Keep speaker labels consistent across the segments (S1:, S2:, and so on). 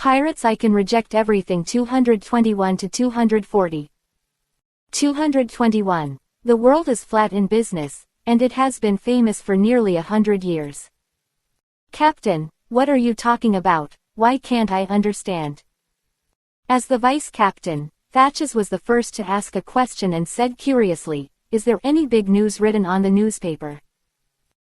S1: Pirates, I can reject everything. 221-240. 221. The world is flat in business, and it has been famous for nearly 100 years. Captain, what are you talking about? Why can't I understand? As the vice captain, Thatches was the first to ask a question and said curiously, is there any big news written on the newspaper?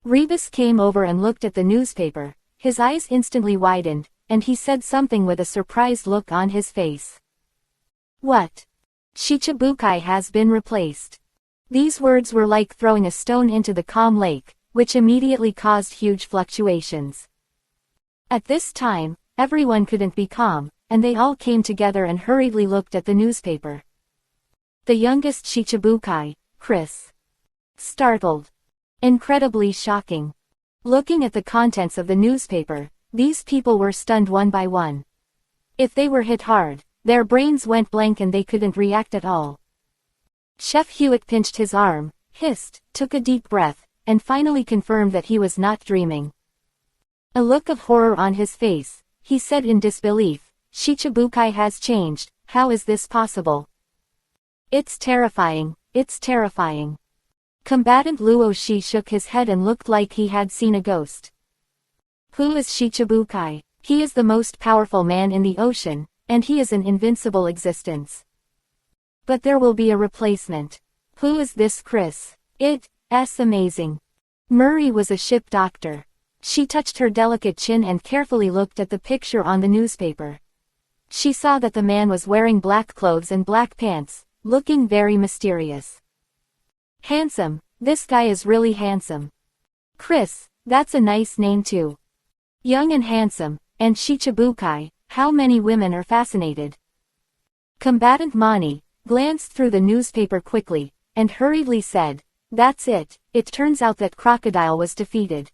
S1: Rebus came over and looked at the newspaper. His eyes instantly widened, and he said something with a surprised look on his face. What? Shichibukai has been replaced. These words were like throwing a stone into the calm lake, which immediately caused huge fluctuations. At this time, everyone couldn't be calm, and they all came together and hurriedly looked at the newspaper. The youngest Shichibukai, Chris. Startled. Incredibly shocking. Looking at the contents of the newspaper, these people were stunned one by one. If they were hit hard, their brains went blank and they couldn't react at all. Chef Hewitt pinched his arm, hissed, took a deep breath, and finally confirmed that he was not dreaming. A look of horror on his face, he said in disbelief, Shichibukai has changed, how is this possible? It's terrifying, it's terrifying. Combatant Luo Shi shook his head and looked like he had seen a ghost. Who is Shichibukai? He is the most powerful man in the ocean, and he is an invincible existence. But there will be a replacement. Who is this Chris? It's amazing. Murray was a ship doctor. She touched her delicate chin and carefully looked at the picture on the newspaper. She saw that the man was wearing black clothes and black pants, looking very mysterious. Handsome, this guy is really handsome. Chris, that's a nice name too. Young and handsome, and Shichibukai, how many women are fascinated? Combatant Mani glanced through the newspaper quickly, and hurriedly said, that's it, it turns out that Crocodile was defeated.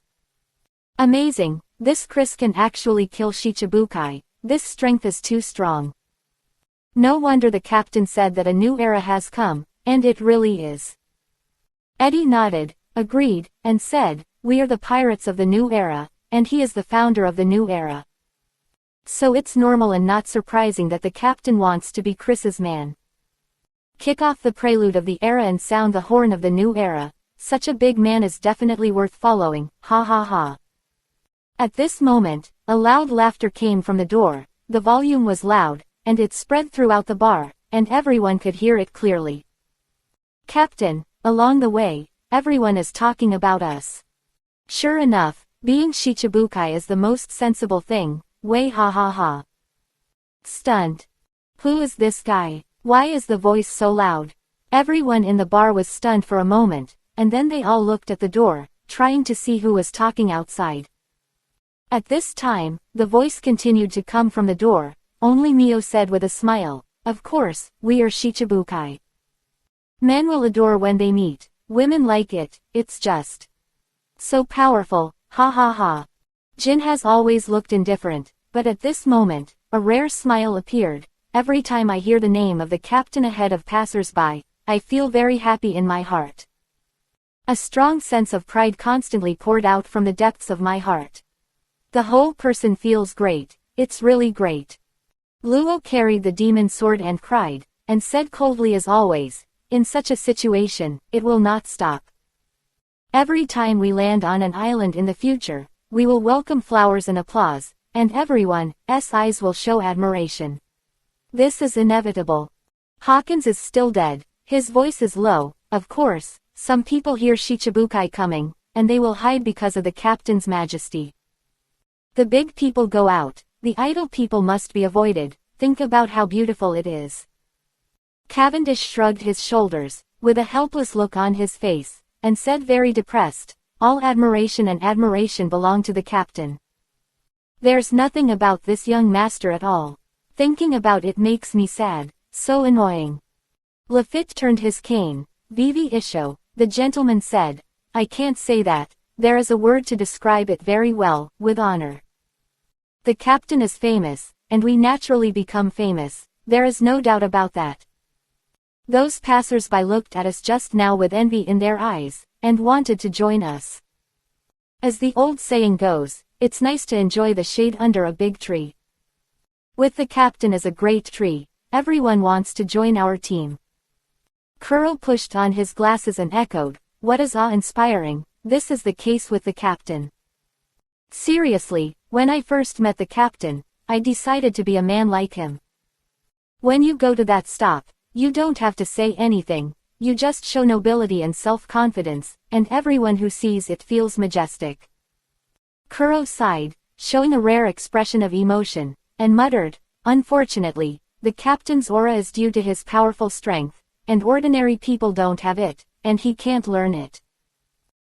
S1: Amazing, this Chris can actually kill Shichibukai, this strength is too strong. No wonder the captain said that a new era has come, and it really is. Eddie nodded, agreed, and said, we are the pirates of the new era, and he is the founder of the new era. So it's normal and not surprising that the captain wants to be Chris's man. Kick off the prelude of the era and sound the horn of the new era, such a big man is definitely worth following, ha ha ha. At this moment, a loud laughter came from the door, the volume was loud, and it spread throughout the bar, and everyone could hear it clearly. Captain, along the way, everyone is talking about us. Sure enough, being Shichibukai is the most sensible thing, way ha ha ha. Stunned. Who is this guy? Why is the voice so loud? Everyone in the bar was stunned for a moment, and then they all looked at the door, trying to see who was talking outside. At this time, the voice continued to come from the door, only Mio said with a smile, of course, we are Shichibukai. Men will adore when they meet, women like it, it's just so powerful, ha ha ha. Jin has always looked indifferent, but at this moment, a rare smile appeared. Every time I hear the name of the captain ahead of passers-by, I feel very happy in my heart. A strong sense of pride constantly poured out from the depths of my heart. The whole person feels great, it's really great. Luo carried the demon sword and cried, and said coldly as always, in such a situation, it will not stop. Every time we land on an island in the future, we will welcome flowers and applause, and everyone's eyes will show admiration. This is inevitable. Hawkins is still dead, his voice is low, of course, some people hear Shichibukai coming, and they will hide because of the captain's majesty. The big people go out, the idle people must be avoided, think about how beautiful it is. Cavendish shrugged his shoulders, with a helpless look on his face, and said very depressed, all admiration and admiration belong to the captain. There's nothing about this young master at all. Thinking about it makes me sad, so annoying. Lafitte turned his cane. Vivi Isho, the gentleman said, I can't say that, there is a word to describe it very well, with honor. The captain is famous, and we naturally become famous, there is no doubt about that. Those passers-by looked at us just now with envy in their eyes, and wanted to join us. As the old saying goes, it's nice to enjoy the shade under a big tree. With the captain as a great tree, everyone wants to join our team. Kuro pushed on his glasses and echoed, what is awe-inspiring, this is the case with the captain. Seriously, when I first met the captain, I decided to be a man like him. When you go to that stop, you don't have to say anything, you just show nobility and self-confidence, and everyone who sees it feels majestic. Kuro sighed, showing a rare expression of emotion, and muttered, unfortunately, the captain's aura is due to his powerful strength, and ordinary people don't have it, and he can't learn it.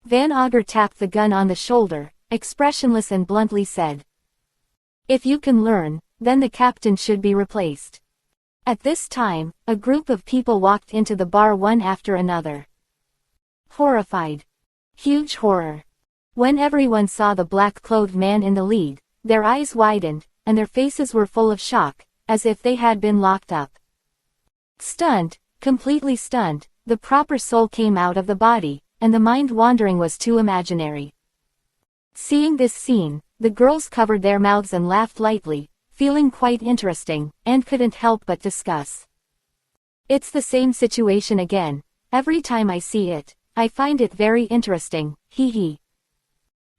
S1: Van Augur tapped the gun on the shoulder, expressionless and bluntly said. If you can learn, then the captain should be replaced. At this time, a group of people walked into the bar one after another. Horrified. Huge horror. When everyone saw the black-clothed man in the lead, their eyes widened, and their faces were full of shock, as if they had been locked up. Stunned, completely stunned, the proper soul came out of the body, and the mind wandering was too imaginary. Seeing this scene, the girls covered their mouths and laughed lightly, feeling quite interesting, and couldn't help but discuss. It's the same situation again, every time I see it, I find it very interesting, hee hee.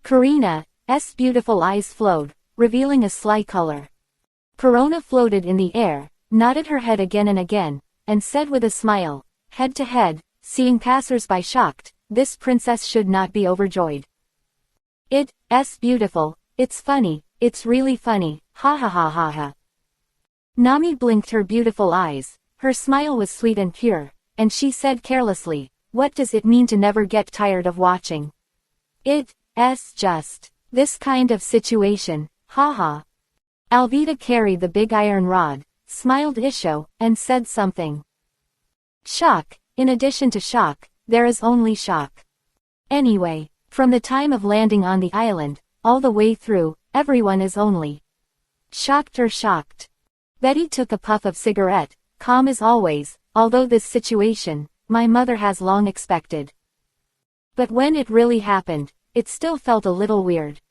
S1: Karina's beautiful eyes flowed, revealing a sly color. Perona floated in the air, nodded her head again and again, and said with a smile, head to head, seeing passers-by shocked, this princess should not be overjoyed. It's beautiful, it's funny, it's really funny, ha ha ha ha ha. Nami blinked her beautiful eyes, her smile was sweet and pure, and she said carelessly, what does it mean to never get tired of watching? It's just this kind of situation, ha ha. Alvida carried the big iron rod, smiled Isho, and said something. Shock, in addition to shock, there is only shock. Anyway, from the time of landing on the island, all the way through, everyone is only shocked or shocked. Betty took a puff of cigarette, calm as always, although this situation, my mother has long expected. But when it really happened, it still felt a little weird.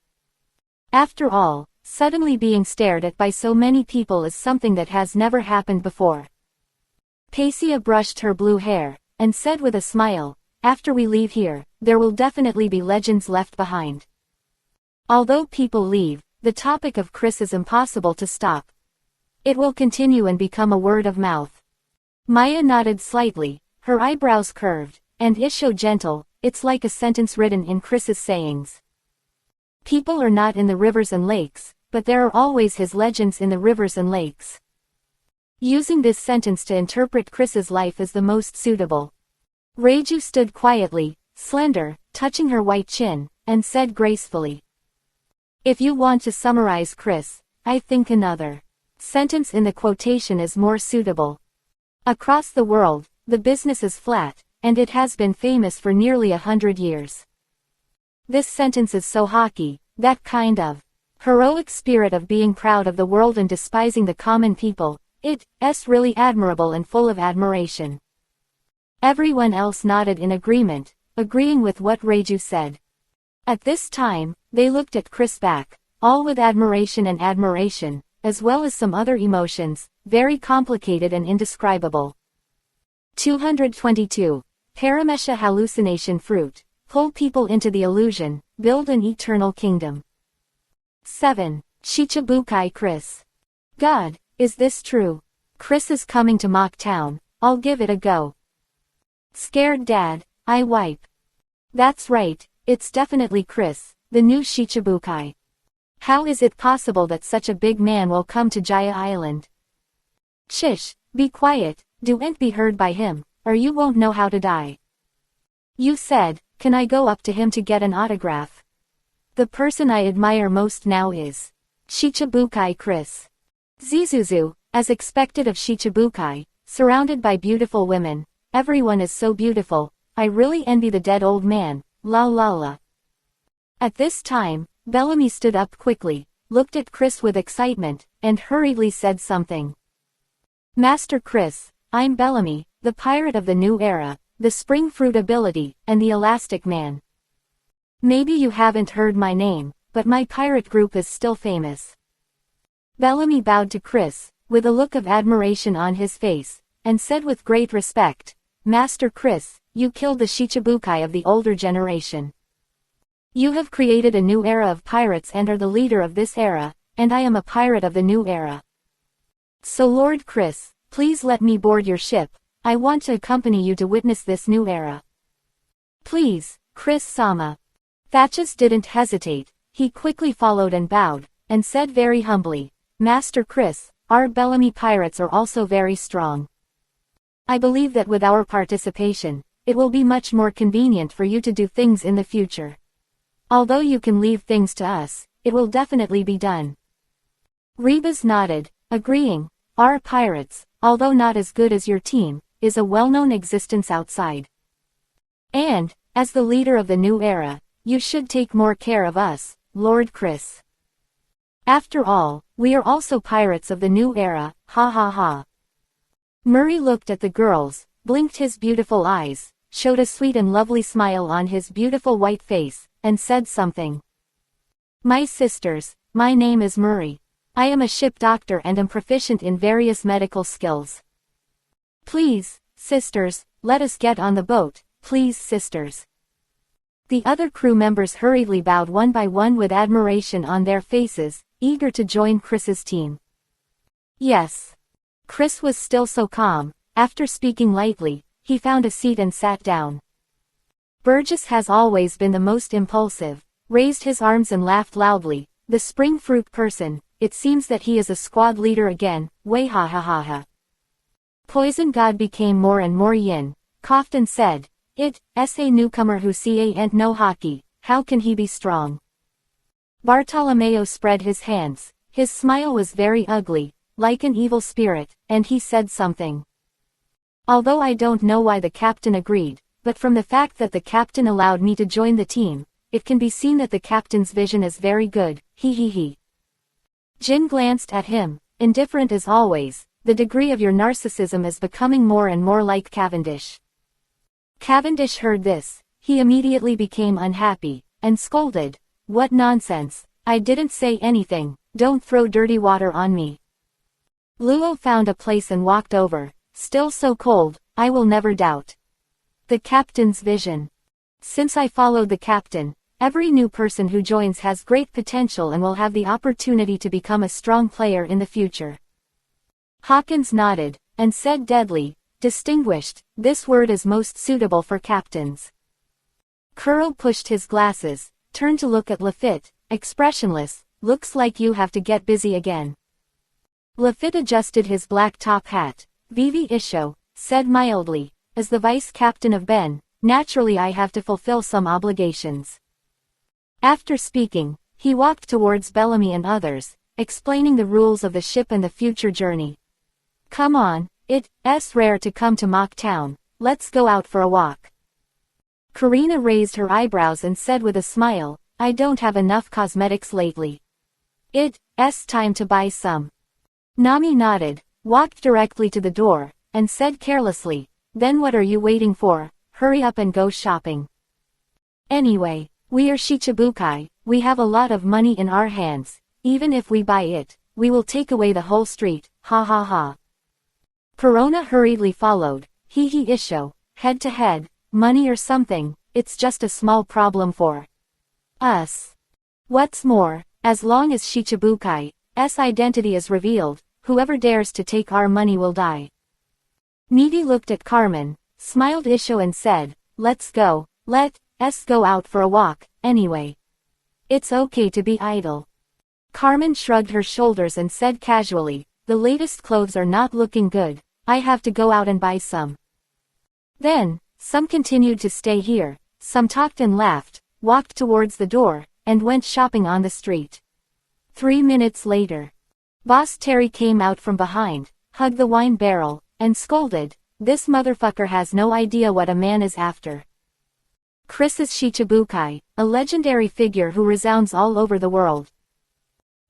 S1: After all, suddenly being stared at by so many people is something that has never happened before. Pacia brushed her blue hair, and said with a smile, after we leave here, there will definitely be legends left behind. Although people leave, the topic of Chris is impossible to stop. It will continue and become a word of mouth. Maya nodded slightly, her eyebrows curved, and Isho gentle, it's like a sentence written in Chris's sayings. People are not in the rivers and lakes, but there are always his legends in the rivers and lakes. Using this sentence to interpret Chris's life is the most suitable. Reiju stood quietly, slender, touching her white chin, and said gracefully. If you want to summarize Chris, I think another sentence in the quotation is more suitable. Across the world, the business is flat, and it has been famous for nearly 100 years. This sentence is so hockey, that kind of heroic spirit of being proud of the world and despising the common people, it's really admirable and full of admiration. Everyone else nodded in agreement, agreeing with what Reiju said. At this time, they looked at Chris back, all with admiration and admiration, as well as some other emotions, very complicated and indescribable. 222. Paramesha hallucination fruit. Pull people into the illusion, build an eternal kingdom. 7. Shichibukai Chris. God, is this true? Chris is coming to Mock Town, I'll give it a go. Scared Dad, I wipe. That's right, it's definitely Chris, the new Shichibukai. How is it possible that such a big man will come to Jaya Island? Shish, be quiet, don't be heard by him, or you won't know how to die. You said, can I go up to him to get an autograph? The person I admire most now is Shichibukai Chris. Zizuzu, as expected of Shichibukai, surrounded by beautiful women, everyone is so beautiful, I really envy the dead old man, la la la. At this time, Bellamy stood up quickly, looked at Chris with excitement, and hurriedly said something. Master Chris, I'm Bellamy, the pirate of the new era, the spring fruit ability, and the elastic man. Maybe you haven't heard my name, but my pirate group is still famous. Bellamy bowed to Chris, with a look of admiration on his face, and said with great respect, "Master Chris, you killed the Shichibukai of the older generation. You have created a new era of pirates and are the leader of this era, and I am a pirate of the new era. So Lord Chris, please let me board your ship. I want to accompany you to witness this new era." "Please, Chris-sama." Thatches didn't hesitate, he quickly followed and bowed, and said very humbly, "Master Chris, our Bellamy pirates are also very strong. I believe that with our participation, it will be much more convenient for you to do things in the future. Although you can leave things to us, it will definitely be done." Rebus nodded, agreeing, "Our pirates, although not as good as your team, is a well-known existence outside. And, as the leader of the new era, you should take more care of us, Lord Chris. After all, we are also pirates of the new era, ha ha ha." Murray looked at the girls, blinked his beautiful eyes, showed a sweet and lovely smile on his beautiful white face, and said something. "My sisters, my name is Murray. I am a ship doctor and am proficient in various medical skills. Please, sisters, let us get on the boat, please sisters." The other crew members hurriedly bowed one by one with admiration on their faces, eager to join Chris's team. "Yes." Chris was still so calm. After speaking lightly, he found a seat and sat down. Burgess has always been the most impulsive, raised his arms and laughed loudly. "The spring fruit person, it seems that he is a squad leader again, way ha ha ha ha." Poison God became more and more yin, coughed and said, "It's a newcomer who ain't no hockey, how can he be strong?" Bartolomeo spread his hands, his smile was very ugly, like an evil spirit, and he said something. Although I don't know why the captain agreed, but from the fact that the captain allowed me to join the team, it can be seen that the captain's vision is very good, he. Jin glanced at him, indifferent as always. "The degree of your narcissism is becoming more and more like Cavendish." Cavendish heard this, he immediately became unhappy, and scolded, "What nonsense, I didn't say anything, don't throw dirty water on me." Luo found a place and walked over, "Still so cold, I will never doubt. The captain's vision. Since I followed the captain, every new person who joins has great potential and will have the opportunity to become a strong player in the future." Hawkins nodded, and said deadly, "Distinguished, this word is most suitable for captains." Kuro pushed his glasses, turned to look at Lafitte, expressionless, "Looks like you have to get busy again." Lafitte adjusted his black top hat. "Vivi Isho," said mildly, "as the vice captain of Ben, naturally I have to fulfill some obligations." After speaking, he walked towards Bellamy and others, explaining the rules of the ship and the future journey. "Come on, it's rare to come to Mock Town, let's go out for a walk." Karina raised her eyebrows and said with a smile, "I don't have enough cosmetics lately. It's time to buy some." Nami nodded, walked directly to the door, and said carelessly, "Then what are you waiting for? Hurry up and go shopping. Anyway, we are Shichibukai, we have a lot of money in our hands, even if we buy it, we will take away the whole street, ha ha ha." Perona hurriedly followed, "He Isho, head to head, money or something, it's just a small problem for us. What's more, as long as Shichibukai's identity is revealed, whoever dares to take our money will die." Needy looked at Carmen, smiled Isho and said, "Let's go, let's go out for a walk, anyway. It's okay to be idle." Carmen shrugged her shoulders and said casually, "The latest clothes are not looking good, I have to go out and buy some." Then, some continued to stay here, some talked and laughed, walked towards the door, and went shopping on the street. 3 minutes later, Boss Terry came out from behind, hugged the wine barrel, and scolded, "This motherfucker has no idea what a man is after." Chris is Shichibukai, a legendary figure who resounds all over the world.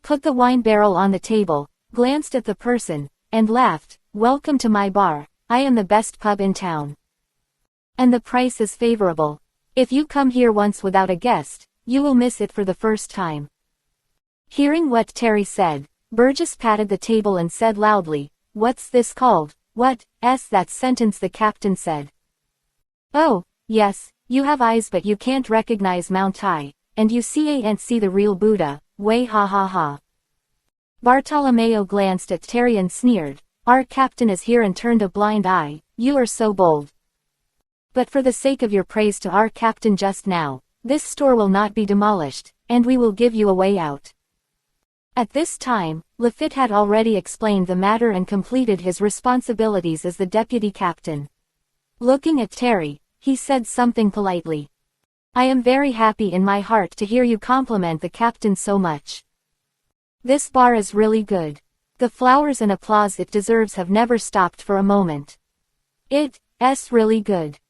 S1: Put the wine barrel on the table, glanced at the person, and laughed, "Welcome to my bar, I am the best pub in town. And the price is favorable. If you come here once without a guest, you will miss it for the first time." Hearing what Terry said, Burgess patted the table and said loudly, "What's this called?" "What, that sentence," the captain said. "Oh, yes, you have eyes but you can't recognize Mount High, and you can't see the real Buddha, way ha ha ha." Bartolomeo glanced at Terry and sneered, "Our captain is here," and turned a blind eye. "You are so bold. But for the sake of your praise to our captain just now, this store will not be demolished, and we will give you a way out." At this time, Lafitte had already explained the matter and completed his responsibilities as the deputy captain. Looking at Terry, he said something politely. "I am very happy in my heart to hear you compliment the captain so much. This bar is really good. The flowers and applause it deserves have never stopped for a moment. It's really good."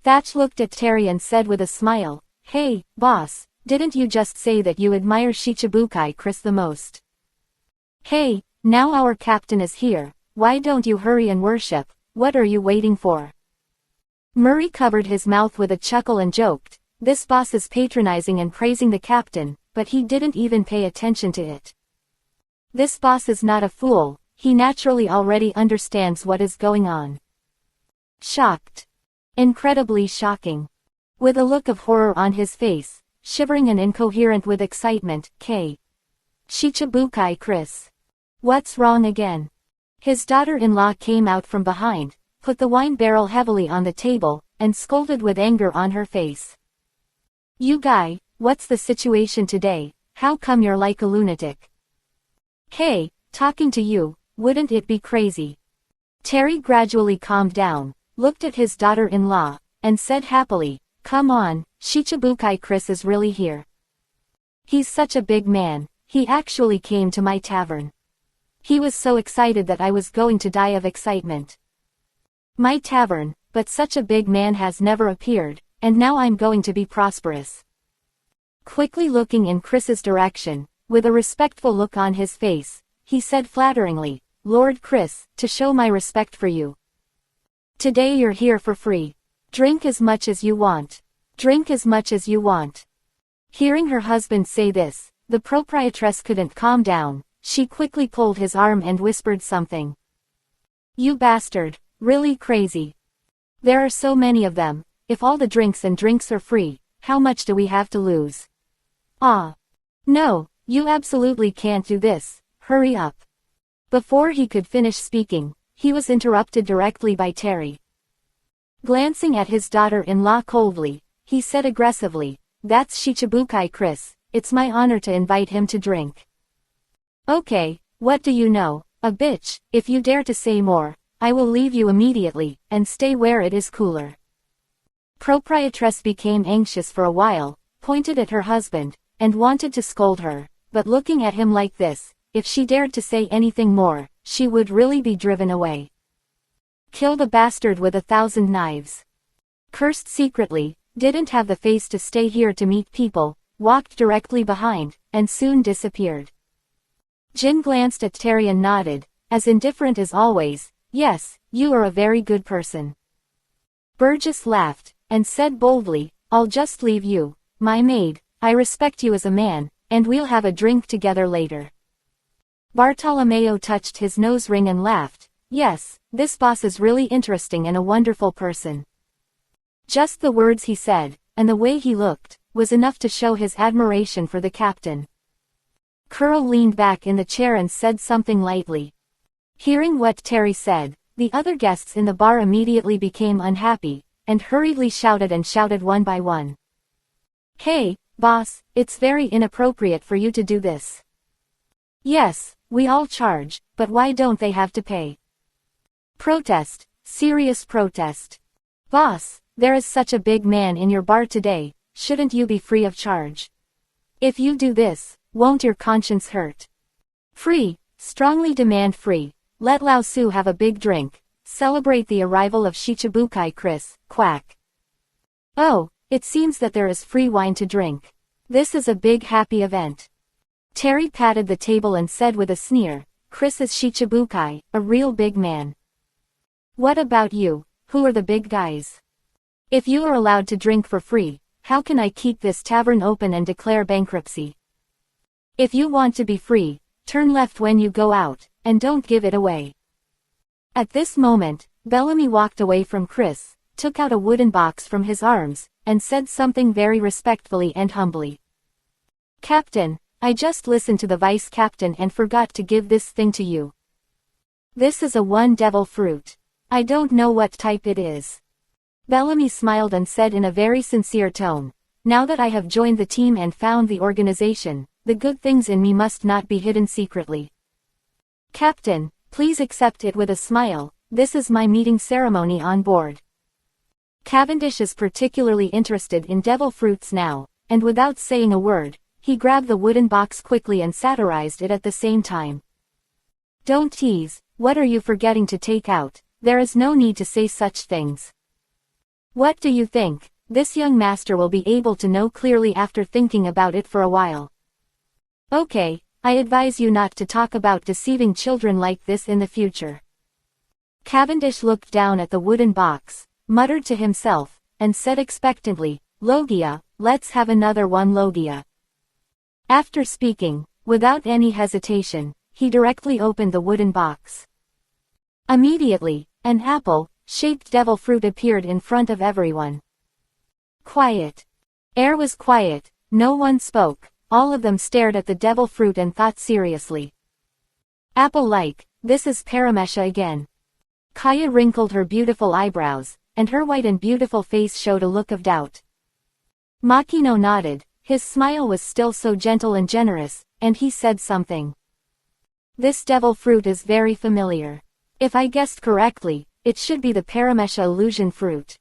S1: Thatch looked at Terry and said with a smile, "Hey, boss, didn't you just say that you admire Shichibukai Chris the most? Hey, now our captain is here, why don't you hurry and worship? What are you waiting for?" Murray covered his mouth with a chuckle and joked, "This boss is patronizing and praising the captain, but he didn't even pay attention to it. This boss is not a fool, he naturally already understands what is going on." Shocked. Incredibly shocking. With a look of horror on his face, shivering and incoherent with excitement, Shichibukai Chris. What's wrong again? His daughter-in-law came out from behind, put the wine barrel heavily on the table, and scolded with anger on her face. "You guy, what's the situation today? How come you're like a lunatic?" "Hey, talking to you, wouldn't it be crazy?" Terry gradually calmed down, looked at his daughter-in-law, and said happily, "Come on, Shichibukai Chris is really here. He's such a big man, he actually came to my tavern. He was so excited that I was going to die of excitement. My tavern, but such a big man has never appeared, and now I'm going to be prosperous." Quickly looking in Chris's direction, with a respectful look on his face, he said flatteringly, "Lord Chris, to show my respect for you. Today you're here for free. Drink as much as you want. Drink as much as you want." Hearing her husband say this, the proprietress couldn't calm down, she quickly pulled his arm and whispered something. "You bastard, really crazy. There are so many of them, if all the drinks are free, how much do we have to lose? Ah. No, you absolutely can't do this, hurry up." Before he could finish speaking, he was interrupted directly by Terry. Glancing at his daughter-in-law coldly, he said aggressively, "That's Shichibukai Chris, it's my honor to invite him to drink." "Okay, what do you know, a bitch, if you dare to say more, I will leave you immediately, and stay where it is cooler." Proprietress became anxious for a while, pointed at her husband, and wanted to scold her, but looking at him like this, if she dared to say anything more, she would really be driven away. Kill the bastard with 1,000 knives. Cursed secretly, didn't have the face to stay here to meet people, walked directly behind, and soon disappeared. Jin glanced at Terry and nodded, as indifferent as always, "Yes, you are a very good person." Burgess laughed, and said boldly, "I'll just leave you, my maid, I respect you as a man, and we'll have a drink together later." Bartolomeo touched his nose ring and laughed, "Yes, this boss is really interesting and a wonderful person." Just the words he said, and the way he looked, was enough to show his admiration for the captain. Curl leaned back in the chair and said something lightly. Hearing what Terry said, the other guests in the bar immediately became unhappy, and hurriedly shouted one by one. "Hey, boss, it's very inappropriate for you to do this." "Yes, we all charge, but why don't they have to pay?" Protest, serious protest. "Boss, there is such a big man in your bar today, shouldn't you be free of charge? If you do this, won't your conscience hurt? Free, strongly demand free, let Lao Su have a big drink, celebrate the arrival of Shichibukai Chris, quack. Oh, it seems that there is free wine to drink. This is a big happy event." Terry patted the table and said with a sneer, "Chris is Shichibukai, a real big man. What about you, who are the big guys? If you are allowed to drink for free, how can I keep this tavern open and declare bankruptcy? If you want to be free, Turn left when you go out, and don't give it away. At this moment, Bellamy walked away from Chris, took out a wooden box from his arms, and said something very respectfully and humbly. Captain, I just listened to the vice captain and forgot to give this thing to you. This is a one devil fruit. I don't know what type it is. Bellamy smiled and said in a very sincere tone, now that I have joined the team and found the organization, the good things in me must not be hidden secretly. Captain, please accept it with a smile, this is my meeting ceremony on board. Cavendish is particularly interested in devil fruits now, and without saying a word, he grabbed the wooden box quickly and satirized it at the same time. Don't tease, what are you forgetting to take out? There is no need to say such things. What do you think? This young master will be able to know clearly after thinking about it for a while. Okay, I advise you not to talk about deceiving children like this in the future. Cavendish looked down at the wooden box, muttered to himself, and said expectantly, Logia, let's have another one Logia. After speaking, without any hesitation, he directly opened the wooden box. Immediately, an apple-shaped devil fruit appeared in front of everyone. Quiet. Air was quiet, no one spoke, all of them stared at the devil fruit and thought seriously. Apple-like, this is Paramesha again. Kaya wrinkled her beautiful eyebrows, and her white and beautiful face showed a look of doubt. Makino nodded, his smile was still so gentle and generous, and he said something. This devil fruit is very familiar. If I guessed correctly, it should be the Paramesha illusion fruit.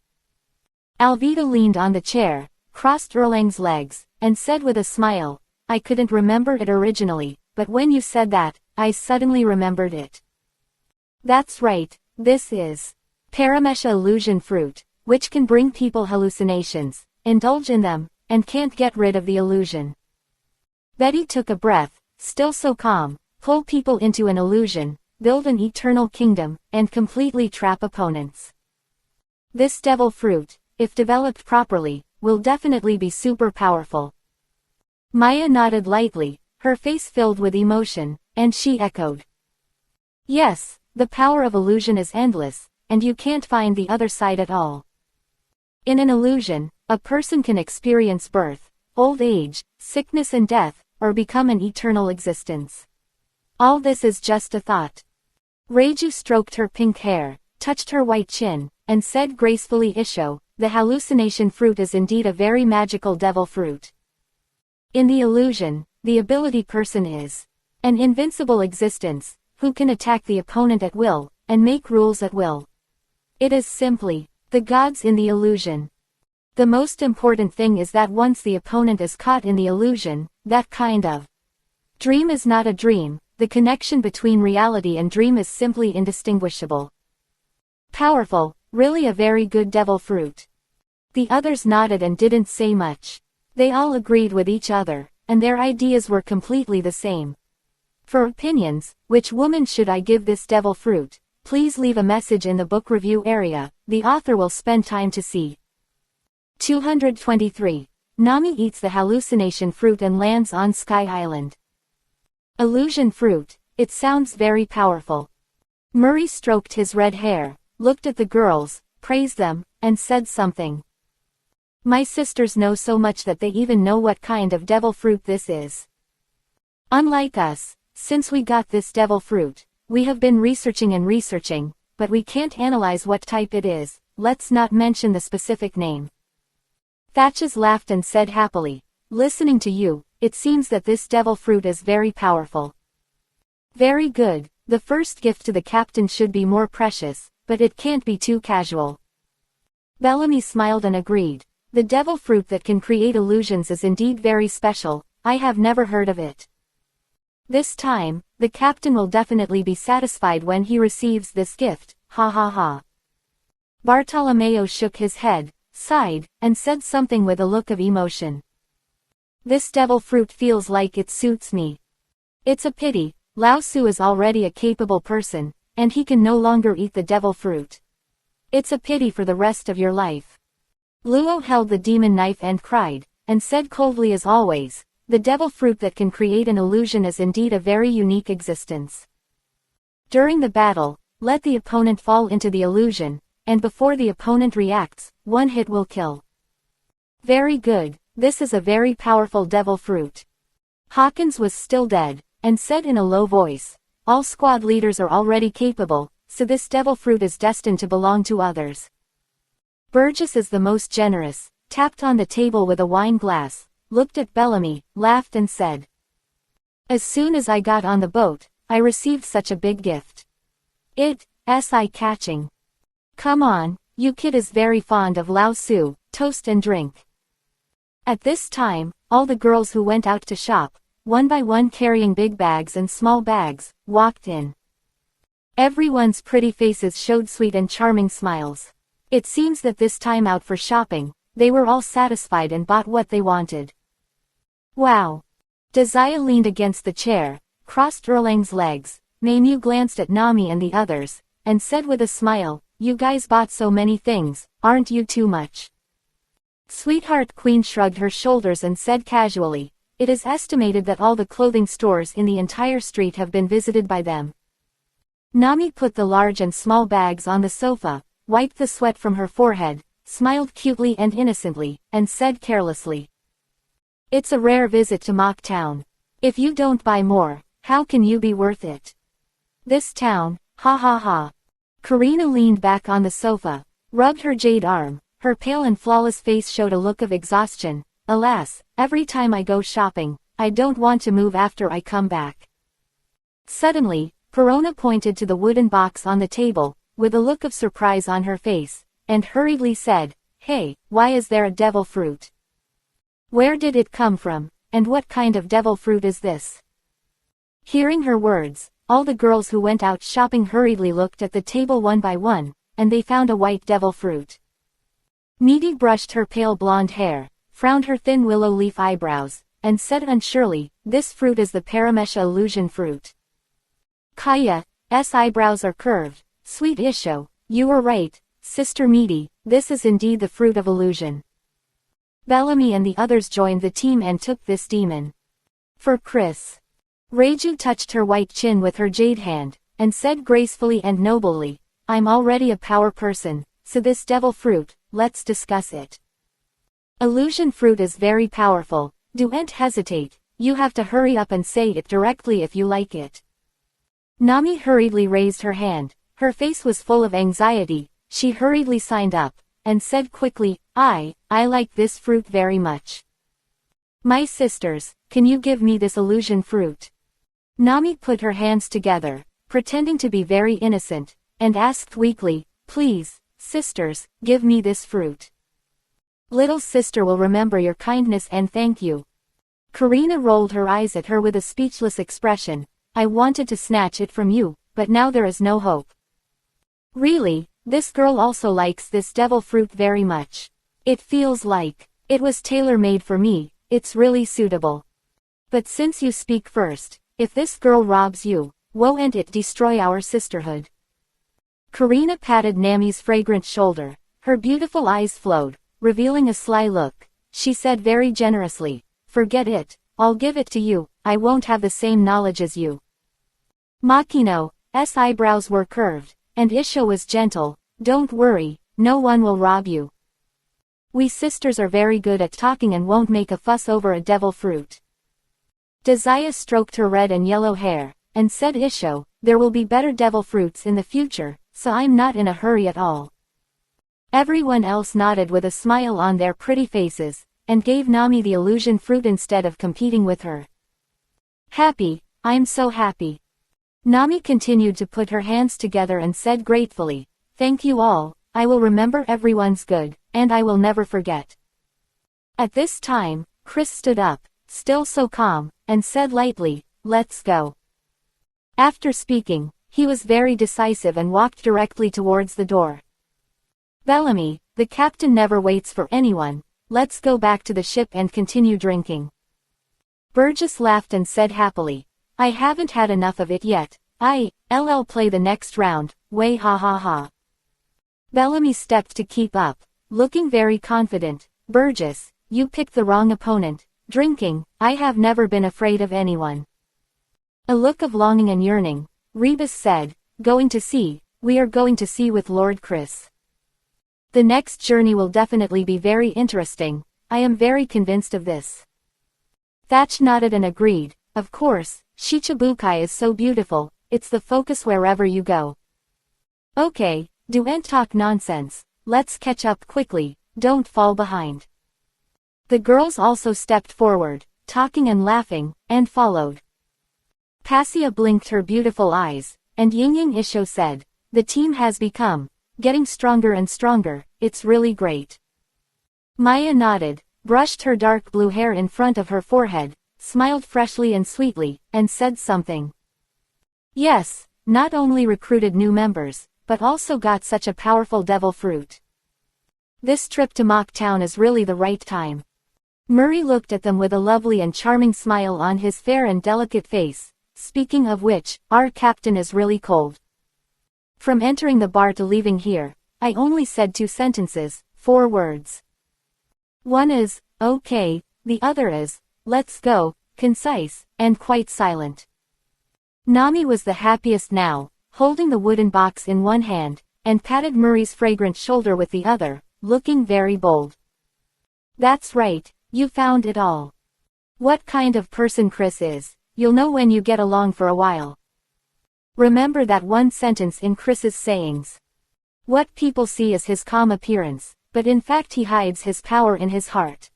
S1: Alvita leaned on the chair, crossed Erlang's legs, and said with a smile, I couldn't remember it originally, but when you said that, I suddenly remembered it. That's right, this is Paramesha illusion fruit, which can bring people hallucinations, indulge in them, and can't get rid of the illusion. Betty took a breath, still so calm, pull people into an illusion, build an eternal kingdom, and completely trap opponents. This devil fruit, if developed properly, will definitely be super powerful. Maya nodded lightly, her face filled with emotion, and she echoed. Yes, the power of illusion is endless, and you can't find the other side at all. In an illusion, a person can experience birth, old age, sickness and death, or become an eternal existence. All this is just a thought. Reiju stroked her pink hair, touched her white chin, and said gracefully Isho, the hallucination fruit is indeed a very magical devil fruit. In the illusion, the ability person is an invincible existence, who can attack the opponent at will, and make rules at will. It is simply the gods in the illusion. The most important thing is that once the opponent is caught in the illusion, that kind of dream is not a dream, the connection between reality and dream is simply indistinguishable. Powerful, really a very good devil fruit. The others nodded and didn't say much. They all agreed with each other, and their ideas were completely the same. For opinions, which woman should I give this devil fruit? Please leave a message in the book review area, the author will spend time to see. 223. Nami eats the hallucination fruit and lands on Sky Island. Illusion fruit, it sounds very powerful. Murray stroked his red hair, looked at the girls, praised them, and said something. My sisters know so much that they even know what kind of devil fruit this is. Unlike us, since we got this devil fruit, we have been researching and researching, but we can't analyze what type it is, let's not mention the specific name. Thatches laughed and said happily, listening to you, it seems that this devil fruit is very powerful. Very good, the first gift to the captain should be more precious, but it can't be too casual. Bellamy smiled and agreed, the devil fruit that can create illusions is indeed very special, I have never heard of it. This time, the captain will definitely be satisfied when he receives this gift, ha ha ha. Bartolomeo shook his head, sighed, and said something with a look of emotion. This devil fruit feels like it suits me. It's a pity, Lao Su is already a capable person, and he can no longer eat the devil fruit. It's a pity for the rest of your life. Luo held the demon knife and cried, and said coldly as always, the devil fruit that can create an illusion is indeed a very unique existence. During the battle, let the opponent fall into the illusion, and before the opponent reacts, one hit will kill. Very good, this is a very powerful devil fruit. Hawkins was still dead, and said in a low voice, all squad leaders are already capable, so this devil fruit is destined to belong to others. Burgess is the most generous, tapped on the table with a wine glass, looked at Bellamy, laughed and said, as soon as I got on the boat, I received such a big gift. It's eye-catching. Come on, you kid is very fond of lao su, toast and drink. At this time, all the girls who went out to shop, one by one carrying big bags and small bags, walked in. Everyone's pretty faces showed sweet and charming smiles. It seems that this time out for shopping, they were all satisfied and bought what they wanted. Wow! Desire leaned against the chair, crossed Erlang's legs, Mainu glanced at Nami and the others, and said with a smile, you guys bought so many things, aren't you too much? Sweetheart Queen shrugged her shoulders and said casually, it is estimated that all the clothing stores in the entire street have been visited by them. Nami put the large and small bags on the sofa, wiped the sweat from her forehead, smiled cutely and innocently, and said carelessly, it's a rare visit to Mock Town. If you don't buy more, how can you be worth it? This town, ha ha ha. Karina leaned back on the sofa, rubbed her jade arm, her pale and flawless face showed a look of exhaustion. Alas, every time I go shopping, I don't want to move after I come back. Suddenly, Perona pointed to the wooden box on the table, with a look of surprise on her face, and hurriedly said, hey, why is there a devil fruit? Where did it come from, and what kind of devil fruit is this? Hearing her words, all the girls who went out shopping hurriedly looked at the table one by one, and they found a white devil fruit. Needy brushed her pale blonde hair, frowned her thin willow leaf eyebrows, and said unsurely, this fruit is the Paramesha illusion fruit. Kaya's eyebrows are curved. Sweet Isho, you were right, Sister Meaty, this is indeed the fruit of illusion. Bellamy and the others joined the team and took this demon. For Chris. Reiju touched her white chin with her jade hand, and said gracefully and nobly, I'm already a power person, so this devil fruit, let's discuss it. Illusion fruit is very powerful, don't hesitate, you have to hurry up and say it directly if you like it. Nami hurriedly raised her hand, her face was full of anxiety, she hurriedly signed up, and said quickly, I like this fruit very much. My sisters, can you give me this illusion fruit? Nami put her hands together, pretending to be very innocent, and asked weakly, please, sisters, give me this fruit. Little sister will remember your kindness and thank you. Karina rolled her eyes at her with a speechless expression, I wanted to snatch it from you, but now there is no hope. Really, this girl also likes this devil fruit very much. It feels like it was tailor-made for me, it's really suitable. But since you speak first, if this girl robs you, won't it destroy our sisterhood? Karina patted Nami's fragrant shoulder, her beautiful eyes flowed, revealing a sly look. She said very generously, forget it, I'll give it to you, I won't have the same knowledge as you. Makino's eyebrows were curved, and Isho was gentle, don't worry, no one will rob you. We sisters are very good at talking and won't make a fuss over a devil fruit. Desire stroked her red and yellow hair, and said Isho, there will be better devil fruits in the future, so I'm not in a hurry at all. Everyone else nodded with a smile on their pretty faces, and gave Nami the illusion fruit instead of competing with her. Happy, I'm so happy. Nami continued to put her hands together and said gratefully, thank you all, I will remember everyone's good, and I will never forget. At this time, Chris stood up, still so calm, and said lightly, let's go. After speaking, he was very decisive and walked directly towards the door. Bellamy, the captain never waits for anyone, let's go back to the ship and continue drinking. Burgess laughed and said happily, I haven't had enough of it yet, I'll play the next round, way ha ha ha. Bellamy stepped to keep up, looking very confident, Burgess, you picked the wrong opponent, Drinking, I have never been afraid of anyone. A look of longing and yearning, Rebus said, going to sea, we are going to sea with Lord Chris. The next journey will definitely be very interesting, I am very convinced of this. Thatch nodded and agreed, of course, Shichibukai is so beautiful, it's the focus wherever you go. Okay, don't talk nonsense, let's catch up quickly, don't fall behind. The girls also stepped forward, talking and laughing, and followed. Passia blinked her beautiful eyes, and Yingying Isho said, the team has become, getting stronger and stronger, it's really great. Maya nodded, brushed her dark blue hair in front of her forehead, smiled freshly and sweetly, and said something. Yes, not only recruited new members, but also got such a powerful devil fruit. This trip to Mock Town is really the right time. Murray looked at them with a lovely and charming smile on his fair and delicate face. Speaking of which, our captain is really cold. From entering the bar to leaving here, I only said 2 sentences, 4 words. One is, okay, the other is, let's go, concise, and quite silent. Nami was the happiest now, holding the wooden box in one hand, and patted Murray's fragrant shoulder with the other, looking very bold. That's right, you found it all. What kind of person Chris is, you'll know when you get along for a while. Remember that one sentence in Chris's sayings. What people see is his calm appearance, but in fact he hides his power in his heart.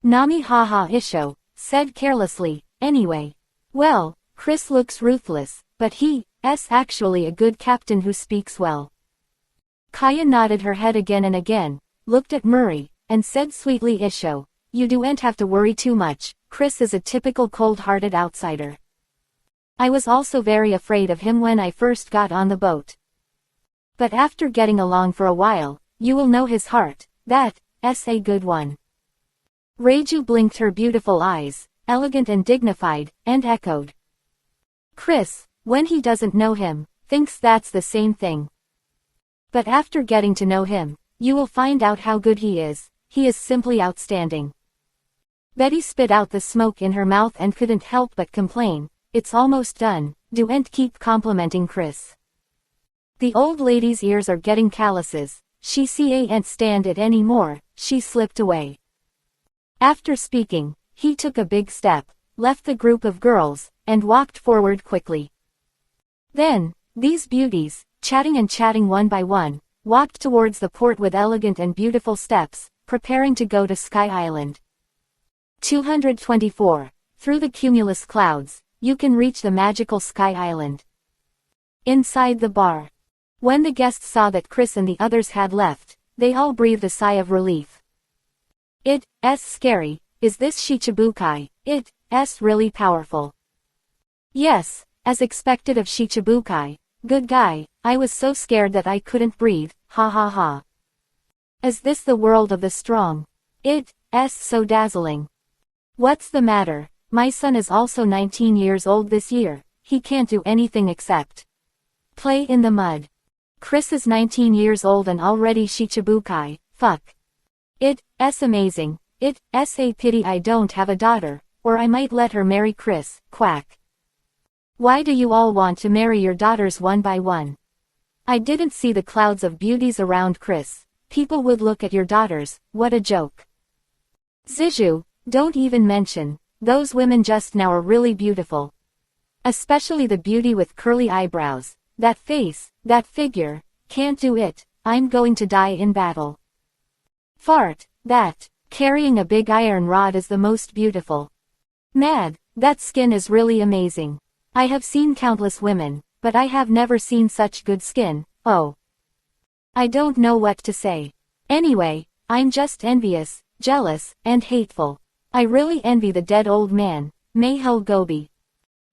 S1: Nami haha Isho said carelessly, anyway. Well, Chris looks ruthless, but he's actually a good captain who speaks well. Kaya nodded her head again and again, looked at Murray, and said sweetly Isho, you don't have to worry too much, Chris is a typical cold-hearted outsider. I was also very afraid of him when I first got on the boat. But after getting along for a while, you will know his heart, that's a good one. Reiju blinked her beautiful eyes, elegant and dignified, and echoed. Chris, when he doesn't know him, thinks that's the same thing. But after getting to know him, you will find out how good he is simply outstanding. Betty spit out the smoke in her mouth and couldn't help but complain, it's almost done, don't keep complimenting Chris. The old lady's ears are getting calluses, she can't stand it anymore, she slipped away. After speaking, he took a big step, left the group of girls, and walked forward quickly. Then, these beauties, chatting and chatting one by one, walked towards the port with elegant and beautiful steps, preparing to go to Sky Island. 224. Through the cumulus clouds, you can reach the magical Sky Island. Inside the bar. When the guests saw that Chris and the others had left, they all breathed a sigh of relief. It's scary, is this Shichibukai, it's really powerful. Yes, as expected of Shichibukai, good guy, I was so scared that I couldn't breathe, ha ha ha. Is this the world of the strong? It's so dazzling. What's the matter? My son is also 19 years old this year, he can't do anything except play in the mud. Chris is 19 years old and already Shichibukai, fuck. It's amazing, it's a pity I don't have a daughter, or I might let her marry Chris, quack. Why do you all want to marry your daughters one by one? I didn't see the clouds of beauties around Chris, people would look at your daughters, what a joke. Ziju, don't even mention, those women just now are really beautiful. Especially the beauty with curly eyebrows, that face, that figure, can't do it, I'm going to die in battle. Fart, that, carrying a big iron rod is the most beautiful. Mad, that skin is really amazing. I have seen countless women, but I have never seen such good skin, oh. I don't know what to say. Anyway, I'm just envious, jealous, and hateful. I really envy the dead old man, Meihel Gobi.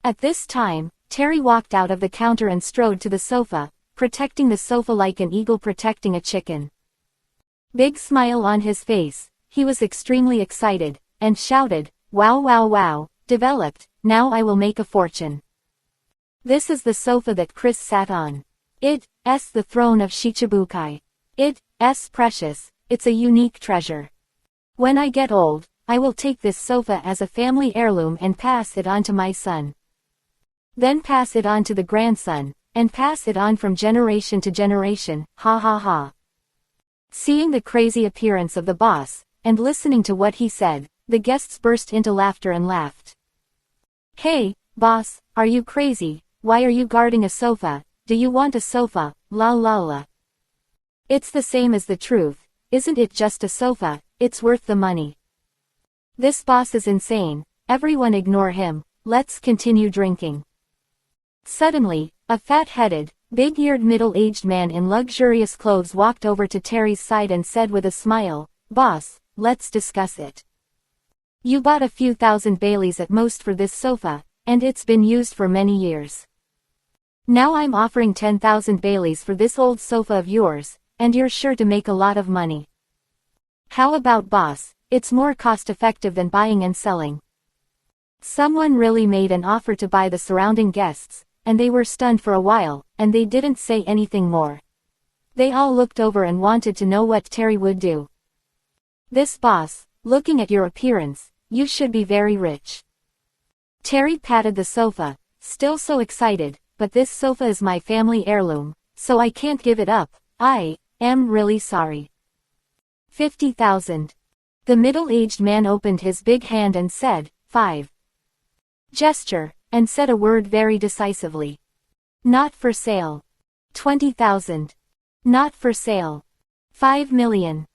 S1: At this time, Terry walked out of the counter and strode to the sofa, protecting the sofa like an eagle protecting a chicken. Big smile on his face, he was extremely excited, and shouted, wow wow wow, developed, now I will make a fortune. This is the sofa that Chris sat on. It's the throne of Shichibukai. It's precious, it's a unique treasure. When I get old, I will take this sofa as a family heirloom and pass it on to my son. Then pass it on to the grandson, and pass it on from generation to generation, ha ha ha. Seeing the crazy appearance of the boss, and listening to what he said, the guests burst into laughter and laughed. Hey, boss, are you crazy? Why are you guarding a sofa? Do you want a sofa? La la la. It's the same as the truth, isn't it just a sofa? It's worth the money. This boss is insane, everyone ignore him, let's continue drinking. Suddenly, a fat-headed, big-eared middle-aged man in luxurious clothes walked over to Terry's side and said with a smile, Boss, let's discuss it. You bought a few thousand Baileys at most for this sofa, and it's been used for many years. Now I'm offering 10,000 Baileys for this old sofa of yours, and you're sure to make a lot of money. How about boss? It's more cost-effective than buying and selling. Someone really made an offer to buy the surrounding guests, and they were stunned for a while, and they didn't say anything more. They all looked over and wanted to know what Terry would do. This boss, looking at your appearance, you should be very rich. Terry patted the sofa, still so excited, but this sofa is my family heirloom, so I can't give it up, I am really sorry. 50,000. The middle-aged man opened his big hand and said, 5. Gesture, and said a word very decisively. Not for sale. 20,000. Not for sale. 5 million.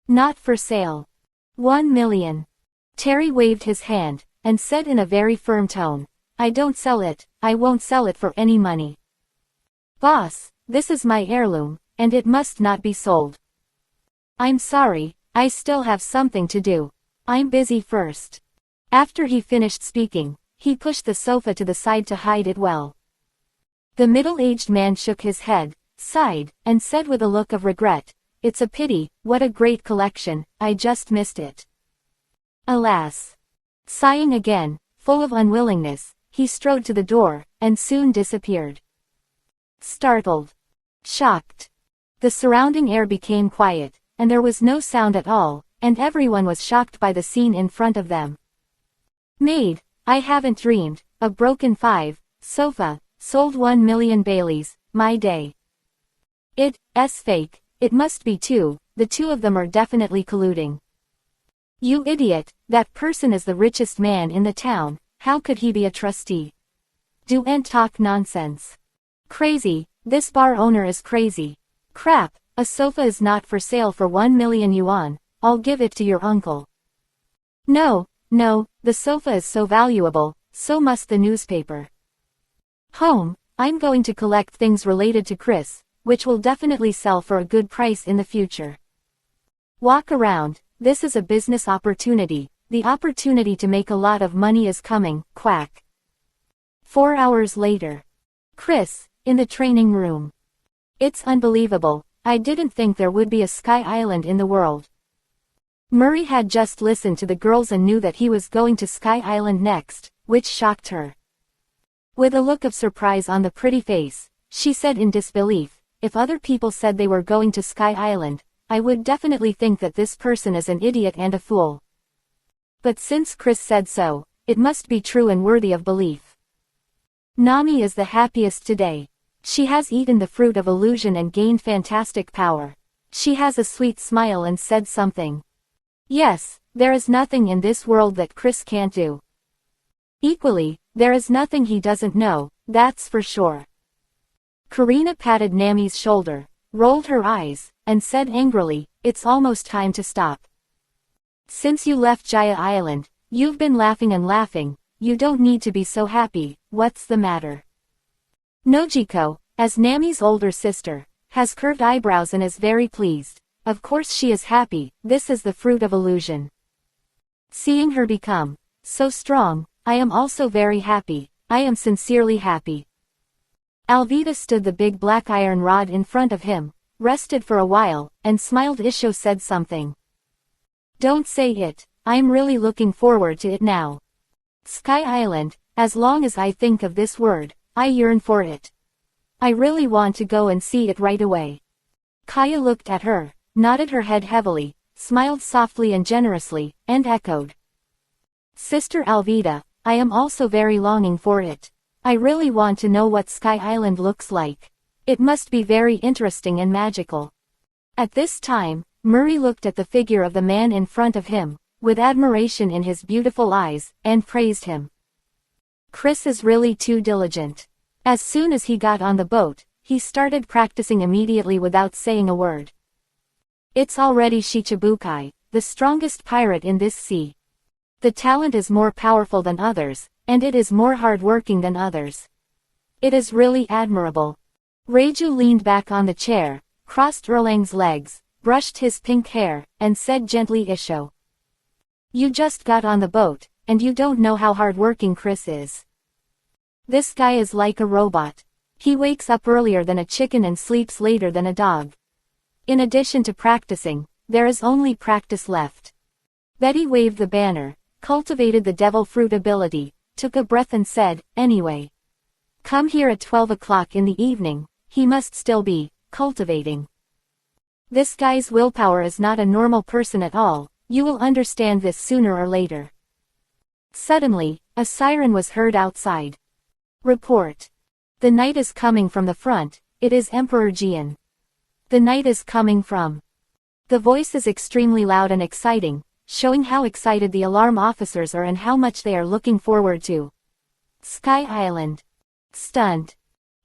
S1: Not for sale. 1 million. Terry waved his hand, and said in a very firm tone, I don't sell it, I won't sell it for any money. Boss, this is my heirloom, and it must not be sold. I'm sorry, I still have something to do. I'm busy first. After he finished speaking, he pushed the sofa to the side to hide it well. The middle-aged man shook his head, sighed, and said with a look of regret, It's a pity, what a great collection, I just missed it. Alas. Sighing again, full of unwillingness, he strode to the door, and soon disappeared. Startled. Shocked. The surrounding air became quiet, and there was no sound at all, and everyone was shocked by the scene in front of them. Maid, I haven't dreamed, a broken 5, sofa, sold 1 million Baileys, my day. It's fake, it must be 2, the two of them are definitely colluding. You idiot, that person is the richest man in the town, how could he be a trustee? Don't talk nonsense. Crazy, this bar owner is crazy. Crap, a sofa is not for sale for 1 million yuan, I'll give it to your uncle. No, the sofa is so valuable, so must the newspaper. Home, I'm going to collect things related to Chris, which will definitely sell for a good price in the future. Walk around, this is a business opportunity, the opportunity to make a lot of money is coming, quack. 4 hours later. Chris, in the training room. It's unbelievable, I didn't think there would be a sky island in the world. Murray had just listened to the girls and knew that he was going to Sky Island next, which shocked her. With a look of surprise on the pretty face, she said in disbelief, if other people said they were going to Sky Island, I would definitely think that this person is an idiot and a fool. But since Chris said so, it must be true and worthy of belief. Nami is the happiest today. She has eaten the fruit of illusion and gained fantastic power. She has a sweet smile and said something. Yes, there is nothing in this world that Chris can't do. Equally, there is nothing he doesn't know, that's for sure. Karina patted Nami's shoulder, rolled her eyes, and said angrily, it's almost time to stop. Since you left Jaya Island, you've been laughing and laughing, you don't need to be so happy, what's the matter? Nojiko, as Nami's older sister, has curved eyebrows and is very pleased. Of course she is happy, this is the fruit of illusion. Seeing her become so strong, I am also very happy, I am sincerely happy. Alvita stood the big black iron rod in front of him, rested for a while, and smiled. Isho said something. Don't say it, I'm really looking forward to it now. Sky Island, as long as I think of this word, I yearn for it. I really want to go and see it right away. Kaya looked at her, nodded her head heavily, smiled softly and generously, and echoed. Sister Alvida, I am also very longing for it. I really want to know what Sky Island looks like. It must be very interesting and magical. At this time, Murray looked at the figure of the man in front of him, with admiration in his beautiful eyes, and praised him. Chris is really too diligent. As soon as he got on the boat, he started practicing immediately without saying a word. It's already Shichibukai, the strongest pirate in this sea. The talent is more powerful than others, and it is more hard-working than others. It is really admirable. Reiju leaned back on the chair, crossed Erlang's legs, brushed his pink hair, and said gently, Isho. You just got on the boat, and you don't know how hard-working Chris is. This guy is like a robot. He wakes up earlier than a chicken and sleeps later than a dog. In addition to practicing, there is only practice left. Betty waved the banner, cultivated the devil fruit ability, took a breath and said, anyway. Come here at 12 o'clock in the evening, he must still be cultivating. This guy's willpower is not a normal person at all, you will understand this sooner or later. Suddenly, a siren was heard outside. Report. The knight is coming from the front, it is Emperor Jian. The knight is coming from. The voice is extremely loud and exciting, showing how excited the alarm officers are and how much they are looking forward to. Sky Island. Stunned.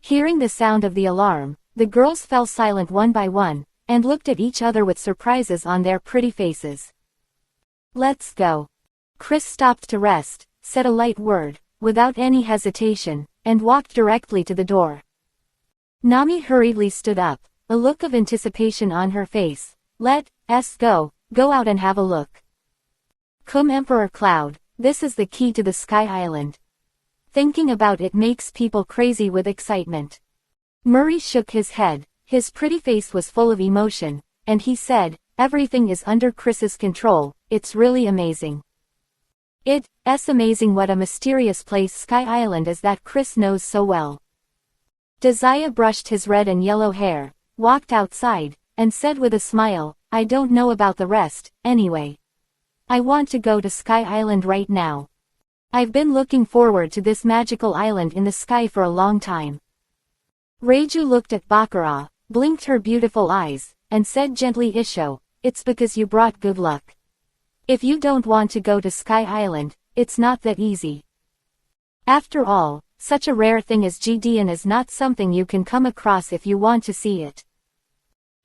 S1: Hearing the sound of the alarm, the girls fell silent one by one, and looked at each other with surprises on their pretty faces. Let's go. Chris stopped to rest, said a light word, without any hesitation, and walked directly to the door. Nami hurriedly stood up, a look of anticipation on her face. Let's go out and have a look. Come Emperor Cloud, this is the key to the Sky Island. Thinking about it makes people crazy with excitement. Murray shook his head, his pretty face was full of emotion, and he said, everything is under Chris's control, it's really amazing. It's amazing what a mysterious place Sky Island is that Chris knows so well. Desire brushed his red and yellow hair, walked outside, and said with a smile, I don't know about the rest, anyway. I want to go to Sky Island right now. I've been looking forward to this magical island in the sky for a long time. Reiju looked at Bakura, blinked her beautiful eyes, and said gently, Isho, it's because you brought good luck. If you don't want to go to Sky Island, it's not that easy. After all, such a rare thing as Gideon is not something you can come across if you want to see it.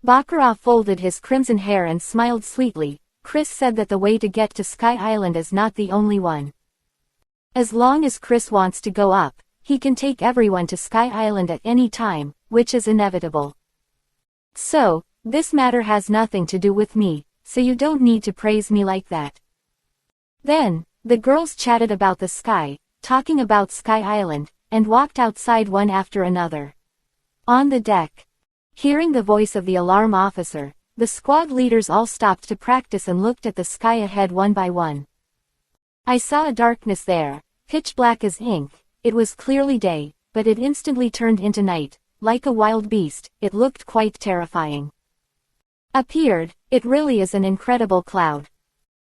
S1: Bakura folded his crimson hair and smiled sweetly. Chris said that the way to get to Sky Island is not the only one. As long as Chris wants to go up, he can take everyone to Sky Island at any time, which is inevitable. So, this matter has nothing to do with me, so you don't need to praise me like that. Then, the girls chatted about the sky, talking about Sky Island, and walked outside one after another. On the deck. Hearing the voice of the alarm officer, the squad leaders all stopped to practice and looked at the sky ahead one by one. I saw a darkness there, pitch black as ink. It was clearly day, but it instantly turned into night. Like a wild beast, it looked quite terrifying. Appeared, it really is an incredible cloud.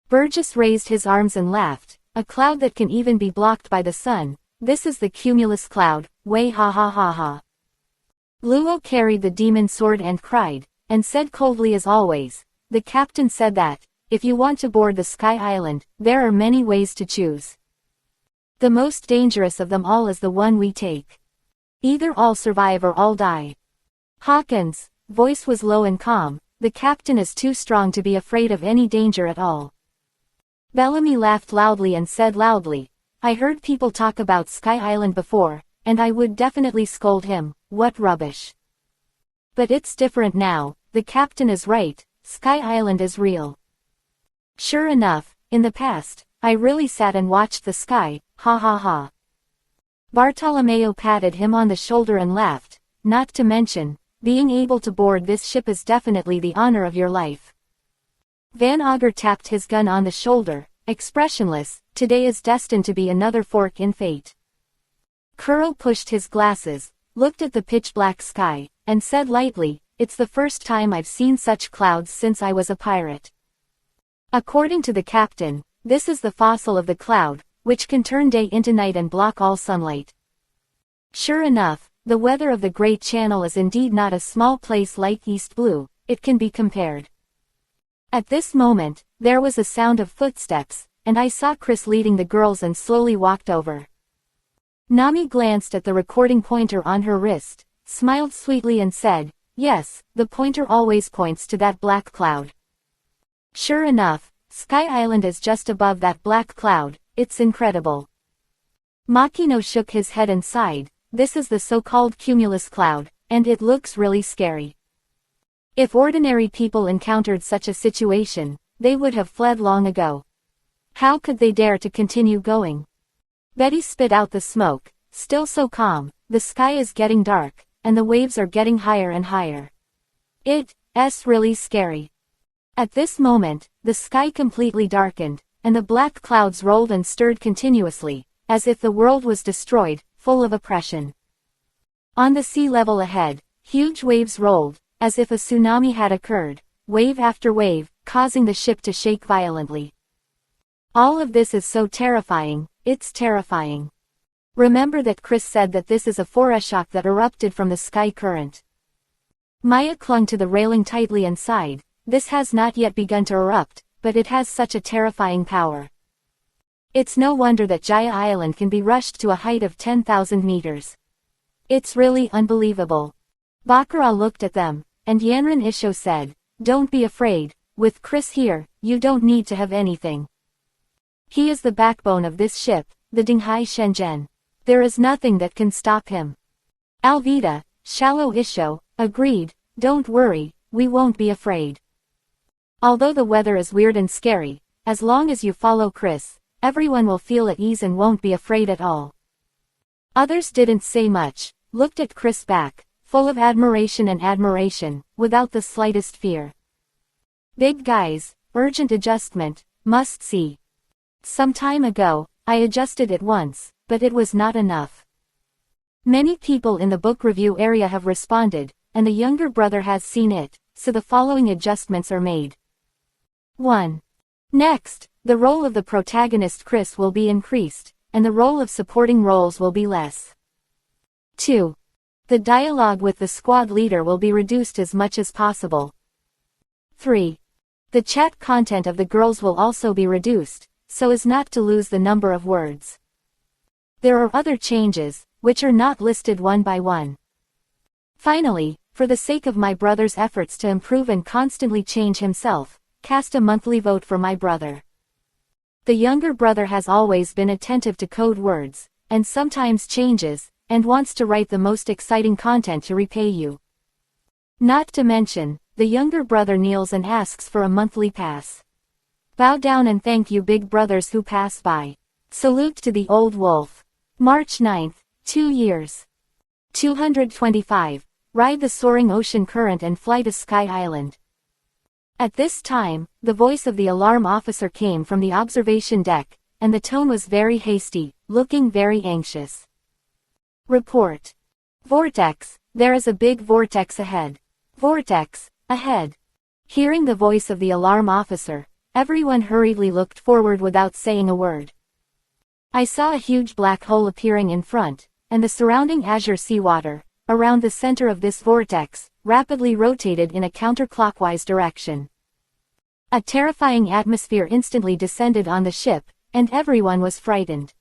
S1: Burgess raised his arms and laughed, a cloud that can even be blocked by the sun. This is the cumulus cloud, way ha ha ha ha. Luo carried the demon sword and cried, and said coldly as always, the captain said that, if you want to board the Sky Island, there are many ways to choose. The most dangerous of them all is the one we take. Either all survive or all die. Hawkins' voice was low and calm, the captain is too strong to be afraid of any danger at all. Bellamy laughed loudly and said loudly, I heard people talk about Sky Island before, and I would definitely scold him, what rubbish. But it's different now, the captain is right, Sky Island is real. Sure enough, in the past, I really sat and watched the sky, ha ha ha. Bartolomeo patted him on the shoulder and laughed, not to mention, being able to board this ship is definitely the honor of your life. Van Auger tapped his gun on the shoulder, expressionless, today is destined to be another fork in fate. Kuro pushed his glasses, looked at the pitch-black sky, and said lightly, it's the first time I've seen such clouds since I was a pirate. According to the captain, this is the fossil of the cloud, which can turn day into night and block all sunlight. Sure enough, the weather of the Great Channel is indeed not a small place like East Blue, it can be compared. At this moment, there was a sound of footsteps, and I saw Chris leading the girls and slowly walked over. Nami glanced at the recording pointer on her wrist, smiled sweetly and said, "Yes, the pointer always points to that black cloud." Sure enough, Sky Island is just above that black cloud, it's incredible. Makino shook his head and sighed, this is the so-called cumulus cloud, and it looks really scary. If ordinary people encountered such a situation, they would have fled long ago. How could they dare to continue going? Betty spit out the smoke, still so calm, the sky is getting dark, and the waves are getting higher and higher. It's really scary. At this moment, the sky completely darkened, and the black clouds rolled and stirred continuously, as if the world was destroyed, full of oppression. On the sea level ahead, huge waves rolled, as if a tsunami had occurred, wave after wave, causing the ship to shake violently. All of this is so terrifying, it's terrifying. Remember that Chris said that this is a foreshock that erupted from the sky current. Maya clung to the railing tightly and sighed, this has not yet begun to erupt, but it has such a terrifying power. It's no wonder that Jaya Island can be rushed to a height of 10,000 meters. It's really unbelievable. Bakura looked at them, and Yanran Isho said, "Don't be afraid, with Chris here, you don't need to have anything. He is the backbone of this ship, the Dinghai Shenzhen. There is nothing that can stop him." Alvita, Shallow Isho, agreed, "Don't worry, we won't be afraid. Although the weather is weird and scary, as long as you follow Chris, everyone will feel at ease and won't be afraid at all." Others didn't say much, looked at Chris back, full of admiration, without the slightest fear. "Big guys, urgent adjustment, must see. Some time ago, I adjusted it once, but it was not enough." Many people in the book review area have responded, and the younger brother has seen it, so the following adjustments are made. 1. Next, the role of the protagonist Chris will be increased, and the role of supporting roles will be less. 2. The dialogue with the squad leader will be reduced as much as possible. 3. The chat content of the girls will also be reduced, so as not to lose the number of words. There are other changes, which are not listed one by one. Finally, for the sake of my brother's efforts to improve and constantly change himself, cast a monthly vote for my brother. The younger brother has always been attentive to code words, and sometimes changes, and wants to write the most exciting content to repay you. Not to mention, the younger brother kneels and asks for a monthly pass. Bow down and thank you big brothers who pass by. Salute to the old wolf. March 9th, 2 years. 225. Ride the soaring ocean current and fly to Sky Island. At this time, the voice of the alarm officer came from the observation deck, and the tone was very hasty, looking very anxious. Report. Vortex, there is a big vortex ahead. Vortex, ahead. Hearing the voice of the alarm officer, everyone hurriedly looked forward without saying a word. I saw a huge black hole appearing in front, and the surrounding azure seawater, around the center of this vortex, rapidly rotated in a counterclockwise direction. A terrifying atmosphere instantly descended on the ship, and everyone was frightened.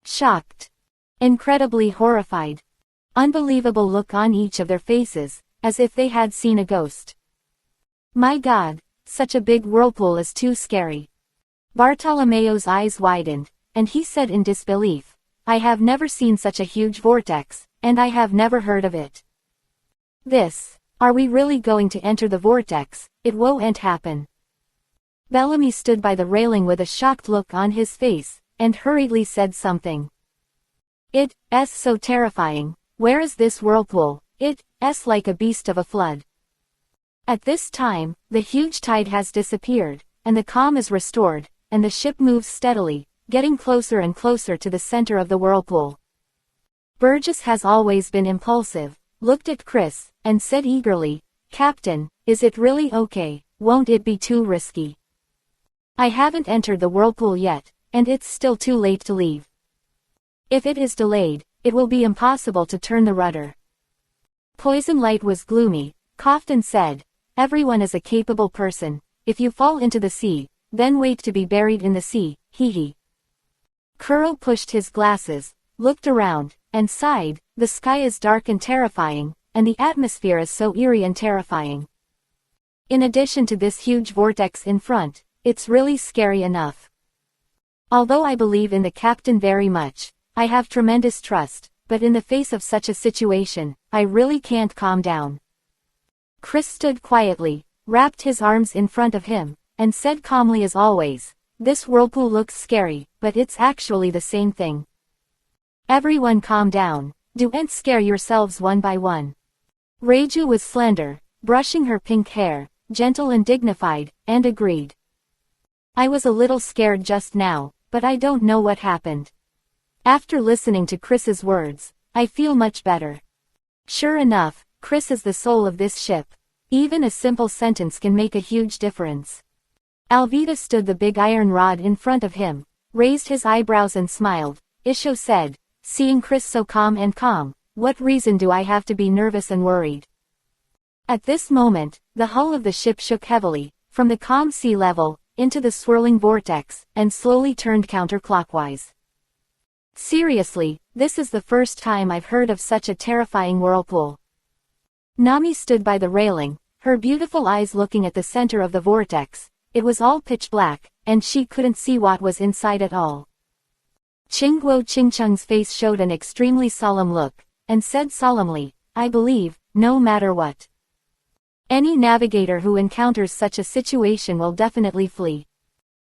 S1: Shocked. Incredibly horrified. Unbelievable look on each of their faces, as if they had seen a ghost. My God, such a big whirlpool is too scary. Bartolomeo's eyes widened, and he said in disbelief, "I have never seen such a huge vortex, and I have never heard of it. Are we really going to enter the vortex? It won't happen." Bellamy stood by the railing with a shocked look on his face, and hurriedly said something. It's so terrifying. Where is this whirlpool? It's like a beast of a flood. At this time, the huge tide has disappeared, and the calm is restored, and the ship moves steadily, getting closer and closer to the center of the whirlpool. Burgess has always been impulsive, looked at Chris, and said eagerly, "Captain, is it really okay? Won't it be too risky?" I haven't entered the whirlpool yet, and it's still too late to leave. If it is delayed, it will be impossible to turn the rudder. Poison Light was gloomy, coughed and said, "Everyone is a capable person. If you fall into the sea, then wait to be buried in the sea, hee." Kuro pushed his glasses, looked around, and sighed. The sky is dark and terrifying, and the atmosphere is so eerie and terrifying. In addition to this huge vortex in front, it's really scary enough. Although I believe in the captain very much, I have tremendous trust, but in the face of such a situation, I really can't calm down. Chris stood quietly, wrapped his arms in front of him, and said calmly as always, "This whirlpool looks scary, but it's actually the same thing. Everyone calm down, don't scare yourselves one by one." Reiju was slender, brushing her pink hair, gentle and dignified, and agreed. "I was a little scared just now, but I don't know what happened. After listening to Chris's words, I feel much better." Sure enough, Chris is the soul of this ship. Even a simple sentence can make a huge difference. Alvita stood the big iron rod in front of him, raised his eyebrows and smiled. Isho said, seeing Chris so calm, "What reason do I have to be nervous and worried?" At this moment, the hull of the ship shook heavily, from the calm sea level, into the swirling vortex, and slowly turned counterclockwise. Seriously, this is the first time I've heard of such a terrifying whirlpool. Nami stood by the railing, her beautiful eyes looking at the center of the vortex. It was all pitch black, and she couldn't see what was inside at all. Qingguo Qingcheng's face showed an extremely solemn look, and said solemnly, "I believe, no matter what, any navigator who encounters such a situation will definitely flee.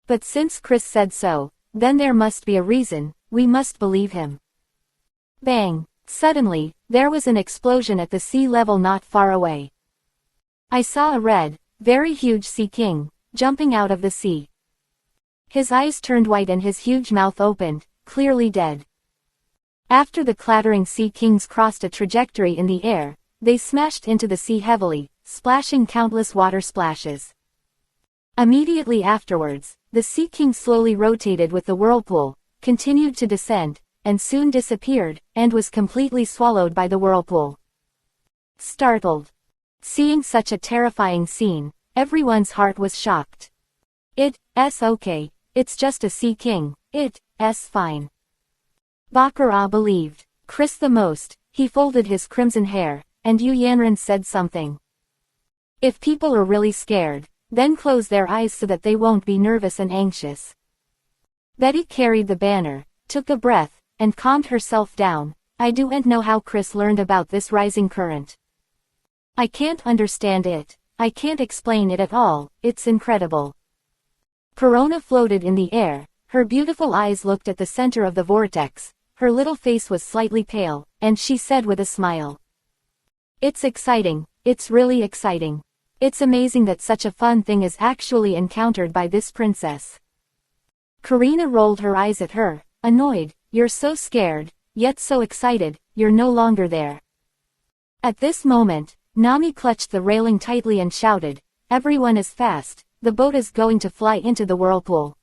S1: But since Chris said so, then there must be a reason, we must believe him." Bang! Suddenly, there was an explosion at the sea level not far away. I saw a red, very huge sea king, jumping out of the sea. His eyes turned white and his huge mouth opened, clearly dead. After the clattering sea kings crossed a trajectory in the air, they smashed into the sea heavily, splashing countless water splashes. Immediately afterwards, the sea king slowly rotated with the whirlpool, continued to descend, and soon disappeared, and was completely swallowed by the whirlpool. Startled. Seeing such a terrifying scene, everyone's heart was shocked. It's okay, it's just a sea king, it's fine. Bakura believed Chris the most. He folded his crimson hair, and Yu Yanran said something. "If people are really scared, then close their eyes so that they won't be nervous and anxious." Betty carried the banner, took a breath, and calmed herself down. "I don't know how Chris learned about this rising current. I can't understand it. I can't explain it at all, it's incredible." Perona floated in the air, her beautiful eyes looked at the center of the vortex, her little face was slightly pale, and she said with a smile, "It's exciting, it's really exciting. It's amazing that such a fun thing is actually encountered by this princess." Karina rolled her eyes at her, annoyed. "You're so scared, yet so excited, you're no longer there." At this moment, Nami clutched the railing tightly and shouted, "Everyone is fast, the boat is going to fly into the whirlpool."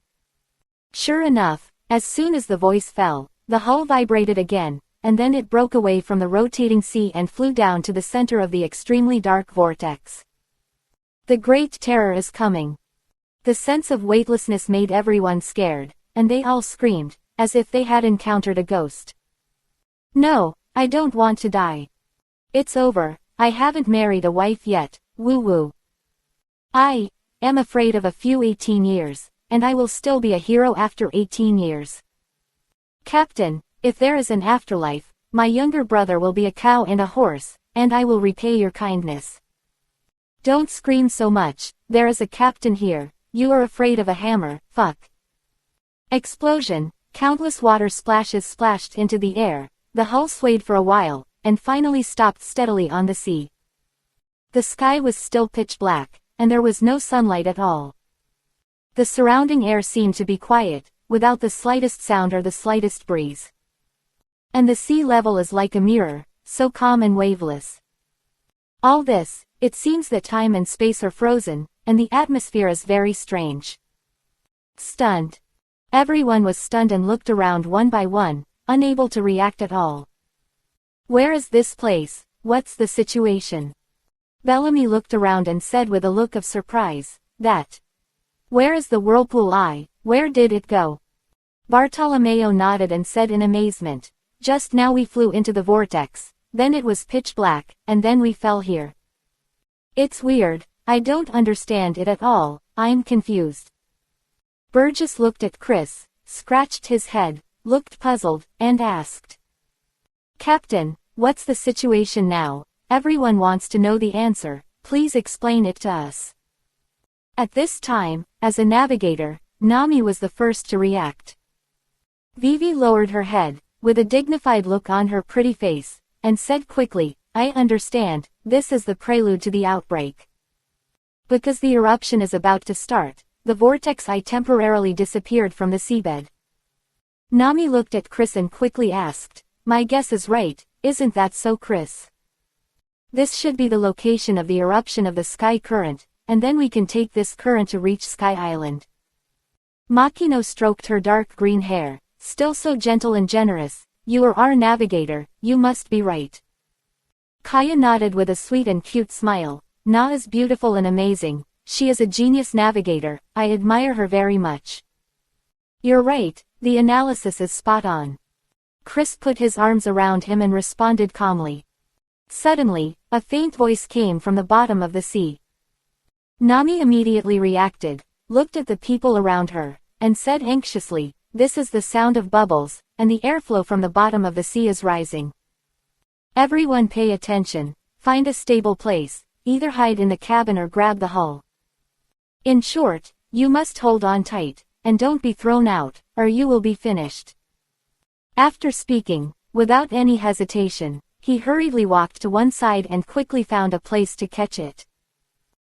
S1: Sure enough, as soon as the voice fell, the hull vibrated again, and then it broke away from the rotating sea and flew down to the center of the extremely dark vortex. The great terror is coming. The sense of weightlessness made everyone scared, and they all screamed, as if they had encountered a ghost. "No, I don't want to die. It's over, I haven't married a wife yet, woo-woo. I am afraid of a few 18 years, and I will still be a hero after 18 years. Captain, if there is an afterlife, my younger brother will be a cow and a horse, and I will repay your kindness. Don't scream so much, there is a captain here, you are afraid of a hammer, fuck." Explosion, countless water splashes splashed into the air, the hull swayed for a while, and finally stopped steadily on the sea. The sky was still pitch black, and there was no sunlight at all. The surrounding air seemed to be quiet, without the slightest sound or the slightest breeze. And the sea level is like a mirror, so calm and waveless. All this, it seems that time and space are frozen, and the atmosphere is very strange. Stunned. Everyone was stunned and looked around one by one, unable to react at all. Where is this place? What's the situation? Bellamy looked around and said with a look of surprise, that. Where is the whirlpool eye? Where did it go? Bartolomeo nodded and said in amazement, just now we flew into the vortex, then it was pitch black, and then we fell here. It's weird, I don't understand it at all, I'm confused. Burgess looked at Chris, scratched his head, looked puzzled, and asked. Captain, what's the situation now? Everyone wants to know the answer, please explain it to us. At this time, as a navigator, Nami was the first to react. Vivi lowered her head, with a dignified look on her pretty face, and said quickly, I understand, this is the prelude to the outbreak. Because the eruption is about to start, the vortex eye temporarily disappeared from the seabed. Nami looked at Chris and quickly asked, my guess is right, isn't that so, Chris? This should be the location of the eruption of the sky current, and then we can take this current to reach Sky Island. Makino stroked her dark green hair, still so gentle and generous, you are our navigator, you must be right. Kaya nodded with a sweet and cute smile, Na is beautiful and amazing, she is a genius navigator, I admire her very much. You're right, the analysis is spot on. Chris put his arms around him and responded calmly. Suddenly, a faint voice came from the bottom of the sea. Nami immediately reacted, looked at the people around her, and said anxiously, this is the sound of bubbles, and the airflow from the bottom of the sea is rising. Everyone pay attention, find a stable place, either hide in the cabin or grab the hull. In short, you must hold on tight, and don't be thrown out, or you will be finished. After speaking, without any hesitation, he hurriedly walked to one side and quickly found a place to catch it.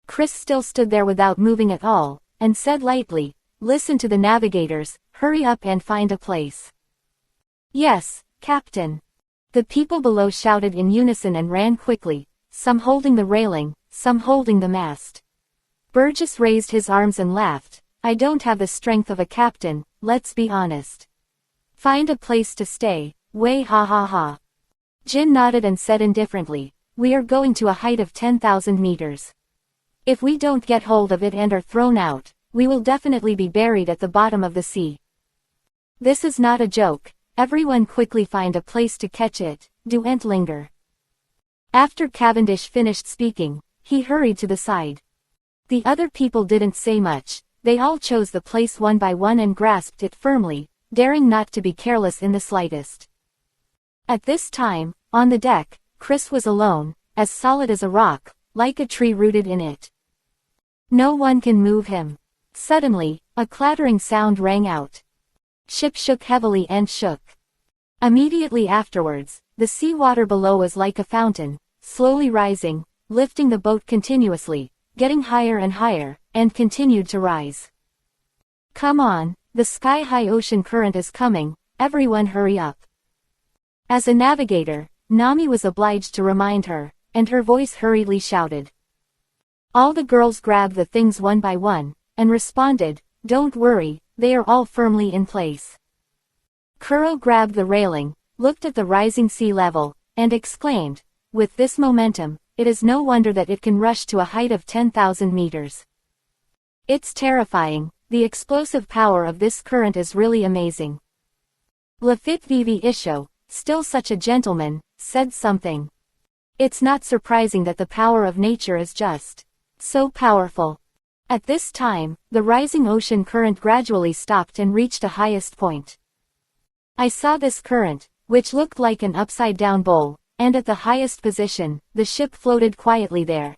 S1: Chris still stood there without moving at all, and said lightly, listen to the navigators, hurry up and find a place. Yes, Captain. The people below shouted in unison and ran quickly, some holding the railing, some holding the mast. Burgess raised his arms and laughed, I don't have the strength of a captain, let's be honest. Find a place to stay, way ha ha ha. Jin nodded and said indifferently, we are going to a height of 10,000 meters. If we don't get hold of it and are thrown out, we will definitely be buried at the bottom of the sea. This is not a joke, everyone quickly find a place to catch it, don't linger. After Cavendish finished speaking, he hurried to the side. The other people didn't say much, they all chose the place one by one and grasped it firmly, daring not to be careless in the slightest. At this time, on the deck, Chris was alone, as solid as a rock, like a tree rooted in it. No one can move him. Suddenly, a clattering sound rang out. Ship shook heavily and shook. Immediately afterwards, the sea water below was like a fountain, slowly rising, lifting the boat continuously, getting higher and higher, and continued to rise. Come on, the sky-high ocean current is coming, everyone hurry up. As a navigator, Nami was obliged to remind her, and her voice hurriedly shouted. All the girls grabbed the things one by one, and responded, don't worry, they are all firmly in place. Kuro grabbed the railing, looked at the rising sea level, and exclaimed, with this momentum, it is no wonder that it can rush to a height of 10,000 meters. It's terrifying, the explosive power of this current is really amazing. Lafitte Vivi Isho, still such a gentleman, said something. It's not surprising that the power of nature is just so powerful. At this time, the rising ocean current gradually stopped and reached a highest point. I saw this current, which looked like an upside-down bowl, and at the highest position, the ship floated quietly there.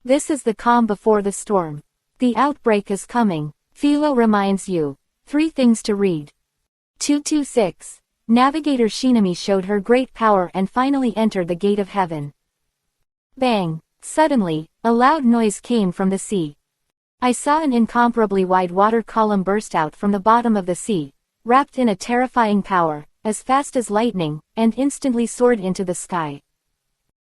S1: This is the calm before the storm. The outbreak is coming. Philo reminds you. 3 things to read. 226. Navigator Shinami showed her great power and finally entered the gate of heaven. Bang! Suddenly, a loud noise came from the sea. I saw an incomparably wide water column burst out from the bottom of the sea, wrapped in a terrifying power, as fast as lightning, and instantly soared into the sky.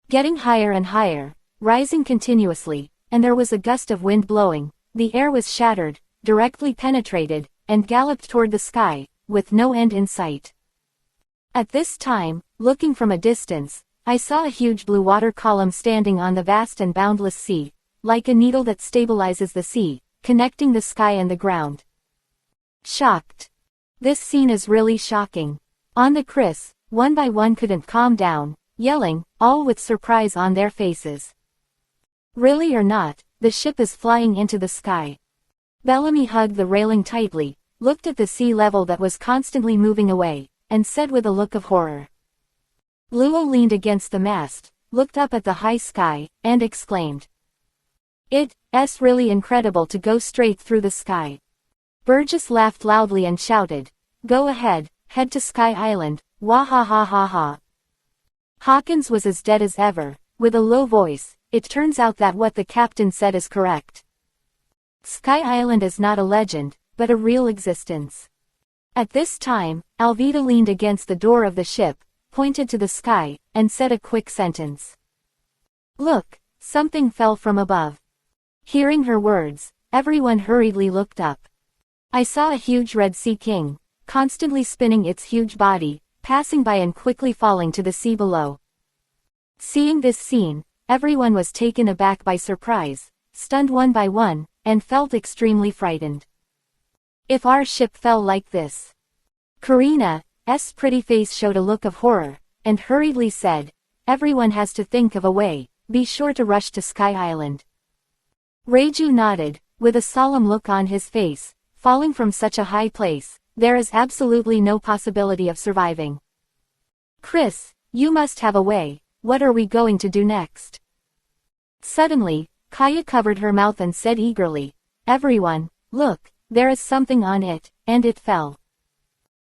S1: Getting higher and higher, rising continuously, and there was a gust of wind blowing, the air was shattered, directly penetrated, and galloped toward the sky, with no end in sight. At this time, looking from a distance, I saw a huge blue water column standing on the vast and boundless sea, like a needle that stabilizes the sea, connecting the sky and the ground. Shocked. This scene is really shocking. On the Chris, one by one couldn't calm down, yelling, all with surprise on their faces. Really or not, the ship is flying into the sky. Bellamy hugged the railing tightly, looked at the sea level that was constantly moving away, and said with a look of horror. Luo leaned against the mast, looked up at the high sky, and exclaimed. It's really incredible to go straight through the sky. Burgess laughed loudly and shouted, go ahead, head to Sky Island, wah ha ha ha ha. Hawkins was as dead as ever, with a low voice. It turns out that what the captain said is correct. Sky Island is not a legend, but a real existence. At this time, Alvida leaned against the door of the ship, pointed to the sky, and said a quick sentence. Look, something fell from above. Hearing her words, everyone hurriedly looked up. I saw a huge red sea king, constantly spinning its huge body, passing by and quickly falling to the sea below. Seeing this scene, everyone was taken aback by surprise, stunned one by one, and felt extremely frightened. If our ship fell like this. Karina's pretty face showed a look of horror, and hurriedly said, everyone has to think of a way, be sure to rush to Sky Island. Reiju nodded, with a solemn look on his face, falling from such a high place, there is absolutely no possibility of surviving. Chris, you must have a way, what are we going to do next? Suddenly, Kaya covered her mouth and said eagerly, everyone, look, there is something on it, and it fell.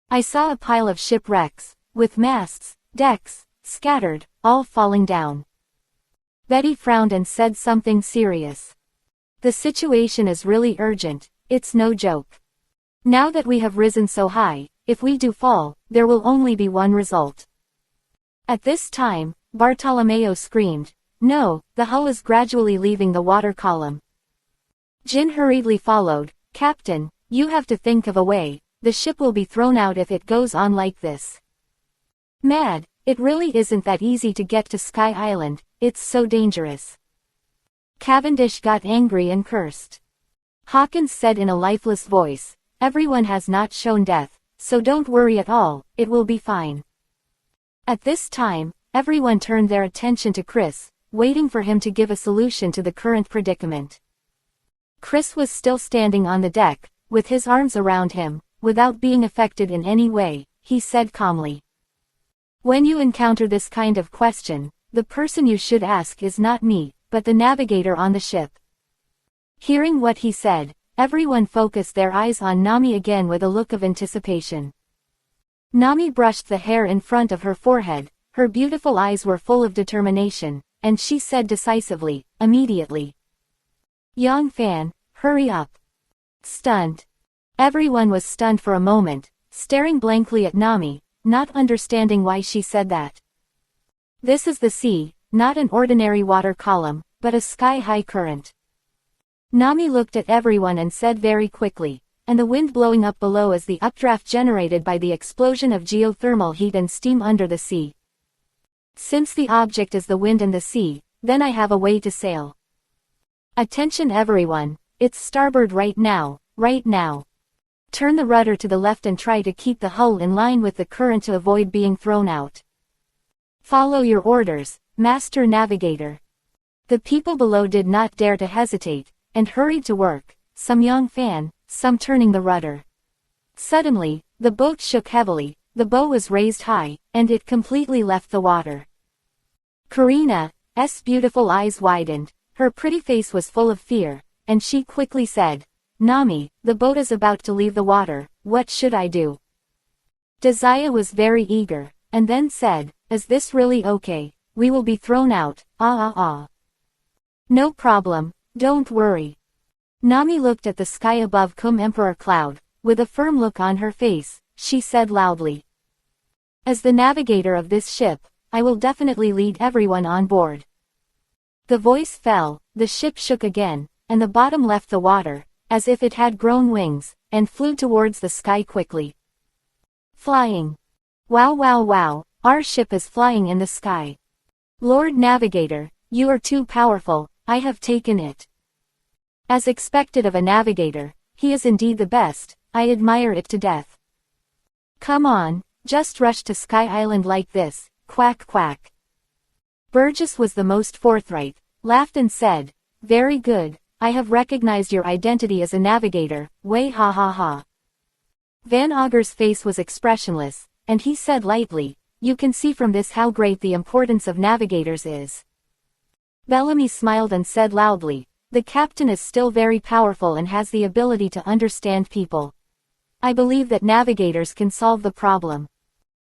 S1: I saw a pile of shipwrecks, with masts, decks, scattered, all falling down. Betty frowned and said something serious. The situation is really urgent, it's no joke. Now that we have risen so high, if we do fall, there will only be one result. At this time, Bartolomeo screamed, no, the hull is gradually leaving the water column. Jin hurriedly followed, Captain, you have to think of a way, the ship will be thrown out if it goes on like this. Mad, it really isn't that easy to get to Sky Island, it's so dangerous. Cavendish got angry and cursed. Hawkins said in a lifeless voice, everyone has not shown death, so don't worry at all, it will be fine. At this time, everyone turned their attention to Chris, waiting for him to give a solution to the current predicament. Chris was still standing on the deck, with his arms around him, without being affected in any way, he said calmly. When you encounter this kind of question, the person you should ask is not me, but the navigator on the ship. Hearing what he said, everyone focused their eyes on Nami again with a look of anticipation. Nami brushed the hair in front of her forehead, her beautiful eyes were full of determination, and she said decisively, immediately. Young Fan, hurry up. Stunned. Everyone was stunned for a moment, staring blankly at Nami, not understanding why she said that. This is the sea, not an ordinary water column, but a sky-high current. Nami looked at everyone and said very quickly, and the wind blowing up below is the updraft generated by the explosion of geothermal heat and steam under the sea. Since the object is the wind and the sea, then I have a way to sail. Attention everyone, it's starboard right now, right now. Turn the rudder to the left and try to keep the hull in line with the current to avoid being thrown out. Follow your orders, Master Navigator. The people below did not dare to hesitate, and hurried to work, some young Fan, some turning the rudder. Suddenly, the boat shook heavily, the bow was raised high, and it completely left the water. Karina's beautiful eyes widened, her pretty face was full of fear, and she quickly said, Nami, the boat is about to leave the water, what should I do? Desaya was very eager, and then said, is this really okay? We will be thrown out, No problem, don't worry. Nami looked at the sky above Cum Emperor Cloud, with a firm look on her face, she said loudly. As the navigator of this ship, I will definitely lead everyone on board. The voice fell, the ship shook again, and the bottom left the water, as if it had grown wings, and flew towards the sky quickly. Flying. Wow wow wow, our ship is flying in the sky. Lord Navigator, you are too powerful, I have taken it. As expected of a navigator, he is indeed the best, I admire it to death. Come on, just rush to Sky Island like this, quack quack. Burgess was the most forthright, laughed and said, very good, I have recognized your identity as a navigator, way ha ha ha. Van Auger's face was expressionless, and he said lightly, you can see from this how great the importance of navigators is. Bellamy smiled and said loudly, the captain is still very powerful and has the ability to understand people. I believe that navigators can solve the problem.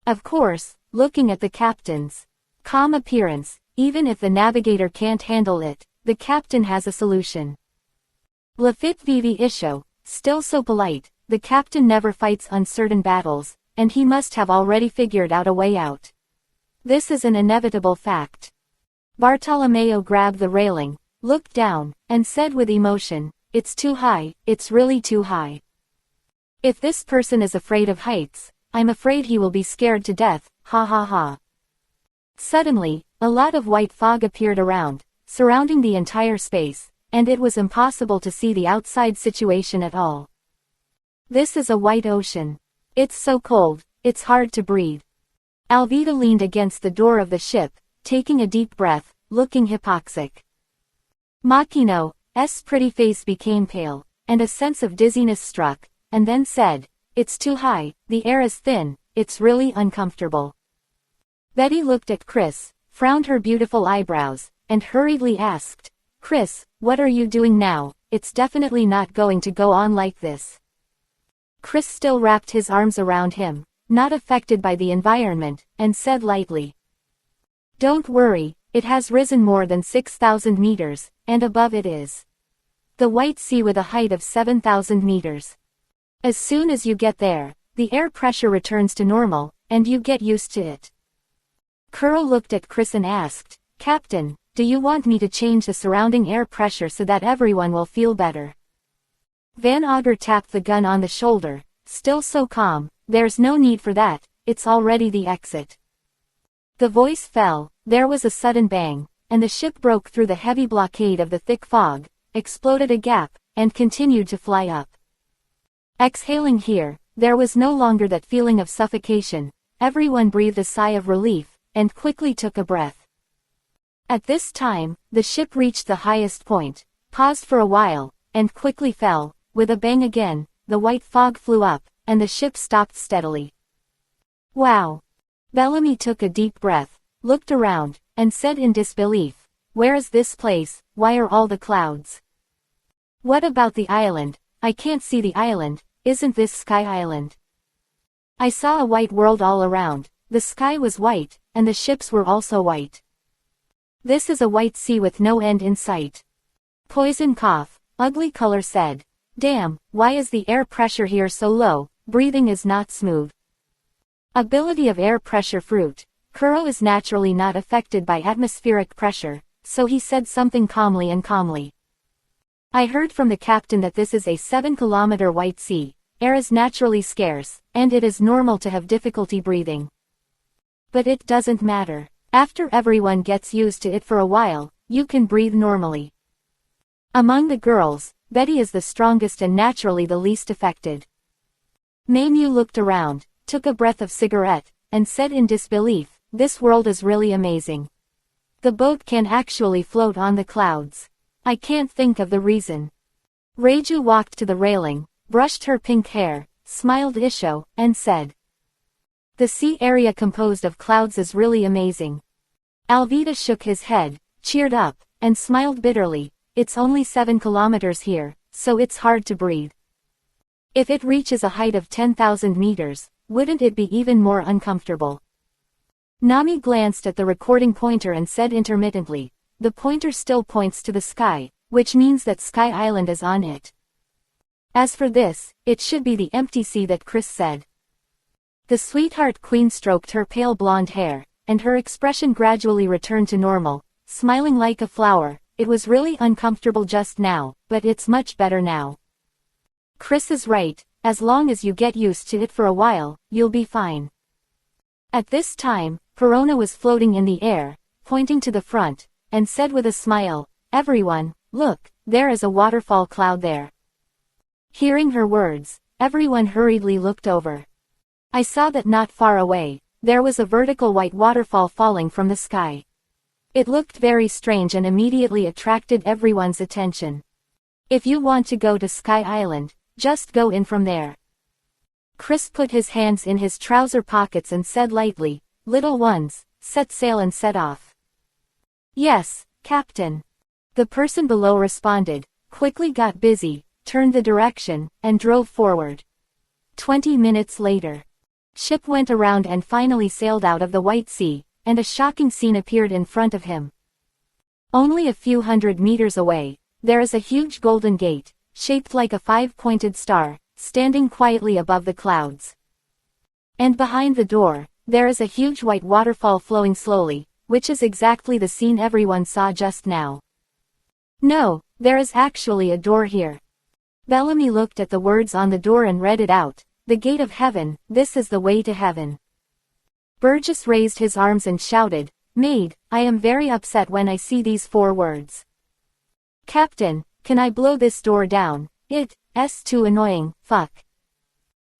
S1: Of course, looking at the captain's calm appearance, even if the navigator can't handle it, the captain has a solution. Lafitte Vivi Isho, still so polite, the captain never fights uncertain battles, and he must have already figured out a way out. This is an inevitable fact. Bartolomeo grabbed the railing, looked down, and said with emotion, it's too high, it's really too high. If this person is afraid of heights, I'm afraid he will be scared to death, ha ha ha. Suddenly, a lot of white fog appeared around, surrounding the entire space, and it was impossible to see the outside situation at all. This is a white ocean. It's so cold, it's hard to breathe. Alvida leaned against the door of the ship, taking a deep breath, looking hypoxic. Makino's pretty face became pale, and a sense of dizziness struck, and then said, it's too high, the air is thin, it's really uncomfortable. Betty looked at Chris, frowned her beautiful eyebrows, and hurriedly asked, Chris, what are you doing now? It's definitely not going to go on like this. Chris still wrapped his arms around him, not affected by the environment, and said lightly, don't worry, it has risen more than 6,000 meters, and above it is the White Sea with a height of 7,000 meters. As soon as you get there, the air pressure returns to normal, and you get used to it. Curl looked at Chris and asked, Captain, do you want me to change the surrounding air pressure so that everyone will feel better? Van Auger tapped the gun on the shoulder, still so calm, there's no need for that, it's already the exit. The voice fell, there was a sudden bang, and the ship broke through the heavy blockade of the thick fog, exploded a gap, and continued to fly up. Exhaling here, there was no longer that feeling of suffocation, everyone breathed a sigh of relief, and quickly took a breath. At this time, the ship reached the highest point, paused for a while, and quickly fell, with a bang again, the white fog flew up, and the ship stopped steadily. Wow! Bellamy took a deep breath, looked around, and said in disbelief, where is this place, why are all the clouds? What about the island? I can't see the island, isn't this Sky Island? I saw a white world all around, the sky was white, and the ships were also white. This is a white sea with no end in sight. Poison Cough, Ugly Color said, damn, why is the air pressure here so low, breathing is not smooth. Ability of air pressure fruit, Kuro is naturally not affected by atmospheric pressure, so he said something calmly and calmly. I heard from the captain that this is a 7-kilometer white sea, air is naturally scarce, and it is normal to have difficulty breathing. But it doesn't matter, after everyone gets used to it for a while, you can breathe normally. Among the girls, Betty is the strongest and naturally the least affected. Maimyu looked around, took a breath of cigarette, and said in disbelief, this world is really amazing. The boat can actually float on the clouds. I can't think of the reason. Reiju walked to the railing, brushed her pink hair, smiled Isho, and said, the sea area composed of clouds is really amazing. Alvida shook his head, cheered up, and smiled bitterly, it's only 7 kilometers here, so it's hard to breathe. If it reaches a height of 10,000 meters, wouldn't it be even more uncomfortable? Nami glanced at the recording pointer and said intermittently, the pointer still points to the sky, which means that Sky Island is on it. As for this, it should be the empty sea that Chris said. The sweetheart queen stroked her pale blonde hair, and her expression gradually returned to normal, smiling like a flower. It was really uncomfortable just now, but it's much better now. Chris is right, as long as you get used to it for a while, you'll be fine. At this time, Perona was floating in the air, pointing to the front, and said with a smile, "Everyone, look, there is a waterfall cloud there." Hearing her words, everyone hurriedly looked over. I saw that not far away, there was a vertical white waterfall falling from the sky. It looked very strange and immediately attracted everyone's attention. "If you want to go to Sky Island, just go in from there." Chris put his hands in his trouser pockets and said lightly, "Little ones, set sail and set off." "Yes, Captain." The person below responded, quickly got busy, turned the direction, and drove forward. 20 minutes later, ship went around and finally sailed out of the White Sea, and a shocking scene appeared in front of him. Only a few hundred meters away, there is a huge golden gate, shaped like a 5-pointed star, standing quietly above the clouds. And behind the door, there is a huge white waterfall flowing slowly, which is exactly the scene everyone saw just now. "No, there is actually a door here." Bellamy looked at the words on the door and read it out, "The gate of heaven, this is the way to heaven." Burgess raised his arms and shouted, "Maid, I am very upset when I see these 4 words. Captain, can I blow this door down? It's too annoying, fuck."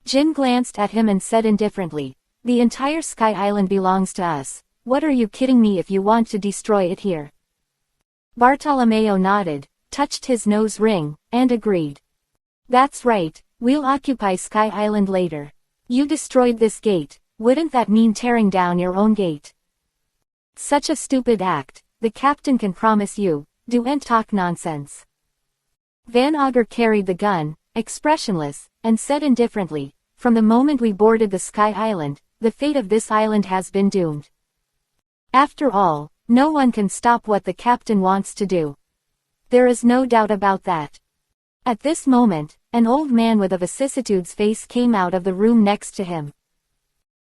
S1: Jin glanced at him and said indifferently, "The entire Sky Island belongs to us. What are you kidding me if you want to destroy it here?" Bartolomeo nodded, touched his nose ring, and agreed. "That's right, we'll occupy Sky Island later. You destroyed this gate, wouldn't that mean tearing down your own gate?" "Such a stupid act, the captain can promise you, don't talk nonsense." Van Auger carried the gun, expressionless, and said indifferently, "From the moment we boarded the Sky Island, the fate of this island has been doomed. After all, no one can stop what the captain wants to do. There is no doubt about that." At this moment, an old man with a vicissitudes face came out of the room next to him.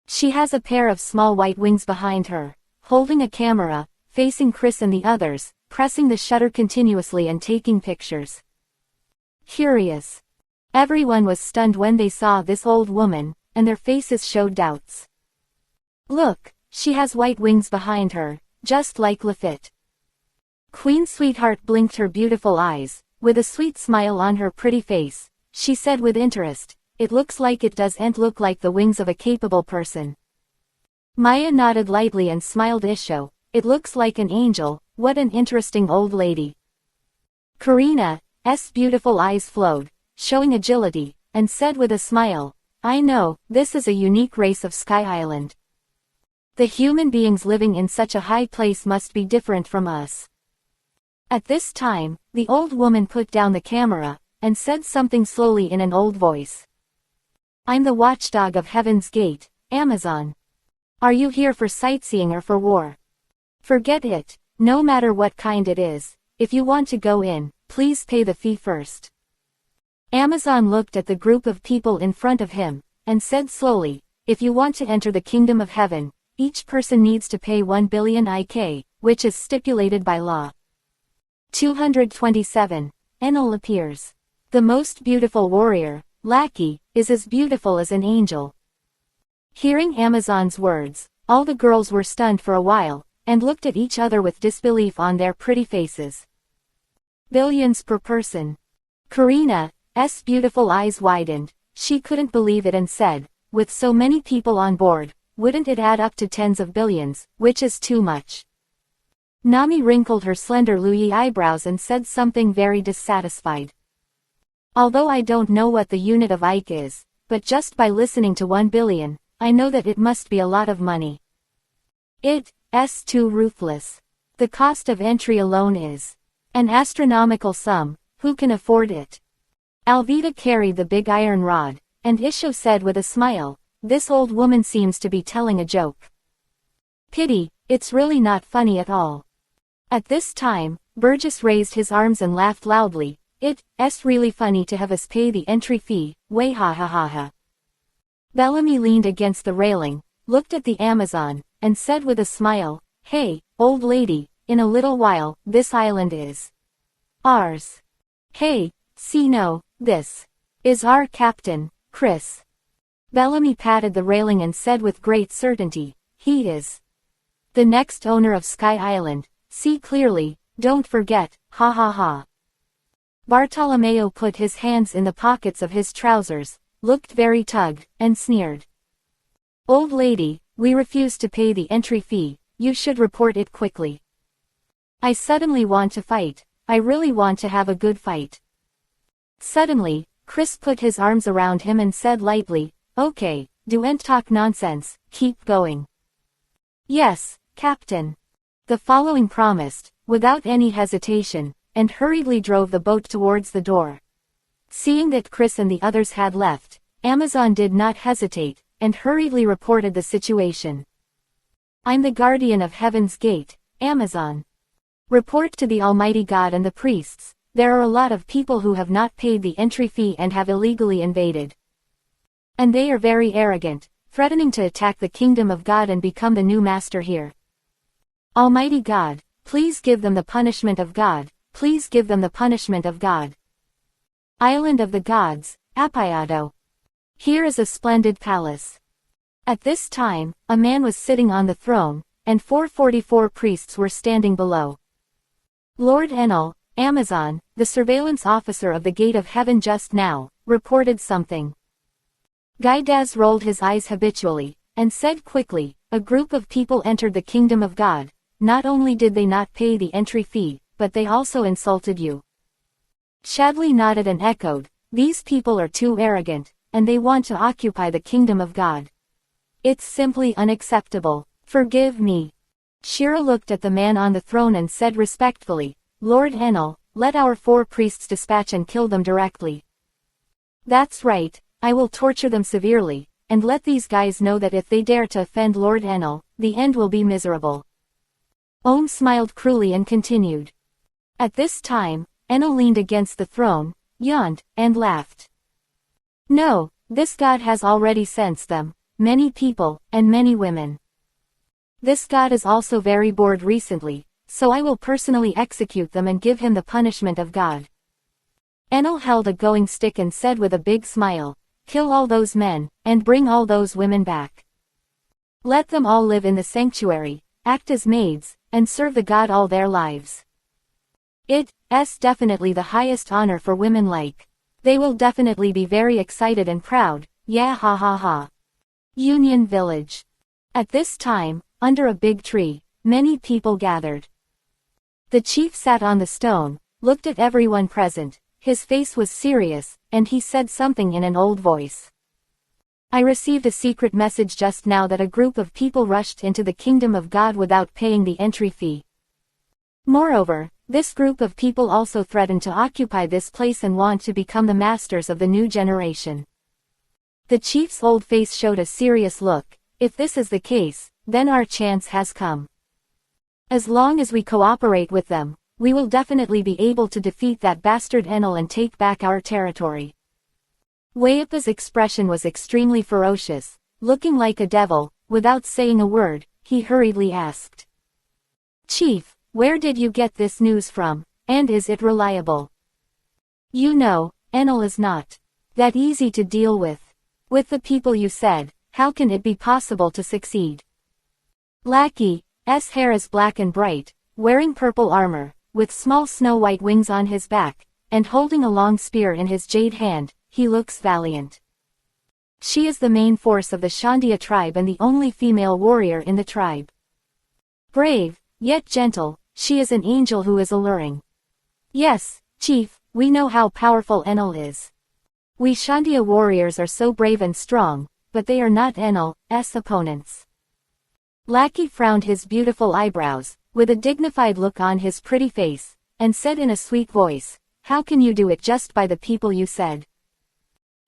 S1: She has a pair of small white wings behind her, holding a camera, facing Chris and the others, pressing the shutter continuously and taking pictures. Curious. Everyone was stunned when they saw this old woman, and their faces showed doubts. "Look, she has white wings behind her, just like Lafitte." Queen Sweetheart blinked her beautiful eyes, with a sweet smile on her pretty face. She said with interest, "It looks like it doesn't look like the wings of a capable person." Maya nodded lightly and smiled. "Isho, it looks like an angel, what an interesting old lady." Karina's beautiful eyes flowed, showing agility, and said with a smile, "I know, this is a unique race of Sky Island. The human beings living in such a high place must be different from us." At this time, the old woman put down the camera, and said something slowly in an old voice. "I'm the watchdog of Heaven's Gate, Amazon. Are you here for sightseeing or for war? Forget it, no matter what kind it is. If you want to go in, please pay the fee first." Amazon looked at the group of people in front of him, and said slowly, "If you want to enter the kingdom of heaven, each person needs to pay 1 billion IK, which is stipulated by law." 227. Enel appears. The most beautiful warrior, Lackey, is as beautiful as an angel. Hearing Amazon's words, all the girls were stunned for a while, and looked at each other with disbelief on their pretty faces. Billions per person. Karina's beautiful eyes widened, she couldn't believe it and said, "With so many people on board, wouldn't it add up to tens of billions, which is too much?" Nami wrinkled her slender Louis eyebrows and said something very dissatisfied. "Although I don't know what the unit of IK is, but just by listening to 1 billion, I know that it must be a lot of money. It's too ruthless. The cost of entry alone is an astronomical sum, who can afford it?" Alvida carried the big iron rod, and Isho said with a smile, "This old woman seems to be telling a joke. Pity, it's really not funny at all." At this time, Burgess raised his arms and laughed loudly, "It's really funny to have us pay the entry fee, way ha ha ha ha." Bellamy leaned against the railing, looked at the Amazon, and said with a smile, "Hey, old lady, in a little while, this island is ours. Hey, see no, this Is our captain, Chris. Bellamy patted the railing and said with great certainty, he is. The next owner of Sky Island, see clearly, don't forget, ha ha ha. Bartolomeo put his hands in the pockets of his trousers, looked very tugged, and sneered. Old lady, we refuse to pay the entry fee, you should report it quickly. I suddenly want to fight, I really want to have a good fight. Suddenly, Chris put his arms around him and said lightly, okay, don't talk nonsense, keep going. Yes, Captain. The following promised, without any hesitation, and hurriedly drove the boat towards the door. Seeing that Chris and the others had left, Amazon did not hesitate, and hurriedly reported the situation. I'm the guardian of Heaven's Gate, Amazon. Report to the Almighty God and the priests, there are a lot of people who have not paid the entry fee and have illegally invaded. And they are very arrogant, threatening to attack the kingdom of God and become the new master here. Almighty God, please give them the punishment of God, please give them the punishment of God. Island of the Gods, Appayado. Here is a splendid palace. At this time, a man was sitting on the throne, and 444 priests were standing below. Lord Enel, Amazon, the surveillance officer of the Gate of Heaven just now, reported something. Gaidaz rolled his eyes habitually, and said quickly, a group of people entered the kingdom of God. Not only did they not pay the entry fee, but they also insulted you. Shadley nodded and echoed, these people are too arrogant, and they want to occupy the kingdom of God. It's simply unacceptable. Forgive me. Shira looked at the man on the throne and said respectfully, Lord Enel, let our 4 priests dispatch and kill them directly. That's right, I will torture them severely, and let these guys know that if they dare to offend Lord Enel, the end will be miserable. Ohm smiled cruelly and continued. At this time, Enel leaned against the throne, yawned, and laughed. No, this god has already sensed them, many people, and many women. This god is also very bored recently, so I will personally execute them and give him the punishment of God. Enel held a going stick and said with a big smile, kill all those men, and bring all those women back. Let them all live in the sanctuary, act as maids, and serve the god all their lives. It's definitely the highest honor for women like. They will definitely be very excited and proud, yeah ha ha ha. Union Village. At this time, under a big tree, many people gathered. The chief sat on the stone, looked at everyone present, his face was serious, and he said something in an old voice. I received a secret message just now that a group of people rushed into the kingdom of God without paying the entry fee. Moreover, this group of people also threatened to occupy this place and want to become the masters of the new generation. The chief's old face showed a serious look. If this is the case, then our chance has come. As long as we cooperate with them, we will definitely be able to defeat that bastard Enel and take back our territory. Wayapa's expression was extremely ferocious, looking like a devil. Without saying a word, he hurriedly asked. Chief, where did you get this news from, and is it reliable? You know, Enel is not that easy to deal with. With the people you said, how can it be possible to succeed? Lackey's hair is black and bright, wearing purple armor, with small snow-white wings on his back, and holding a long spear in his jade hand, he looks valiant. She is the main force of the Shandia tribe and the only female warrior in the tribe. Brave, yet gentle, she is an angel who is alluring. Yes, Chief, we know how powerful Enel is. We Shandia warriors are so brave and strong, but they are not Enel's opponents. Lackey frowned his beautiful eyebrows, with a dignified look on his pretty face, and said in a sweet voice, how can you do it just by the people you said?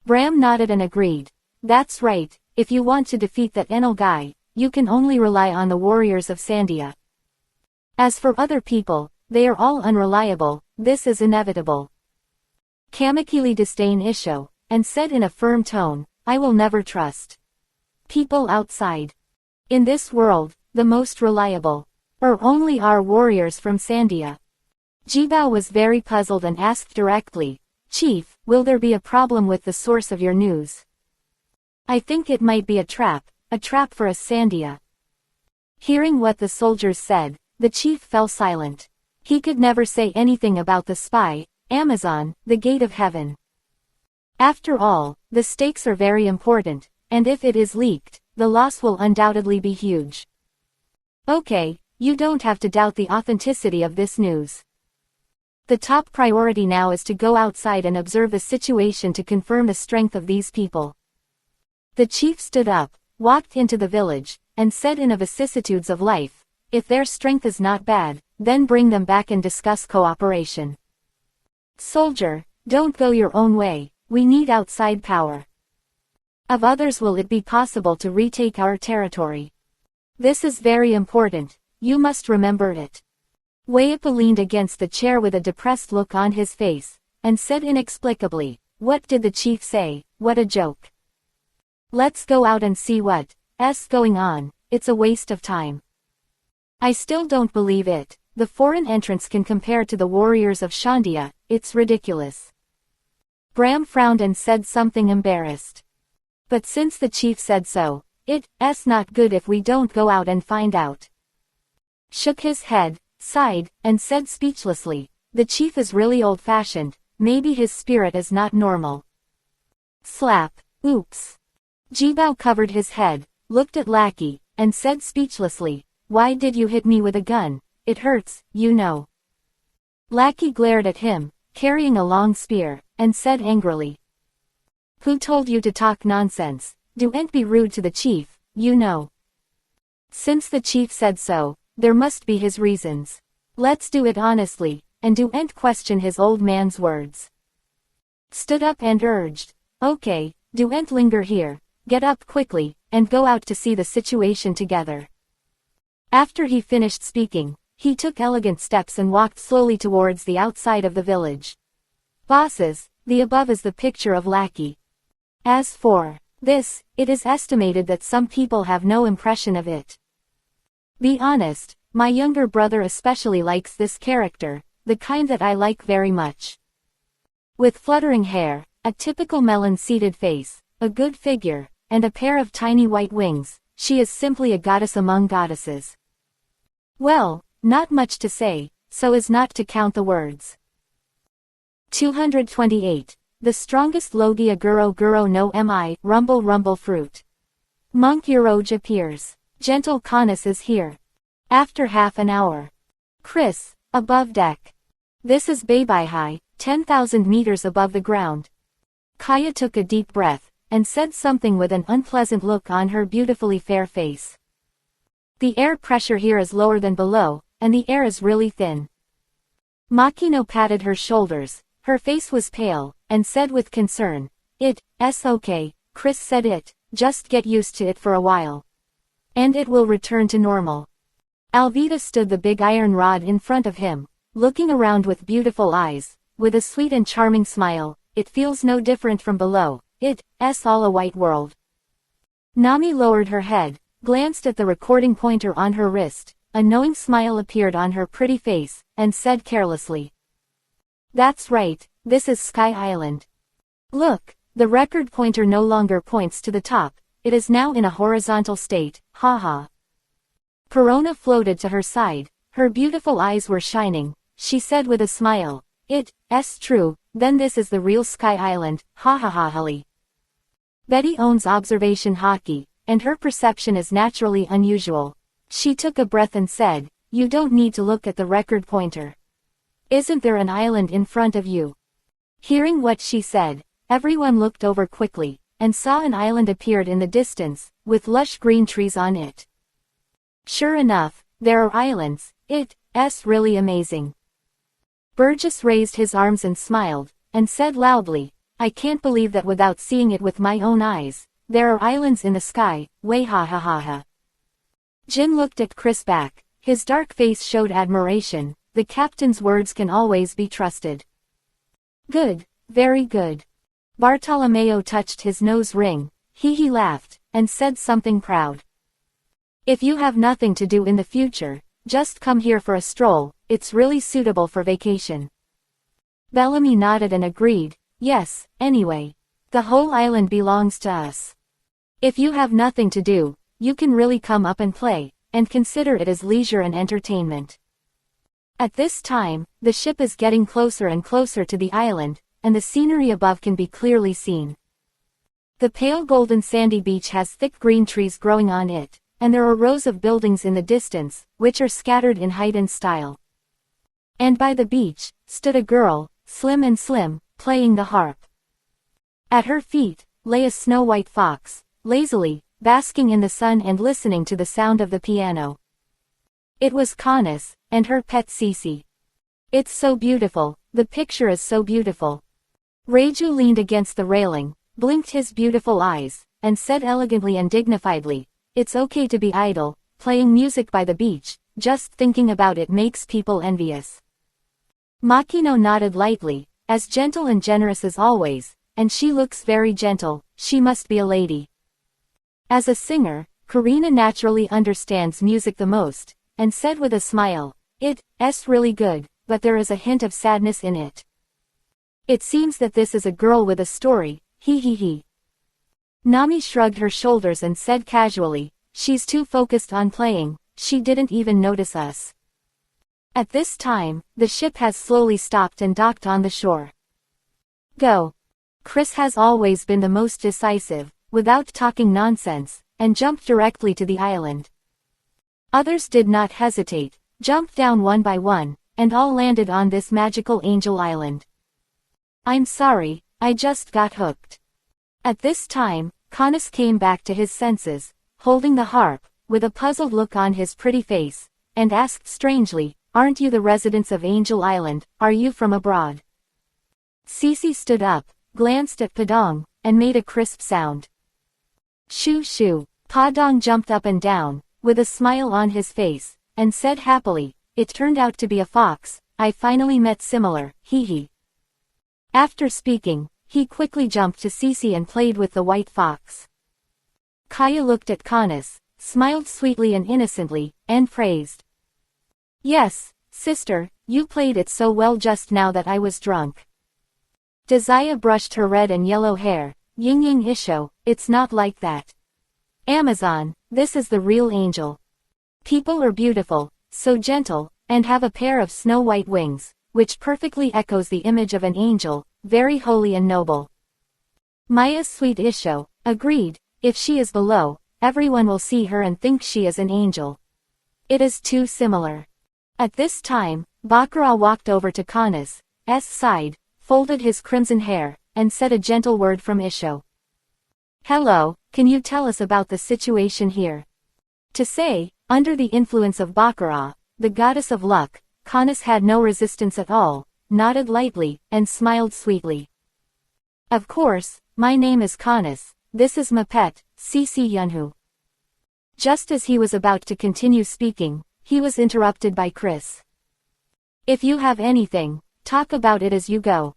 S1: Bram nodded and agreed. That's right, if you want to defeat that Enel guy, you can only rely on the warriors of Sandia. As for other people, they are all unreliable, this is inevitable. Kamakili disdained Isho, and said in a firm tone, I will never trust people outside. In this world, the most reliable are only our warriors from Sandia. Jibao was very puzzled and asked directly, Chief, will there be a problem with the source of your news? I think it might be a trap for us Sandia. Hearing what the soldiers said, the chief fell silent. He could never say anything about the spy, Amazon, the gate of heaven. After all, the stakes are very important, and if it is leaked, the loss will undoubtedly be huge. Okay, you don't have to doubt the authenticity of this news. The top priority now is to go outside and observe the situation to confirm the strength of these people. The chief stood up, walked into the village, and said in a vicissitudes of life, if their strength is not bad, then bring them back and discuss cooperation. Soldier, don't go your own way, we need outside power. Of others will it be possible to retake our territory? This is very important, you must remember it. Weapa leaned against the chair with a depressed look on his face, and said inexplicably, what did the chief say, what a joke. Let's go out and see what's going on, it's a waste of time. I still don't believe it, the foreign entrants can compare to the warriors of Shandia, it's ridiculous. Bram frowned and said something embarrassed. But since the chief said so, it's not good if we don't go out and find out. Shook his head, sighed, and said speechlessly, the chief is really old-fashioned, maybe his spirit is not normal. Slap, oops. Jibao covered his head, looked at Lackey, and said speechlessly, why did you hit me with a gun, it hurts, you know. Lackey glared at him, carrying a long spear, and said angrily. Who told you to talk nonsense, don't be rude to the chief, you know. Since the chief said so, there must be his reasons. Let's do it honestly, and don't question his old man's words. Stood up and urged, okay, don't linger here, get up quickly, and go out to see the situation together. After he finished speaking, he took elegant steps and walked slowly towards the outside of the village. Bosses, the above is the picture of Lackey. As for this, it is estimated that some people have no impression of it. Be honest, my younger brother especially likes this character, the kind that I like very much. With fluttering hair, a typical melon-seated face, a good figure, and a pair of tiny white wings, she is simply a goddess among goddesses. Well, not much to say, so as not to count the words. 228. The strongest Logia Guro no Mi, rumble rumble fruit. Monk Uroj appears. Gentle Canis is here. After half an hour. Chris, above deck. This is Babai 10,000 meters above the ground. Kaya took a deep breath, and said something with an unpleasant look on her beautifully fair face. The air pressure here is lower than below, and the air is really thin. Makino patted her shoulders, her face was pale, and said with concern, it's okay, Chris said just get used to it for a while. And it will return to normal. Alvita stood the big iron rod in front of him, looking around with beautiful eyes, with a sweet and charming smile, it feels no different from below, it's all a white world. Nami lowered her head, glanced at the recording pointer on her wrist, a knowing smile appeared on her pretty face, and said carelessly. That's right, this is Sky Island. Look, the record pointer no longer points to the top, it is now in a horizontal state, haha. Perona floated to her side, her beautiful eyes were shining, she said with a smile, it's true, then this is the real Sky Island, ha ha ha ha. Betty owns observation hockey, and her perception is naturally unusual. She took a breath and said, you don't need to look at the record pointer. Isn't there an island in front of you? Hearing what she said, everyone looked over quickly, and saw an island appeared in the distance, with lush green trees on it. Sure enough, there are islands, it's really amazing. Burgess raised his arms and smiled, and said loudly, I can't believe that without seeing it with my own eyes, there are islands in the sky, way ha ha ha ha. Jin looked at Chris back, his dark face showed admiration, the captain's words can always be trusted. Good, very good. Bartolomeo touched his nose ring, he laughed, and said something proud. If you have nothing to do in the future, just come here for a stroll, it's really suitable for vacation. Bellamy nodded and agreed, yes, anyway. The whole island belongs to us. If you have nothing to do, you can really come up and play, and consider it as leisure and entertainment. At this time, the ship is getting closer and closer to the island, and the scenery above can be clearly seen. The pale golden sandy beach has thick green trees growing on it, and there are rows of buildings in the distance, which are scattered in height and style. And by the beach, stood a girl, slim and slim, playing the harp. At her feet, lay a snow-white fox, lazily, basking in the sun and listening to the sound of the piano. It was Canis, and her pet Cece. It's so beautiful, the picture is so beautiful. Reju leaned against the railing, blinked his beautiful eyes, and said elegantly and dignifiedly, it's okay to be idle, playing music by the beach, just thinking about it makes people envious. Makino nodded lightly, as gentle and generous as always, and she looks very gentle, she must be a lady. As a singer, Karina naturally understands music the most, and said with a smile, it's really good, but there is a hint of sadness in it. It seems that this is a girl with a story, he. Nami shrugged her shoulders and said casually, she's too focused on playing, she didn't even notice us. At this time, the ship has slowly stopped and docked on the shore. Go. Chris has always been the most decisive, without talking nonsense, and jumped directly to the island. Others did not hesitate, jumped down one by one, and all landed on this magical angel island. I'm sorry, I just got hooked. At this time, Canis came back to his senses, holding the harp, with a puzzled look on his pretty face, and asked strangely, aren't you the residents of Angel Island, are you from abroad? Cece stood up, glanced at Padong, and made a crisp sound. Shoo shoo. Padong jumped up and down, with a smile on his face, and said happily, it turned out to be a fox, I finally met similar, he. After speaking, he quickly jumped to Cece and played with the white fox. Kaya looked at Canis, smiled sweetly and innocently, and praised. Yes, sister, you played it so well just now that I was drunk. Desaya brushed her red and yellow hair, Ying Isho, it's not like that. Amazon, this is the real angel. People are beautiful, so gentle, and have a pair of snow-white wings, which perfectly echoes the image of an angel, very holy and noble. Maya's sweet Isho, agreed, if she is below, everyone will see her and think she is an angel. It is too similar. At this time, Bakura walked over to Canis' side, folded his crimson hair, and said a gentle word from Isho. Hello, can you tell us about the situation here? To say, under the influence of Bakura, the goddess of luck, Canis had no resistance at all, nodded lightly, and smiled sweetly. Of course, my name is Canis, this is my pet, Cece Yunhu. Just as he was about to continue speaking, he was interrupted by Chris. If you have anything, talk about it as you go.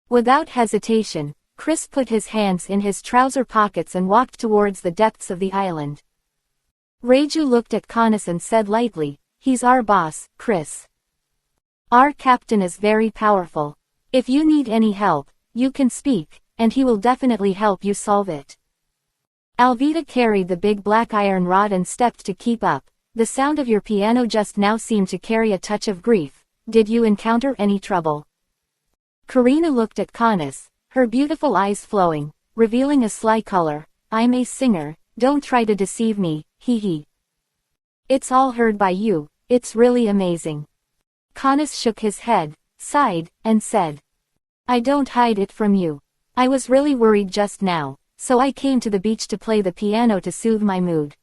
S1: Without hesitation, Chris put his hands in his trouser pockets and walked towards the depths of the island. Reju looked at Canis and said lightly, he's our boss, Chris. Our captain is very powerful. If you need any help, you can speak, and he will definitely help you solve it. Alvita carried the big black iron rod and stepped to keep up. The sound of your piano just now seemed to carry a touch of grief. Did you encounter any trouble? Karina looked at Canis, her beautiful eyes flowing, revealing a sly color. I'm a singer, don't try to deceive me, he. It's all heard by you, it's really amazing. Canis shook his head, sighed, and said. I don't hide it from you. I was really worried just now, so I came to the beach to play the piano to soothe my mood.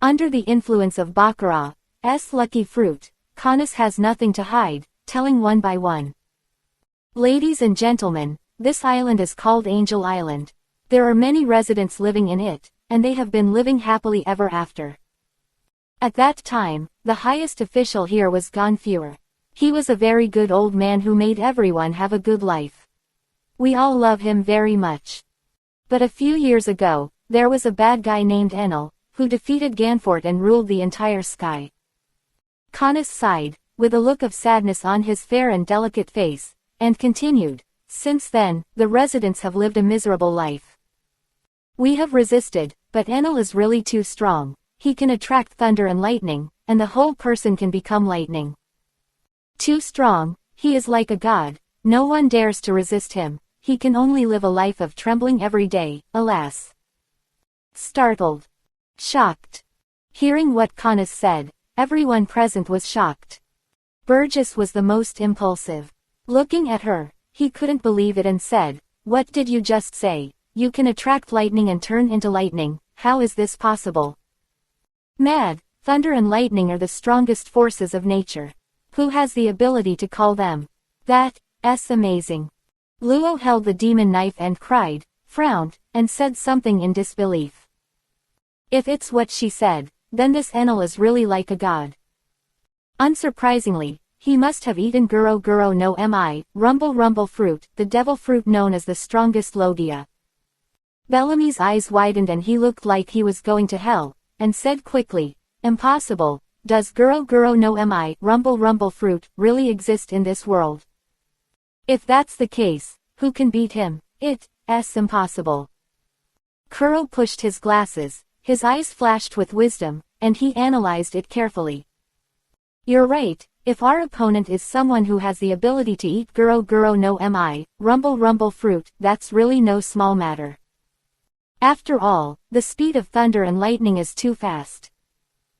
S1: Under the influence of Bakura's lucky fruit, Canis has nothing to hide, telling one by one. Ladies and gentlemen, this island is called Angel Island. There are many residents living in it, and they have been living happily ever after. At that time, the highest official here was Gonfuer. He was a very good old man who made everyone have a good life. We all love him very much. But a few years ago, there was a bad guy named Enel, who defeated Ganfort and ruled the entire sky. Canis sighed, with a look of sadness on his fair and delicate face, and continued, "Since then, the residents have lived a miserable life. We have resisted, but Enel is really too strong. He can attract thunder and lightning, and the whole person can become lightning. Too strong, he is like a god, no one dares to resist him, he can only live a life of trembling every day, alas." Startled. Shocked. Hearing what Connus said, everyone present was shocked. Burgess was the most impulsive. Looking at her, he couldn't believe it and said, "What did you just say? You can attract lightning and turn into lightning, how is this possible?" "Mad, thunder and lightning are the strongest forces of nature. Who has the ability to call them? That's amazing." Luo held the demon knife and cried, frowned, and said something in disbelief. If it's what she said, then this Enel is really like a god. Unsurprisingly, he must have eaten Guro Guro no Mi, Rumble Rumble fruit, the devil fruit known as the strongest Logia. Bellamy's eyes widened and he looked like he was going to hell, and said quickly, "Impossible, does Guro Guro no Mi, Rumble Rumble fruit, really exist in this world? If that's the case, who can beat him? It's impossible." Kuro pushed his glasses, his eyes flashed with wisdom, and he analyzed it carefully. "You're right, if our opponent is someone who has the ability to eat Guro Guro no Mi, Rumble Rumble fruit, that's really no small matter. After all, the speed of thunder and lightning is too fast.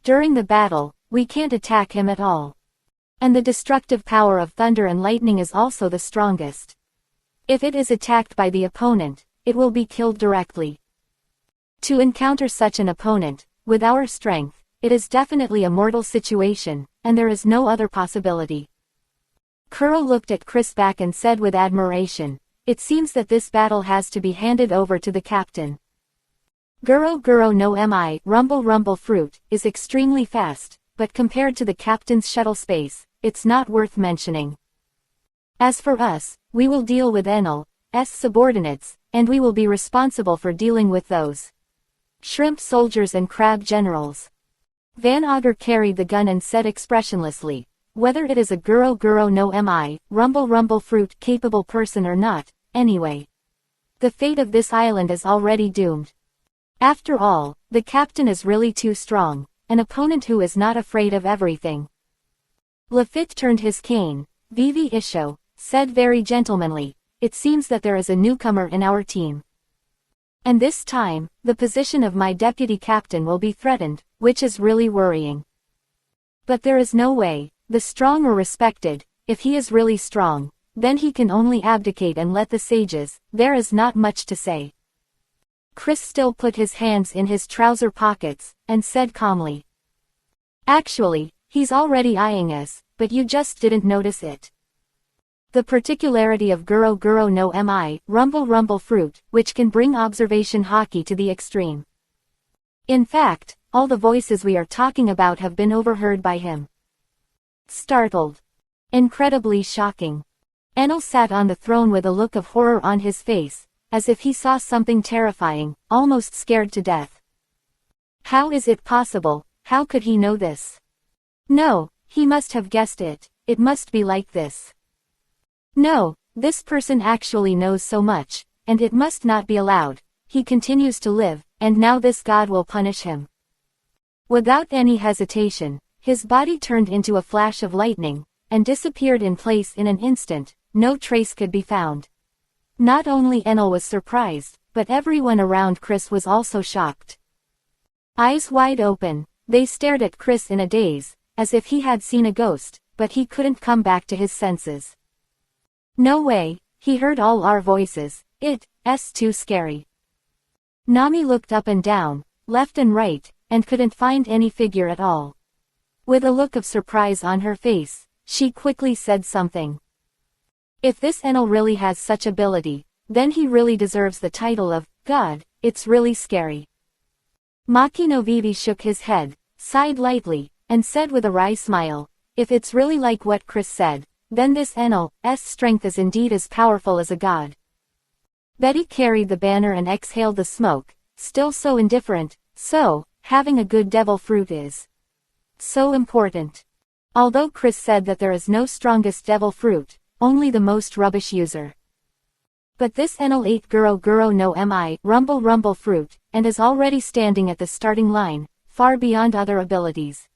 S1: During the battle, we can't attack him at all. And the destructive power of thunder and lightning is also the strongest. If it is attacked by the opponent, it will be killed directly. To encounter such an opponent, with our strength, it is definitely a mortal situation, and there is no other possibility." Kuro looked at Chris back and said with admiration, "It seems that this battle has to be handed over to the captain. Guro Guro no Mi, Rumble Rumble fruit, is extremely fast, but compared to the captain's shuttle space, it's not worth mentioning. As for us, we will deal with Enel's subordinates, and we will be responsible for dealing with those shrimp soldiers and crab generals." Van Auger carried the gun and said expressionlessly, "Whether it is a Guro Guro no Mi, Rumble Rumble fruit capable person or not, anyway. The fate of this island is already doomed. After all, the captain is really too strong, an opponent who is not afraid of everything." Lafitte turned his cane. "Vivi Isho," said very gentlemanly, "it seems that there is a newcomer in our team. And this time, the position of my deputy captain will be threatened, which is really worrying. But there is no way, the strong are respected, if he is really strong, then he can only abdicate and let the sages, there is not much to say." Chris still put his hands in his trouser pockets, and said calmly, "Actually, he's already eyeing us, but you just didn't notice it. The particularity of Guro Guro no Mi, Rumble Rumble fruit, which can bring observation hockey to the extreme. In fact, all the voices we are talking about have been overheard by him." Startled. Incredibly shocking. Enel sat on the throne with a look of horror on his face, as if he saw something terrifying, almost scared to death. How is it possible? How could he know this? No, he must have guessed it. It must be like this. No, this person actually knows so much, and it must not be allowed. He continues to live, and now this god will punish him. Without any hesitation, his body turned into a flash of lightning, and disappeared in place in an instant. No trace could be found. Not only Enel was surprised, but everyone around Chris was also shocked. Eyes wide open, they stared at Chris in a daze, as if he had seen a ghost, but he couldn't come back to his senses. No way, he heard all our voices, it's too scary. Nami looked up and down, left and right, and couldn't find any figure at all. With a look of surprise on her face, she quickly said something. If this Enel really has such ability, then he really deserves the title of God. It's really scary. Makino Vivi shook his head, sighed lightly, and said with a wry smile, "If it's really like what Chris said, then this Enel's strength is indeed as powerful as a god." Betty carried the banner and exhaled the smoke, still so indifferent. "So, having a good devil fruit is so important. Although Chris said that there is no strongest devil fruit, only the most rubbish user. But this Enel 8 Guro no mi, rumble rumble fruit, and is already standing at the starting line, far beyond other abilities.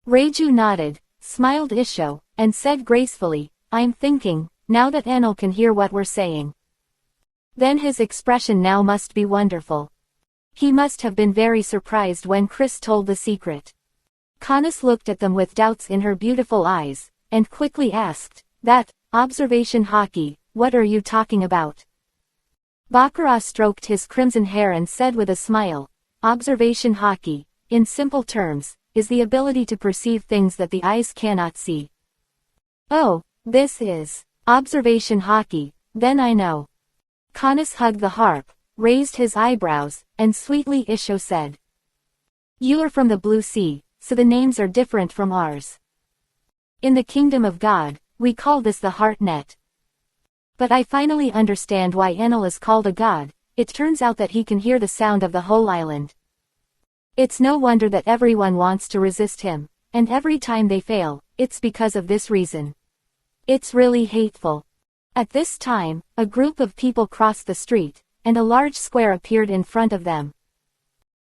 S1: Reiju nodded, smiled Isho, and said gracefully, I'm thinking, now that Enel can hear what we're saying. Then his expression now must be wonderful. He must have been very surprised when Chris told the secret. Canis looked at them with doubts in her beautiful eyes, and quickly asked, that, observation hockey, what are you talking about? Baccarat stroked his crimson hair and said with a smile, observation hockey, in simple terms, is the ability to perceive things that the eyes cannot see. Oh, this is observation hockey, then I know. Canis hugged the harp, raised his eyebrows, and sweetly Isho said. You are from the Blue Sea, so the names are different from ours. In the kingdom of God, we call this the heart net. But I finally understand why Enel is called a god. It turns out that he can hear the sound of the whole island. It's no wonder that everyone wants to resist him, and every time they fail, it's because of this reason. It's really hateful. At this time, a group of people crossed the street, and a large square appeared in front of them.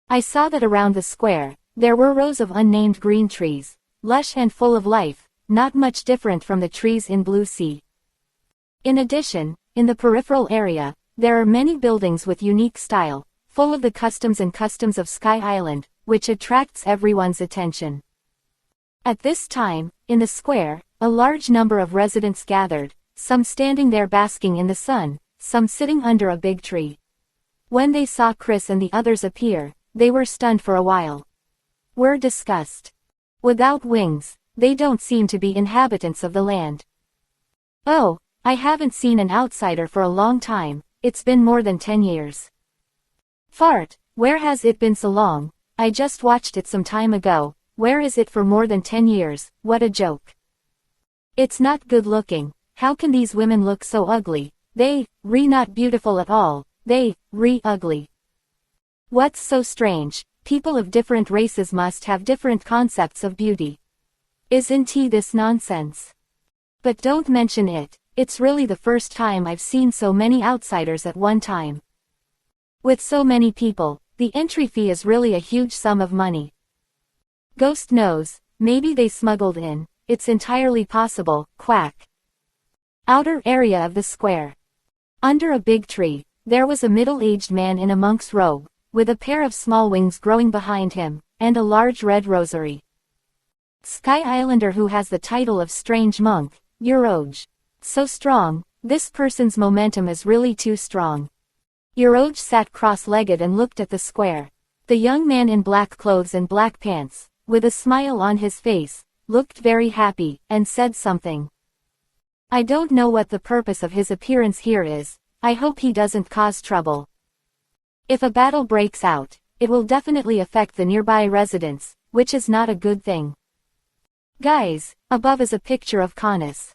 S1: I saw that around the square, there were rows of unnamed green trees, lush and full of life, not much different from the trees in Blue Sea. In addition, in the peripheral area, there are many buildings with unique style, full of the customs of Sky Island, which attracts everyone's attention. At this time, in the square, a large number of residents gathered, some standing there basking in the sun, some sitting under a big tree. When they saw Chris and the others appear, they were stunned for a while. Were disgust. Without wings, they don't seem to be inhabitants of the land. Oh, I haven't seen an outsider for a long time, it's been more than 10 years. Fart, where has it been so long? I just watched it some time ago. Where is it for more than 10 years, what a joke. It's not good looking, how can these women look so ugly, not beautiful at all, ugly. What's so strange, people of different races must have different concepts of beauty. Isn't this nonsense? But don't mention it, it's really the first time I've seen so many outsiders at one time. With so many people, the entry fee is really a huge sum of money. Ghost knows, maybe they smuggled in, it's entirely possible, quack. Outer area of the square. Under a big tree, there was a middle-aged man in a monk's robe, with a pair of small wings growing behind him, and a large red rosary. Sky Islander who has the title of Strange Monk, Euroj. So strong, this person's momentum is really too strong. Euroj sat cross-legged and looked at the square. The young man in black clothes and black pants, with a smile on his face, looked very happy, and said something. I don't know what the purpose of his appearance here is, I hope he doesn't cause trouble. If a battle breaks out, it will definitely affect the nearby residents, which is not a good thing. Guys, above is a picture of Canis.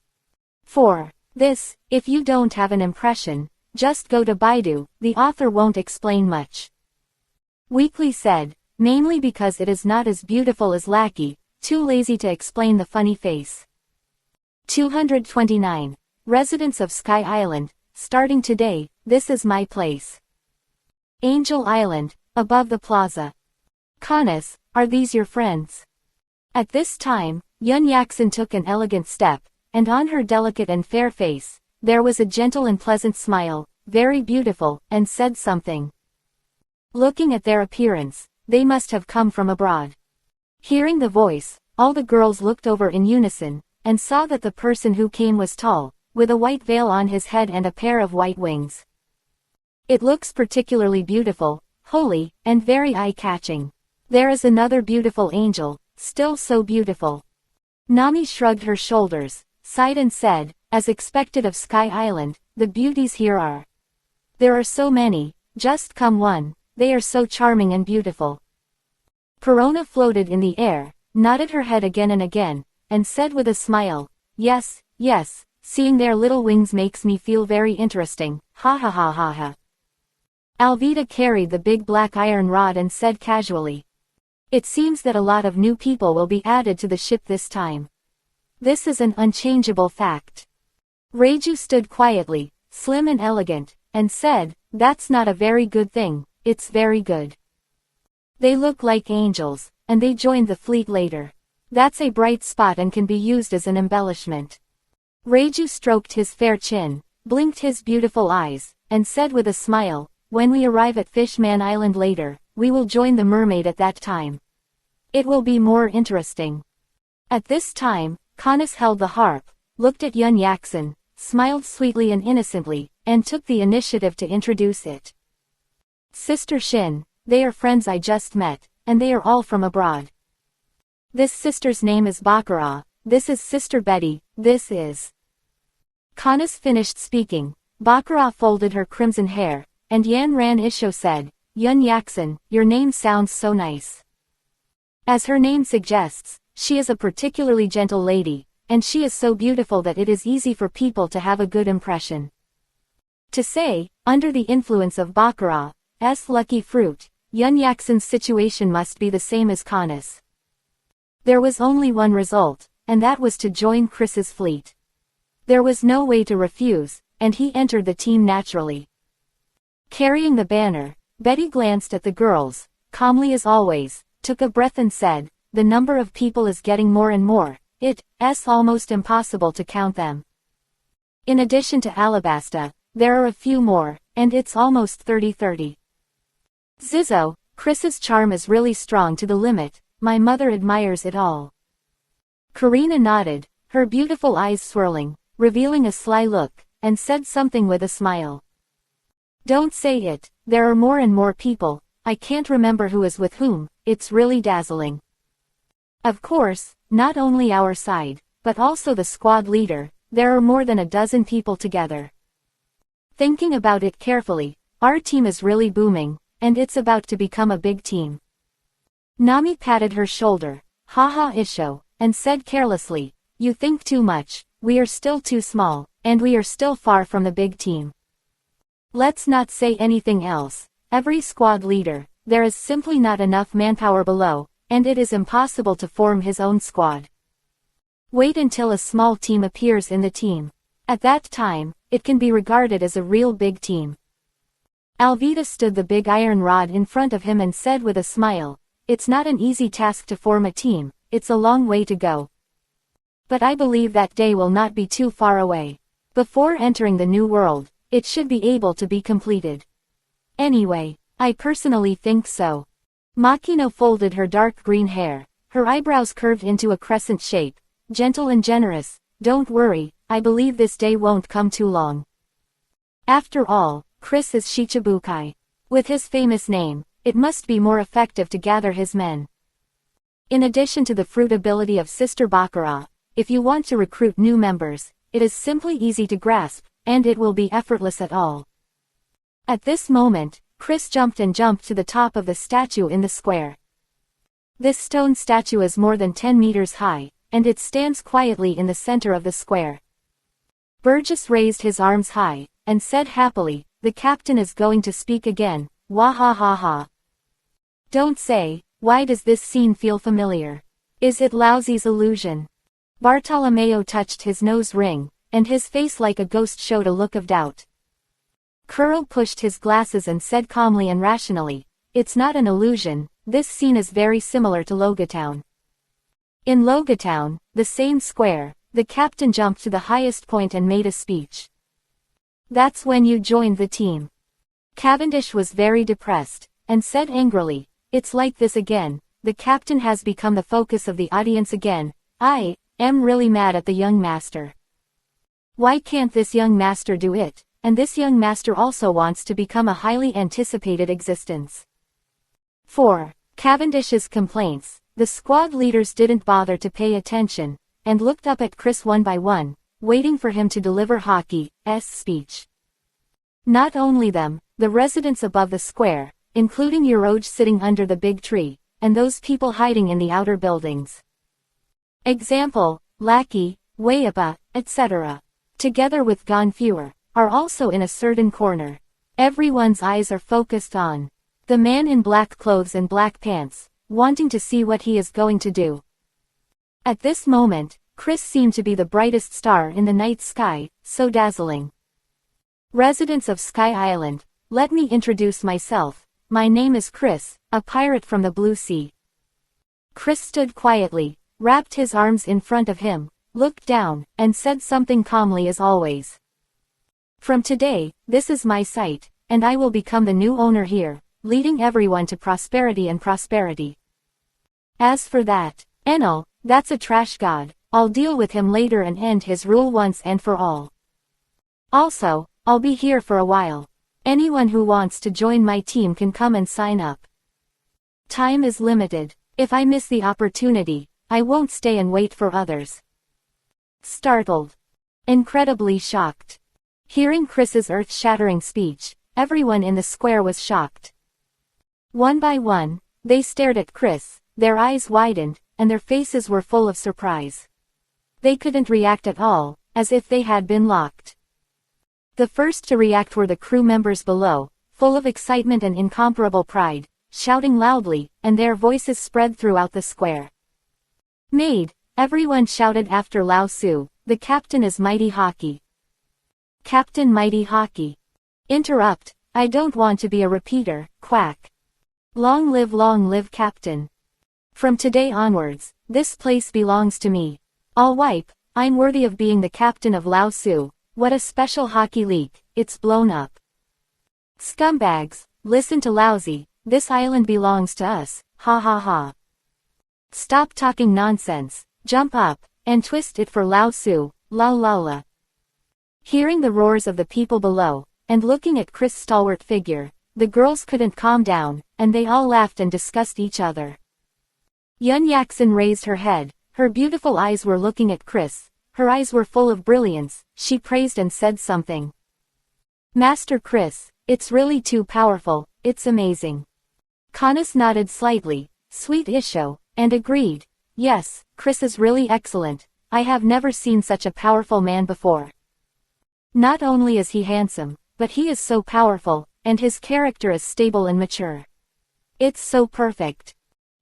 S1: For this, if you don't have an impression, just go to Baidu, the author won't explain much. Weekly said, mainly because it is not as beautiful as Lackey, too lazy to explain the funny face. 229. Residents of Sky Island, starting today, this is my place. Angel Island, above the plaza. Canis, are these your friends? At this time, Yun Yaksen took an elegant step, and on her delicate and fair face, there was a gentle and pleasant smile, very beautiful, and said something. Looking at their appearance, they must have come from abroad. Hearing the voice, all the girls looked over in unison, and saw that the person who came was tall, with a white veil on his head and a pair of white wings. It looks particularly beautiful, holy, and very eye-catching. There is another beautiful angel, still so beautiful. Nami shrugged her shoulders, sighed and said, as expected of Sky Island, the beauties here are. There are so many, just come one, they are so charming and beautiful. Perona floated in the air, nodded her head again and again, and said with a smile, yes, yes, seeing their little wings makes me feel very interesting, ha ha ha ha ha. Alvida carried the big black iron rod and said casually. It seems that a lot of new people will be added to the ship this time. This is an unchangeable fact. Reiju stood quietly, slim and elegant, and said, "That's not a very good thing, it's very good. They look like angels, and they joined the fleet later. That's a bright spot and can be used as an embellishment." Reiju stroked his fair chin, blinked his beautiful eyes, and said with a smile, "When we arrive at Fishman Island later, we will join the mermaid at that time. It will be more interesting." At this time, Kanis held the harp, looked at Yun Yaksen, smiled sweetly and innocently, and took the initiative to introduce it. "Sister Shin, they are friends I just met, and they are all from abroad. This sister's name is Bakura, this is Sister Betty, this is..." Kanis finished speaking, Bakura folded her crimson hair, and Yan Ran Isho said, "Yun Yaksen, your name sounds so nice. As her name suggests, she is a particularly gentle lady, and she is so beautiful that it is easy for people to have a good impression." To say, under the influence of Bakura's lucky fruit, Yun Yaksen's situation must be the same as Kanis. There was only one result, and that was to join Chris's fleet. There was no way to refuse, and he entered the team naturally. Carrying the banner, Betty glanced at the girls, calmly as always, took a breath and said, "The number of people is getting more and more, it's almost impossible to count them. In addition to Alabasta, there are a few more, and it's almost 30-30. Zizzo, Chris's charm is really strong to the limit, my mother admires it all." Karina nodded, her beautiful eyes swirling, revealing a sly look, and said something with a smile. "Don't say it, there are more and more people, I can't remember who is with whom, it's really dazzling. Of course, not only our side, but also the squad leader, there are more than a dozen people together. Thinking about it carefully, our team is really booming, and it's about to become a big team." Nami patted her shoulder, "Haha Isho," and said carelessly, "You think too much, we are still too small, and we are still far from the big team. Let's not say anything else, every squad leader, there is simply not enough manpower below, and it is impossible to form his own squad. Wait until a small team appears in the team. At that time, it can be regarded as a real big team." Alvita stood the big iron rod in front of him and said with a smile, "It's not an easy task to form a team, it's a long way to go. But I believe that day will not be too far away. Before entering the new world, it should be able to be completed. Anyway, I personally think so." Makino folded her dark green hair, her eyebrows curved into a crescent shape, gentle and generous, "Don't worry, I believe this day won't come too long. After all, Chris is Shichibukai. With his famous name, it must be more effective to gather his men. In addition to the fruit ability of Sister Bakura, if you want to recruit new members, it is simply easy to grasp, and it will be effortless at all." At this moment, Chris jumped to the top of the statue in the square. This stone statue is more than 10 meters high, and it stands quietly in the center of the square. Burgess raised his arms high, and said happily, "The captain is going to speak again, wahahaha. Don't say, why does this scene feel familiar? Is it Lousie's illusion?" Bartolomeo touched his nose ring, and his face like a ghost showed a look of doubt. Kuro pushed his glasses and said calmly and rationally, "It's not an illusion, this scene is very similar to Logatown. In Logatown, the same square, the captain jumped to the highest point and made a speech. That's when you joined the team." Cavendish was very depressed, and said angrily, "It's like this again, the captain has become the focus of the audience again, I am really mad at the young master. Why can't this young master do it? And this young master also wants to become a highly anticipated existence." For Cavendish's complaints, the squad leaders didn't bother to pay attention, and looked up at Chris one by one, waiting for him to deliver Haki's speech. Not only them, the residents above the square, including Yoroj sitting under the big tree, and those people hiding in the outer buildings. Example, Lackey, Wayapa, etc. Together with Gonfuer, are also in a certain corner. Everyone's eyes are focused on the man in black clothes and black pants, wanting to see what he is going to do. At this moment, Chris seemed to be the brightest star in the night sky, so dazzling. Residents of Sky Island, let me introduce myself. My name is Chris, a pirate from the blue sea. Chris stood quietly, wrapped his arms in front of him, looked down, and said something calmly as always. From today, this is my site, and I will become the new owner here, leading everyone to prosperity and prosperity. As for that, Enel, that's a trash god, I'll deal with him later and end his rule once and for all. Also, I'll be here for a while. Anyone who wants to join my team can come and sign up. Time is limited. If I miss the opportunity, I won't stay and wait for others. Startled. Incredibly shocked. Hearing Chris's earth-shattering speech, everyone in the square was shocked. One by one, they stared at Chris, their eyes widened, and their faces were full of surprise. They couldn't react at all, as if they had been locked. The first to react were the crew members below, full of excitement and incomparable pride, shouting loudly, and their voices spread throughout the square. Maid, everyone shouted after Lao Su, the captain is Mighty Hockey. Captain Mighty Hockey. Interrupt, I don't want to be a repeater, quack. Long live Captain. From today onwards, this place belongs to me. I'll wipe, I'm worthy of being the captain of Lao Su. What a special hockey league, it's blown up. Scumbags, listen to Lousy, this island belongs to us, ha ha ha. Stop talking nonsense, jump up, and twist it for Lao Su, la la la. Hearing the roars of the people below, and looking at Chris' stalwart figure, the girls couldn't calm down, and they all laughed and discussed each other. Yun Yaksen raised her head, her beautiful eyes were looking at Chris. Her eyes were full of brilliance, she praised and said something. Master Chris, it's really too powerful, it's amazing. Canis nodded slightly, sweet Isho, and agreed, yes, Chris is really excellent, I have never seen such a powerful man before. Not only is he handsome, but he is so powerful, and his character is stable and mature. It's so perfect.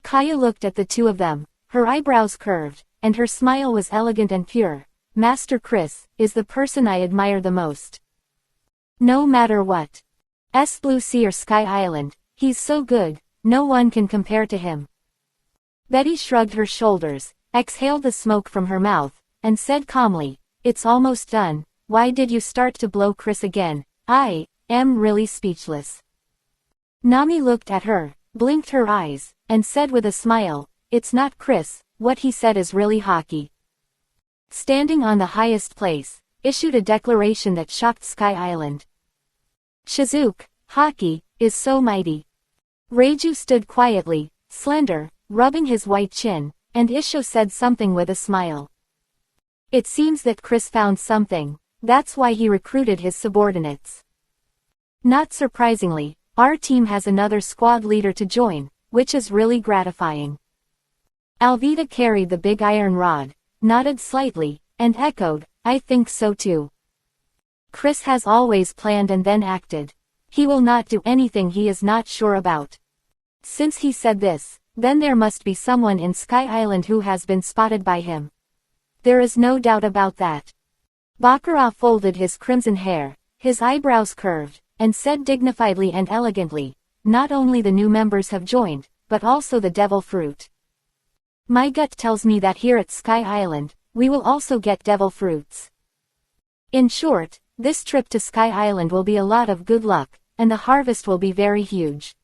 S1: Kaya looked at the two of them, her eyebrows curved, and her smile was elegant and pure. Master Chris is the person I admire the most. No matter what. Blue Sea or Sky Island, he's so good, no one can compare to him. Betty shrugged her shoulders, exhaled the smoke from her mouth, and said calmly, it's almost done, why did you start to blow Chris again? I am really speechless. Nami looked at her, blinked her eyes, and said with a smile, it's not Chris. What he said is really hockey. Standing on the highest place, issued a declaration that shocked Sky Island. Shizuke, hockey, is so mighty. Reiju stood quietly, slender, rubbing his white chin, and Isho said something with a smile. It seems that Chris found something, that's why he recruited his subordinates. Not surprisingly, our team has another squad leader to join, which is really gratifying. Alvita carried the big iron rod, nodded slightly, and echoed, I think so too. Chris has always planned and then acted. He will not do anything he is not sure about. Since he said this, then there must be someone in Sky Island who has been spotted by him. There is no doubt about that. Baccarat folded his crimson hair, his eyebrows curved, and said dignifiedly and elegantly, not only the new members have joined, but also the devil fruit. My gut tells me that here at Sky Island, we will also get devil fruits. In short, this trip to Sky Island will be a lot of good luck, and the harvest will be very huge.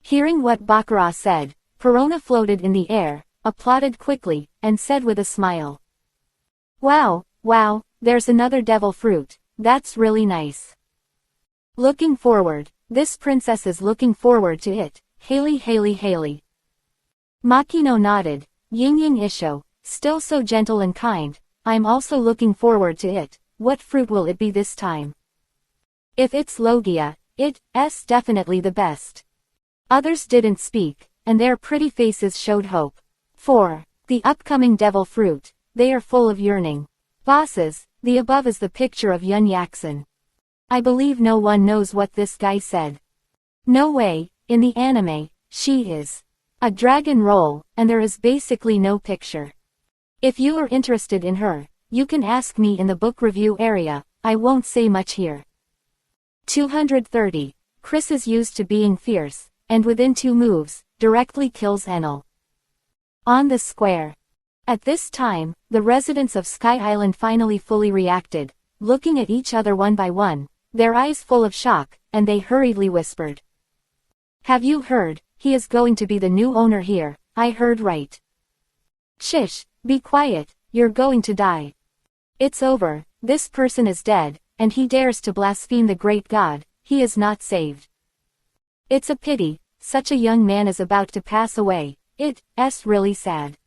S1: Hearing what Baccarat said, Perona floated in the air, applauded quickly, and said with a smile. Wow, there's another devil fruit, that's really nice. Looking forward, this princess is looking forward to it, Haley. Makino nodded, Ying Isho, still so gentle and kind, I'm also looking forward to it, what fruit will it be this time? If it's Logia, it's definitely the best. Others didn't speak, and their pretty faces showed hope. For the upcoming devil fruit, they are full of yearning. Bosses, the above is the picture of Yun Yaksen. I believe no one knows what this guy said. No way, in the anime, she is a dragon roll, and there is basically no picture. If you are interested in her, you can ask me in the book review area, I won't say much here. 230. Chris is used to being fierce, and within 2 moves, directly kills Enel. On the square. At this time, the residents of Sky Island finally fully reacted, looking at each other one by one, their eyes full of shock, and they hurriedly whispered. Have you heard? He is going to be the new owner here. I heard right. Shish, be quiet, you're going to die. It's over, this person is dead, and he dares to blaspheme the great God, he is not saved. It's a pity, such a young man is about to pass away, it's really sad.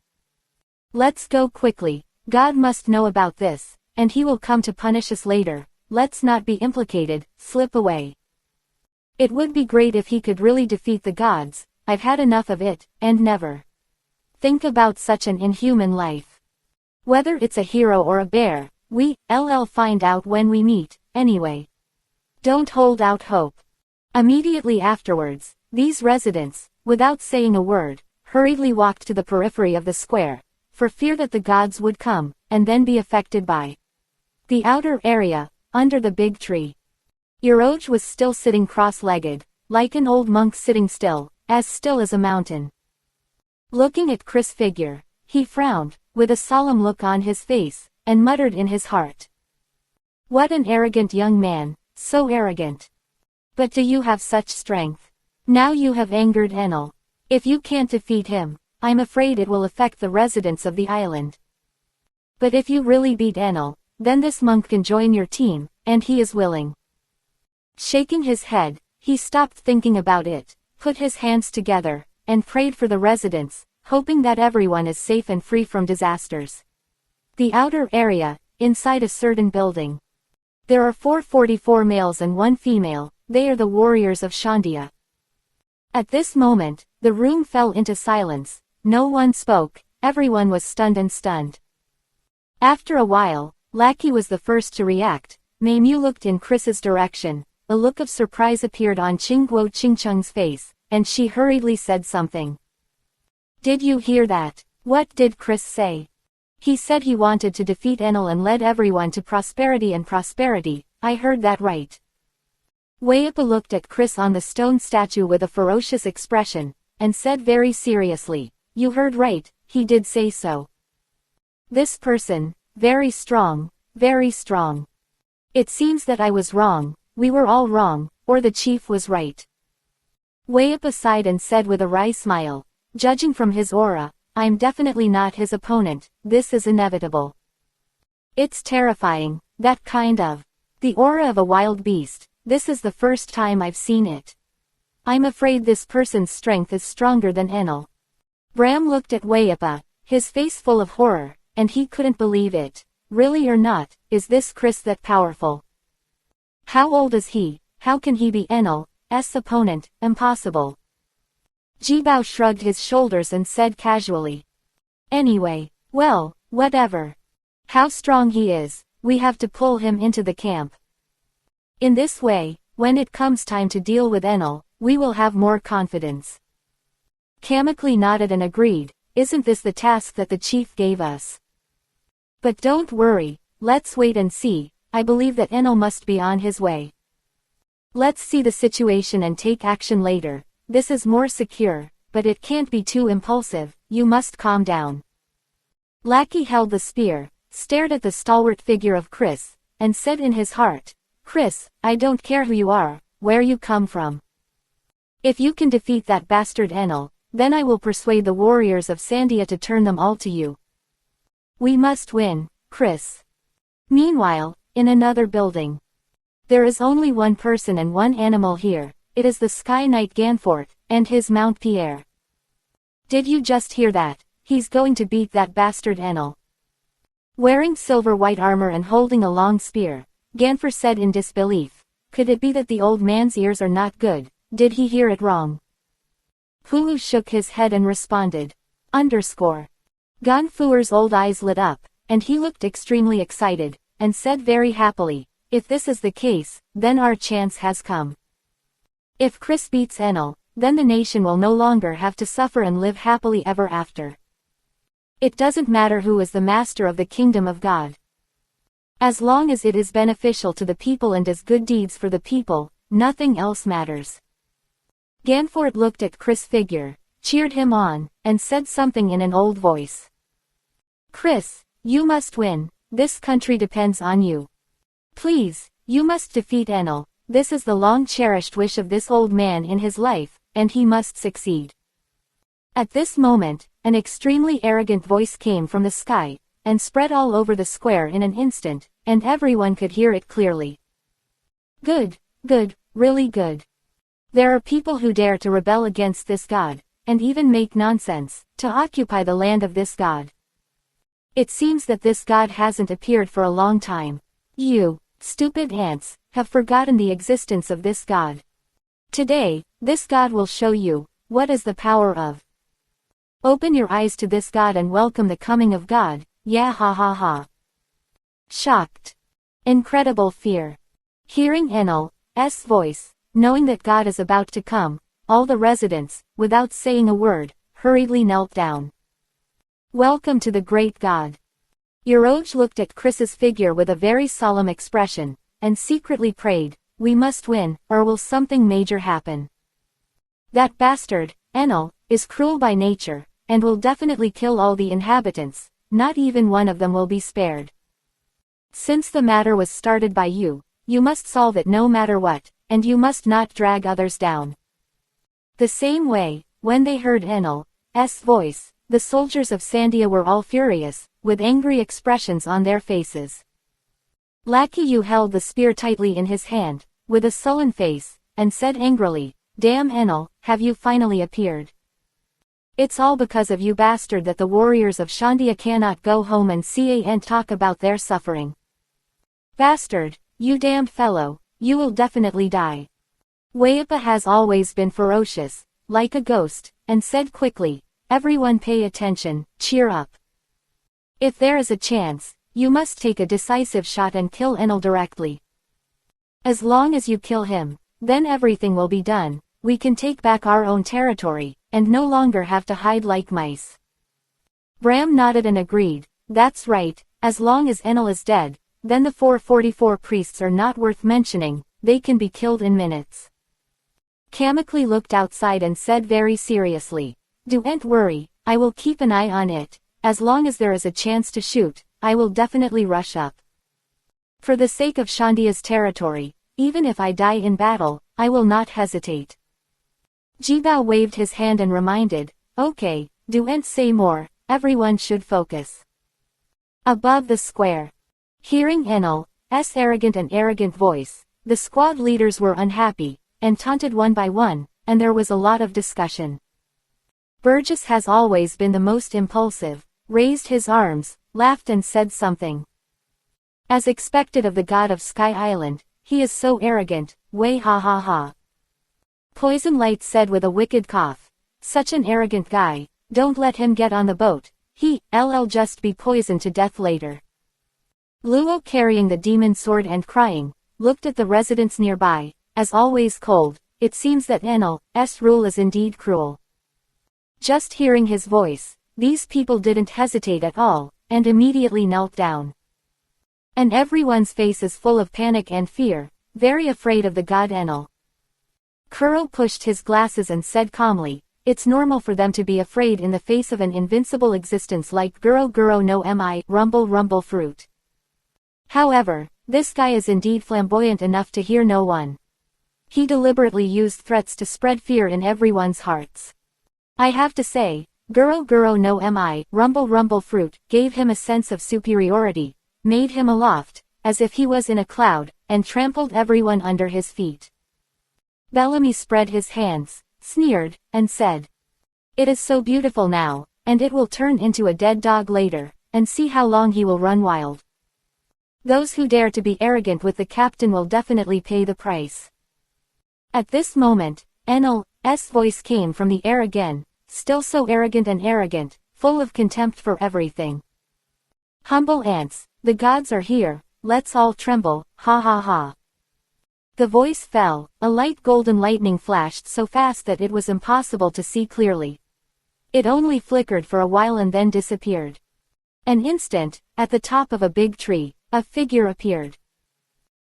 S1: Let's go quickly, God must know about this, and he will come to punish us later, let's not be implicated, slip away. It would be great if he could really defeat the gods, I've had enough of it, and never. Think about such an inhuman life. Whether it's a hero or a bear, we'll find out when we meet, anyway. Don't hold out hope. Immediately afterwards, these residents, without saying a word, hurriedly walked to the periphery of the square, for fear that the gods would come, and then be affected by the outer area, under the big tree. Euroj was still sitting cross-legged, like an old monk sitting still as a mountain. Looking at Chris' figure, he frowned, with a solemn look on his face, and muttered in his heart. What an arrogant young man, so arrogant. But do you have such strength? Now you have angered Enel. If you can't defeat him, I'm afraid it will affect the residents of the island. But if you really beat Enel, then this monk can join your team, and he is willing. Shaking his head, he stopped thinking about it, put his hands together, and prayed for the residents, hoping that everyone is safe and free from disasters. The outer area, inside a certain building. There are 444 males and 1 female, they are the warriors of Shandia. At this moment, the room fell into silence, no one spoke, everyone was stunned. After a while, Lackey was the first to react. Maimyu looked in Chris's direction, a look of surprise appeared on Qingguo Qingcheng's face, and she hurriedly said something. Did you hear that? What did Chris say? He said he wanted to defeat Enel and led everyone to prosperity and prosperity, I heard that right. Weipa looked at Chris on the stone statue with a ferocious expression, and said very seriously, you heard right, he did say so. This person, very strong, very strong. It seems that I was wrong, we were all wrong, or the chief was right. Weipa sighed and said with a wry smile, judging from his aura, I'm definitely not his opponent, this is inevitable. It's terrifying, that kind of. The aura of a wild beast, this is the first time I've seen it. I'm afraid this person's strength is stronger than Enel. Bram looked at Weipa, his face full of horror, and he couldn't believe it. Really or not, is this Chris that powerful? How old is he? How can he be Enel's opponent? Impossible. Jibao shrugged his shoulders and said casually. Anyway, well, whatever. How strong he is, we have to pull him into the camp. In this way, when it comes time to deal with Enel, we will have more confidence. Kamikli nodded and agreed, isn't this the task that the chief gave us? But don't worry, let's wait and see, I believe that Enel must be on his way. Let's see the situation and take action later, this is more secure, but it can't be too impulsive, you must calm down. Lackey held the spear, stared at the stalwart figure of Chris, and said in his heart, Chris, I don't care who you are, where you come from. If you can defeat that bastard Enel, then I will persuade the warriors of Sandia to turn them all to you. We must win, Chris. Meanwhile, in another building. There is only one person and one animal here, it is the Sky Knight Ganfort, and his Mount Pierre. Did you just hear that? He's going to beat that bastard Enel. Wearing silver white armor and holding a long spear, Ganfort said in disbelief. Could it be that the old man's ears are not good? Did he hear it wrong? Hulu shook his head and responded. Ganfuer's old eyes lit up, and he looked extremely excited, and said very happily, if this is the case, then our chance has come. If Chris beats Enel, then the nation will no longer have to suffer and live happily ever after. It doesn't matter who is the master of the kingdom of God. As long as it is beneficial to the people and does good deeds for the people, nothing else matters. Ganfort looked at Chris' figure, cheered him on, and said something in an old voice. Chris, you must win, this country depends on you. Please, you must defeat Enel, this is the long-cherished wish of this old man in his life, and he must succeed. At this moment, an extremely arrogant voice came from the sky, and spread all over the square in an instant, and everyone could hear it clearly. Good, good, really good. There are people who dare to rebel against this god, and even make nonsense, to occupy the land of this god. It seems that this god hasn't appeared for a long time. You, stupid ants, have forgotten the existence of this god. Today, this god will show you, what is the power of. Open your eyes to this god and welcome the coming of God, yeah ha ha ha. Shocked. Incredible fear. Hearing Enel's voice, knowing that God is about to come, all the residents, without saying a word, hurriedly knelt down. Welcome to the great God. Euroj looked at Chris's figure with a very solemn expression, and secretly prayed, we must win, or will something major happen. That bastard, Enel, is cruel by nature, and will definitely kill all the inhabitants, not even one of them will be spared. Since the matter was started by you, you must solve it no matter what, and you must not drag others down. The same way, when they heard Enel's voice, the soldiers of Sandia were all furious, with angry expressions on their faces. Lackey Yu held the spear tightly in his hand, with a sullen face, and said angrily, Damn Enel, have you finally appeared? It's all because of you bastard that the warriors of Shandia cannot go home and see and talk about their suffering. Bastard, you damned fellow, you will definitely die. Wayapa has always been ferocious, like a ghost, and said quickly, everyone pay attention, cheer up. If there is a chance, you must take a decisive shot and kill Enel directly. As long as you kill him, then everything will be done, we can take back our own territory, and no longer have to hide like mice. Bram nodded and agreed, that's right, as long as Enel is dead, then the 444 priests are not worth mentioning, they can be killed in minutes. Kamikli looked outside and said very seriously, Don't worry, I will keep an eye on it, as long as there is a chance to shoot, I will definitely rush up. For the sake of Shandia's territory, even if I die in battle, I will not hesitate. Jibao waved his hand and reminded, okay, don't say more, everyone should focus. Above the square. Hearing Enel's arrogant voice, the squad leaders were unhappy, and taunted one by one, and there was a lot of discussion. Burgess has always been the most impulsive, raised his arms, laughed and said something. As expected of the god of Sky Island, he is so arrogant, way ha ha ha. Poison Light said with a wicked cough, such an arrogant guy, don't let him get on the boat, he'll just be poisoned to death later. Luo carrying the demon sword and crying, looked at the residents nearby, as always cold, it seems that Enel's rule is indeed cruel. Just hearing his voice, these people didn't hesitate at all, and immediately knelt down. And everyone's face is full of panic and fear, very afraid of the god Enel. Kuro pushed his glasses and said calmly, it's normal for them to be afraid in the face of an invincible existence like Guro Guro no Mi, rumble rumble fruit. However, this guy is indeed flamboyant enough to hear no one. He deliberately used threats to spread fear in everyone's hearts. I have to say, Guro Guro no Mi, rumble rumble fruit, gave him a sense of superiority, made him aloft, as if he was in a cloud, and trampled everyone under his feet. Bellamy spread his hands, sneered, and said, it is so beautiful now, and it will turn into a dead dog later, and see how long he will run wild. Those who dare to be arrogant with the captain will definitely pay the price. At this moment, Enel's voice came from the air again, still so arrogant and arrogant, full of contempt for everything. Humble ants, the gods are here, let's all tremble, ha ha ha. The voice fell, a light golden lightning flashed so fast that it was impossible to see clearly. It only flickered for a while and then disappeared. An instant, at the top of a big tree, a figure appeared.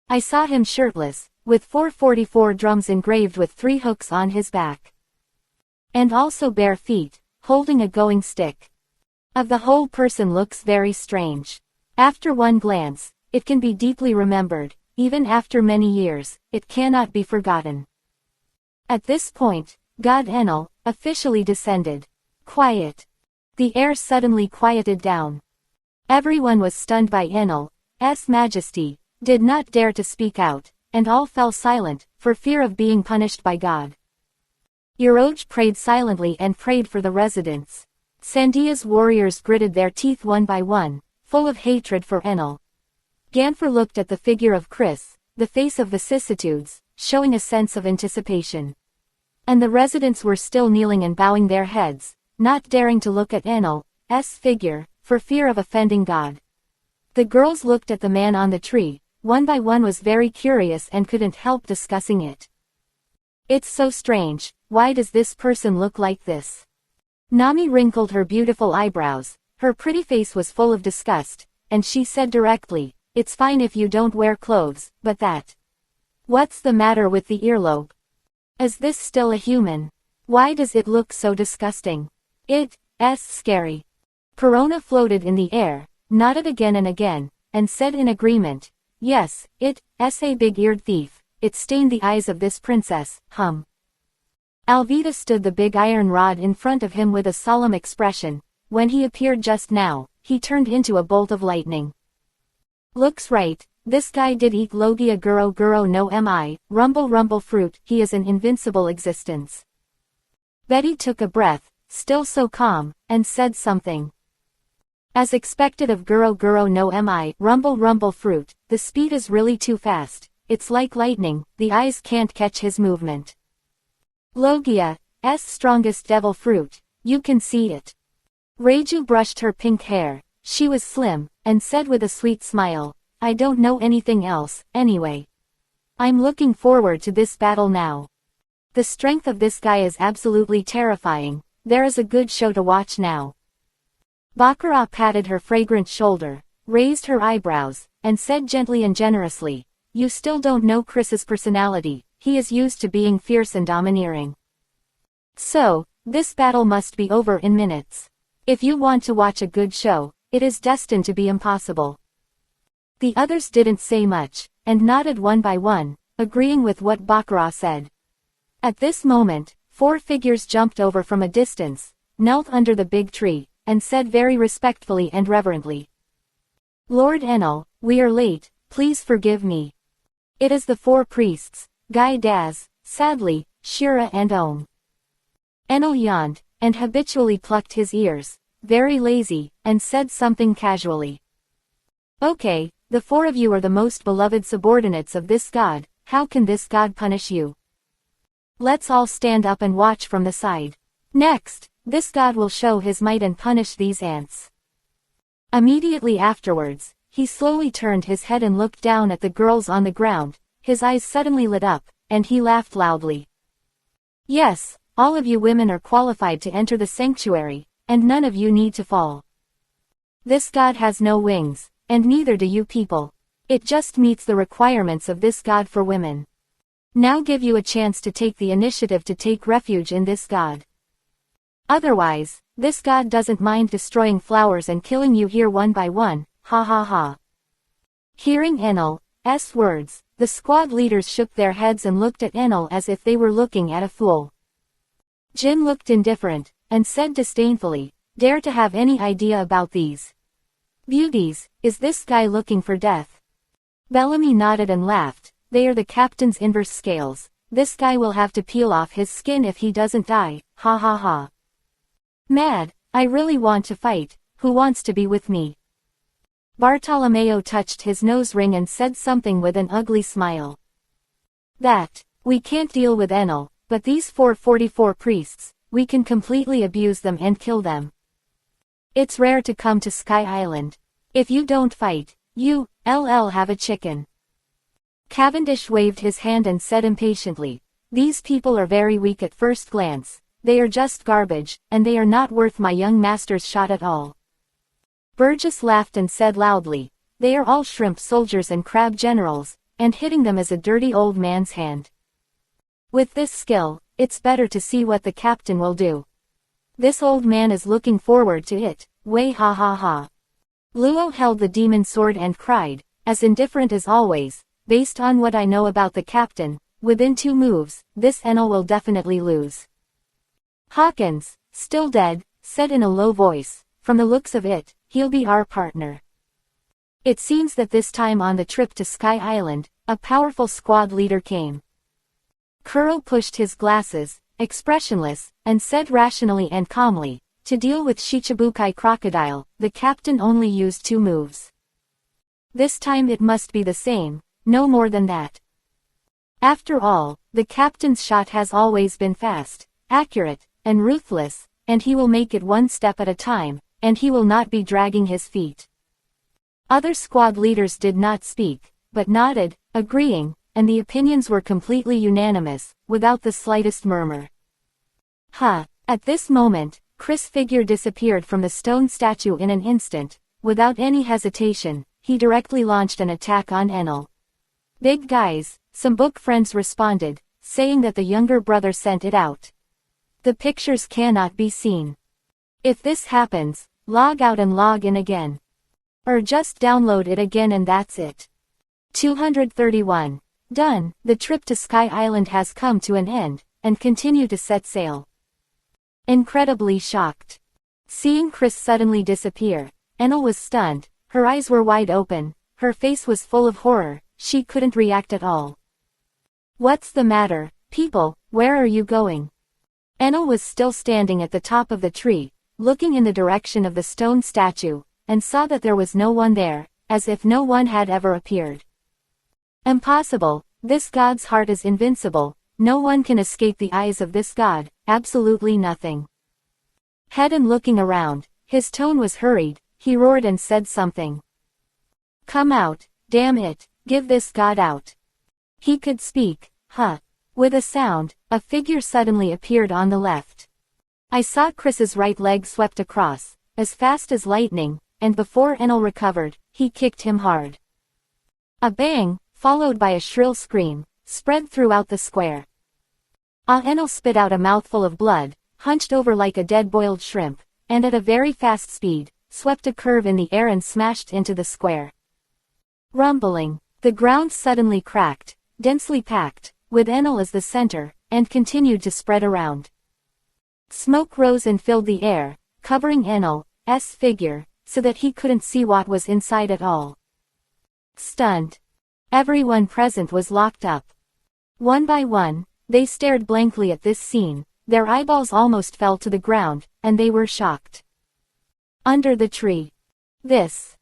S1: I saw him shirtless, with 444 drums engraved with 3 hooks on his back. And also bare feet, holding a going stick. Of the whole person looks very strange. After one glance, it can be deeply remembered, even after many years, it cannot be forgotten. At this point, God Enel officially descended. Quiet. The air suddenly quieted down. Everyone was stunned by Enel's majesty, did not dare to speak out, and all fell silent, for fear of being punished by God. Iroj prayed silently and prayed for the residents. Sandia's warriors gritted their teeth one by one, full of hatred for Enel. Ganfer looked at the figure of Chris, the face of vicissitudes, showing a sense of anticipation. And the residents were still kneeling and bowing their heads, not daring to look at Enel's figure, for fear of offending God. The girls looked at the man on the tree, one by one was very curious and couldn't help discussing it. It's so strange, why does this person look like this? Nami wrinkled her beautiful eyebrows, her pretty face was full of disgust, and she said directly, it's fine if you don't wear clothes, but that. What's the matter with the earlobe? Is this still a human? Why does it look so disgusting? It's scary. Perona floated in the air, nodded again and said in agreement, yes, it's a big-eared thief, it stained the eyes of this princess, Alvita stood the big iron rod in front of him with a solemn expression. When he appeared just now, he turned into a bolt of lightning. Looks right, this guy did eat Logia Guro Guro no Mi, rumble rumble fruit, he is an invincible existence. Betty took a breath, still so calm, and said something. As expected of Guro Guro no Mi, rumble rumble fruit, the speed is really too fast, it's like lightning, the eyes can't catch his movement. Logia's strongest devil fruit, you can see it. Reiju brushed her pink hair, she was slim, and said with a sweet smile, I don't know anything else, anyway. I'm looking forward to this battle now. The strength of this guy is absolutely terrifying, there is a good show to watch now. Baccarat patted her fragrant shoulder, raised her eyebrows, and said gently and generously, you still don't know Chris's personality, he is used to being fierce and domineering. So, this battle must be over in minutes. If you want to watch a good show, it is destined to be impossible. The others didn't say much, and nodded one by one, agreeing with what Baccarat said. At this moment, 4 figures jumped over from a distance, knelt under the big tree, and said very respectfully and reverently. Lord Enel, we are late, please forgive me. It is the 4 priests, Guy Daz, Sadly, Shira and Om. Enel yawned, and habitually plucked his ears, very lazy, and said something casually. Okay, the 4 of you are the most beloved subordinates of this god, how can this god punish you? Let's all stand up and watch from the side. Next, this god will show his might and punish these ants. Immediately afterwards, he slowly turned his head and looked down at the girls on the ground, his eyes suddenly lit up, and he laughed loudly. Yes, all of you women are qualified to enter the sanctuary, and none of you need to fall. This god has no wings, and neither do you people. It just meets the requirements of this god for women. Now give you a chance to take the initiative to take refuge in this god. Otherwise, this god doesn't mind destroying flowers and killing you here one by one, ha ha ha. Hearing Enel's words, the squad leaders shook their heads and looked at Enel as if they were looking at a fool. Jin looked indifferent, and said disdainfully, dare to have any idea about these beauties, is this guy looking for death? Bellamy nodded and laughed, they are the captain's inverse scales, this guy will have to peel off his skin if he doesn't die, ha ha ha. Mad, I really want to fight, who wants to be with me? Bartolomeo touched his nose ring and said something with an ugly smile. That, we can't deal with Enel, but these 444 priests, we can completely abuse them and kill them. It's rare to come to Sky Island. If you don't fight, you, have a chicken. Cavendish waved his hand and said impatiently, these people are very weak at first glance, they are just garbage, and they are not worth my young master's shot at all. Burgess laughed and said loudly, they are all shrimp soldiers and crab generals, and hitting them is a dirty old man's hand. With this skill, it's better to see what the captain will do. This old man is looking forward to it, way ha ha ha. Luo held the demon sword and cried, as indifferent as always, based on what I know about the captain, within 2 moves, this Enel will definitely lose. Hawkins, still dead, said in a low voice, from the looks of it, he'll be our partner. It seems that this time on the trip to Sky Island, a powerful squad leader came. Kuro pushed his glasses, expressionless, and said rationally and calmly, to deal with Shichibukai Crocodile, the captain only used 2 moves. This time it must be the same, no more than that. After all, the captain's shot has always been fast, accurate, and ruthless, and he will make it 1 step at a time, and he will not be dragging his feet. Other squad leaders did not speak, but nodded, agreeing, and the opinions were completely unanimous, without the slightest murmur. At this moment, Chris' figure disappeared from the stone statue in an instant. Without any hesitation, he directly launched an attack on Enel. Big guys, some book friends responded, saying that the younger brother sent it out. The pictures cannot be seen. If this happens, log out and log in again. Or just download it again and that's it. 231. Done. The trip to Sky Island has come to an end, and continue to set sail. Incredibly shocked. Seeing Chris suddenly disappear, Enel was stunned, her eyes were wide open, her face was full of horror, she couldn't react at all. What's the matter, people, where are you going? Enel was still standing at the top of the tree, looking in the direction of the stone statue, and saw that there was no one there, as if no one had ever appeared. Impossible, this god's heart is invincible, no one can escape the eyes of this god, absolutely nothing. Head and looking around, his tone was hurried, he roared and said something. Come out, damn it, give this god out. He could speak, With a sound, a figure suddenly appeared on the left. I saw Chris's right leg swept across, as fast as lightning, and before Enel recovered, he kicked him hard. A bang, followed by a shrill scream, spread throughout the square. Enel spit out a mouthful of blood, hunched over like a dead boiled shrimp, and at a very fast speed, swept a curve in the air and smashed into the square. Rumbling, the ground suddenly cracked, densely packed, with Enel as the center, and continued to spread around. Smoke rose and filled the air, covering Enel's figure, so that he couldn't see what was inside at all. Stunned. Everyone present was locked up. One by one, they stared blankly at this scene, their eyeballs almost fell to the ground, and they were shocked. Under the tree. This.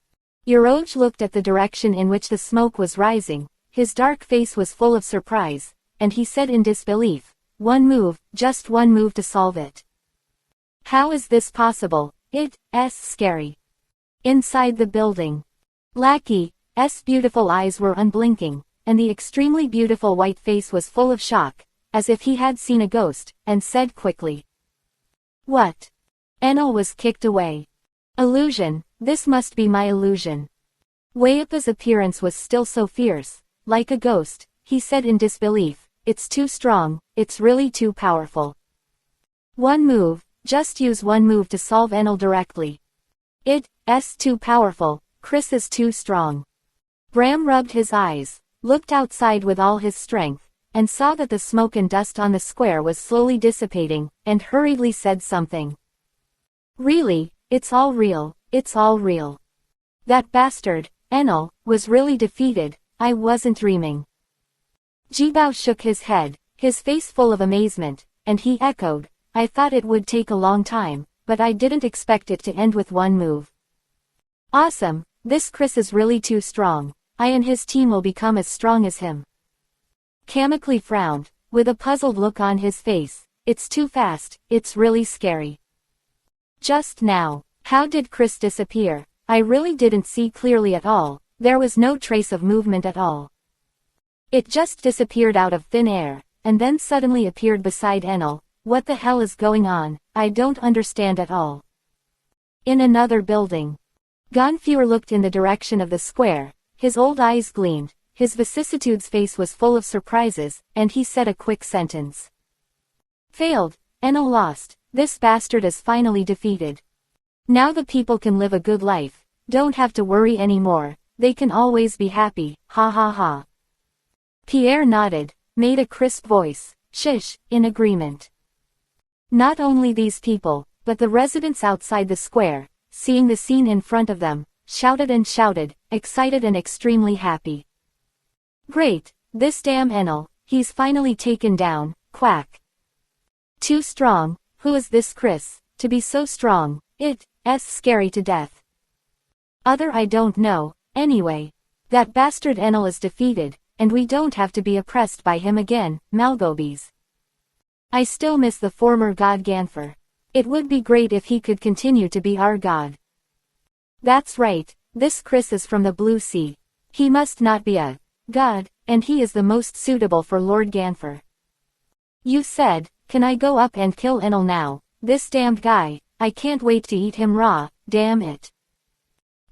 S1: Yoroj looked at the direction in which the smoke was rising, his dark face was full of surprise, and he said in disbelief, 1 move, just 1 move to solve it. How is this possible? It's scary. Inside the building. Lackey's beautiful eyes were unblinking, and the extremely beautiful white face was full of shock, as if he had seen a ghost, and said quickly. What? Enel was kicked away. Illusion, this must be my illusion. Weipa's appearance was still so fierce, like a ghost, he said in disbelief, it's too strong, it's really too powerful. 1 move, just use 1 move to solve Enel directly. It's too powerful, Chris is too strong. Bram rubbed his eyes, looked outside with all his strength, and saw that the smoke and dust on the square was slowly dissipating, and hurriedly said something. Really, it's all real, it's all real. That bastard, Enel, was really defeated, I wasn't dreaming. Jibao shook his head, his face full of amazement, and he echoed, I thought it would take a long time, but I didn't expect it to end with 1 move. Awesome, this Chris is really too strong, I and his team will become as strong as him. Kamikli frowned, with a puzzled look on his face, it's too fast, it's really scary. Just now, how did Chris disappear? I really didn't see clearly at all, there was no trace of movement at all. It just disappeared out of thin air, and then suddenly appeared beside Enel, What the hell is going on? I don't understand at all. In another building. Gonfure looked in the direction of the square, his old eyes gleamed, his vicissitudes face was full of surprises, and he said a quick sentence. Failed, Enel lost, this bastard is finally defeated. Now the people can live a good life, don't have to worry anymore, they can always be happy, ha ha ha. Pierre nodded, made a crisp voice, shish, in agreement. Not only these people, but the residents outside the square, seeing the scene in front of them, shouted and shouted, excited and extremely happy. Great, this damn Enel, he's finally taken down, quack. Too strong, who is this Chris, to be so strong, it's scary to death. Other I don't know, anyway. That bastard Enel is defeated, and we don't have to be oppressed by him again, Malgobies. I still miss the former god Ganfer. It would be great if he could continue to be our god. That's right, this Chris is from the Blue Sea. He must not be a god, and he is the most suitable for Lord Ganfer. You said, can I go up and kill Enel now? This damned guy, I can't wait to eat him raw, damn it.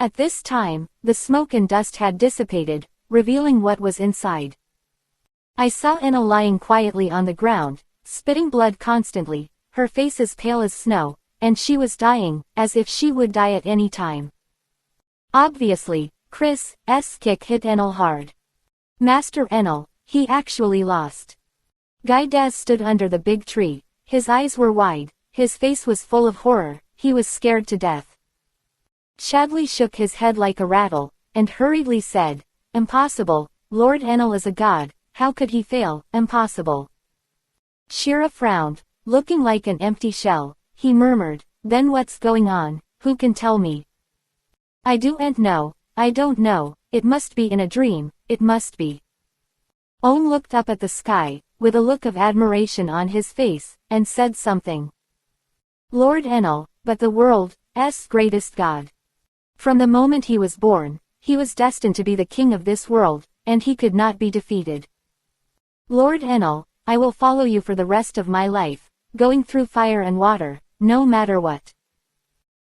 S1: At this time, the smoke and dust had dissipated, revealing what was inside. I saw Enel lying quietly on the ground, spitting blood constantly, her face as pale as snow, and she was dying, as if she would die at any time. Obviously, Chris' kick hit Enel hard. Master Enel, he actually lost. Guydaz stood under the big tree, his eyes were wide, his face was full of horror, he was scared to death. Chadley shook his head like a rattle, and hurriedly said, Impossible, Lord Enel is a god, how could he fail, impossible. Shira frowned, looking like an empty shell, he murmured, then what's going on, who can tell me? I don't know, it must be in a dream, it must be. Owen looked up at the sky, with a look of admiration on his face, and said something. Lord Enel, but the world's greatest god. From the moment he was born, he was destined to be the king of this world, and he could not be defeated. Lord Enel, I will follow you for the rest of my life, going through fire and water, no matter what.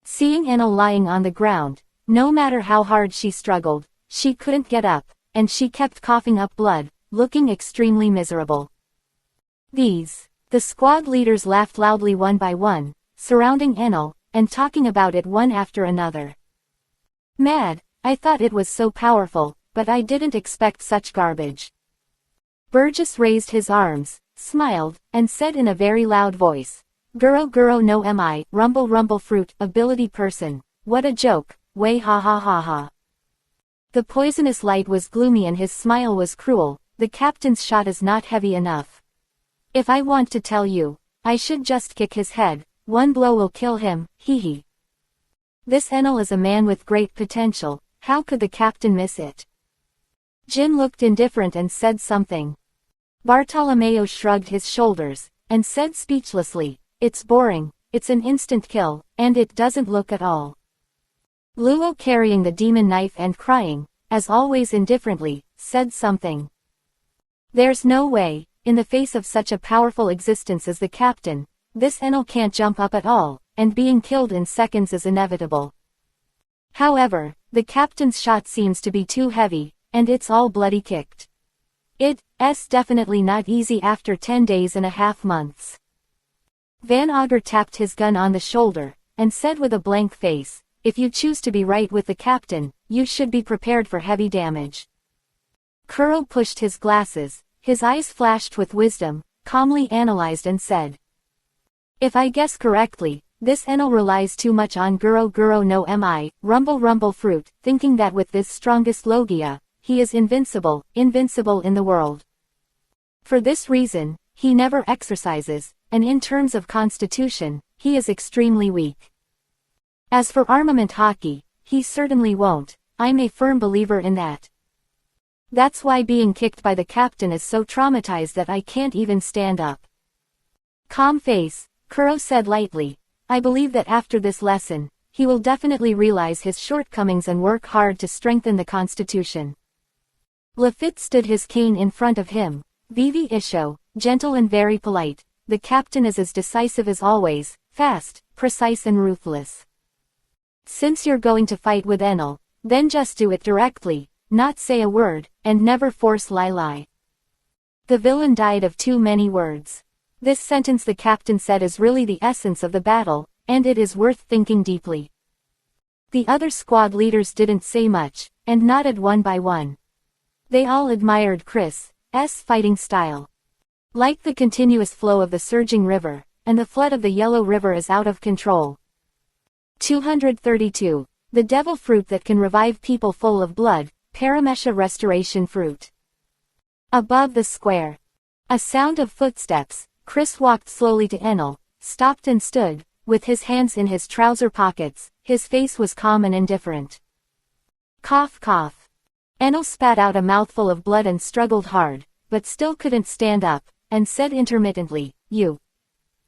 S1: Seeing Enel lying on the ground, no matter how hard she struggled, she couldn't get up, and she kept coughing up blood, looking extremely miserable. The squad leaders laughed loudly one by one, surrounding Enel, and talking about it one after another. Mad, I thought it was so powerful, but I didn't expect such garbage. Burgess raised his arms, smiled, and said in a very loud voice, Guro Guro no mi, rumble rumble fruit, ability person, what a joke, way ha ha ha ha. The poisonous light was gloomy and his smile was cruel, the captain's shot is not heavy enough. If I want to tell you, I should just kick his head, one blow will kill him, hee hee. This Enel is a man with great potential, how could the captain miss it? Jin looked indifferent and said something. Bartolomeo shrugged his shoulders, and said speechlessly, it's boring, it's an instant kill, and it doesn't look at all. Luo carrying the demon knife and crying, as always indifferently, said something. There's no way, in the face of such a powerful existence as the captain, this Enel can't jump up at all, and being killed in seconds is inevitable. However, the captain's shot seems to be too heavy, and it's all bloody kicked. It's definitely not easy after 10 days and a half months. Van Auger tapped his gun on the shoulder, and said with a blank face, if you choose to be right with the captain, you should be prepared for heavy damage. Kuro pushed his glasses, his eyes flashed with wisdom, calmly analyzed and said. If I guess correctly, this Enel relies too much on Guro Guro no mi, rumble rumble fruit, thinking that with this strongest Logia, he is invincible in the world. For this reason, he never exercises, and in terms of constitution, he is extremely weak. As for armament hockey, he certainly won't, I'm a firm believer in that. That's why being kicked by the captain is so traumatized that I can't even stand up. Calm face, Kuro said lightly, I believe that after this lesson, he will definitely realize his shortcomings and work hard to strengthen the constitution. Lafitte stood his cane in front of him, Vivi Isho, gentle and very polite, the captain is as decisive as always, fast, precise and ruthless. Since you're going to fight with Enel, then just do it directly, not say a word, and never force lie. The villain died of too many words. This sentence the captain said is really the essence of the battle, and it is worth thinking deeply. The other squad leaders didn't say much, and nodded one by one. They all admired Chris's fighting style. Like the continuous flow of the surging river, and the flood of the Yellow River is out of control. 232. The devil fruit that can revive people full of blood, Paramesha restoration fruit. Above the square. A sound of footsteps. Chris walked slowly to Enel, stopped and stood, with his hands in his trouser pockets. His face was calm and indifferent. Cough cough. Enel spat out a mouthful of blood and struggled hard, but still couldn't stand up, and said intermittently, "You.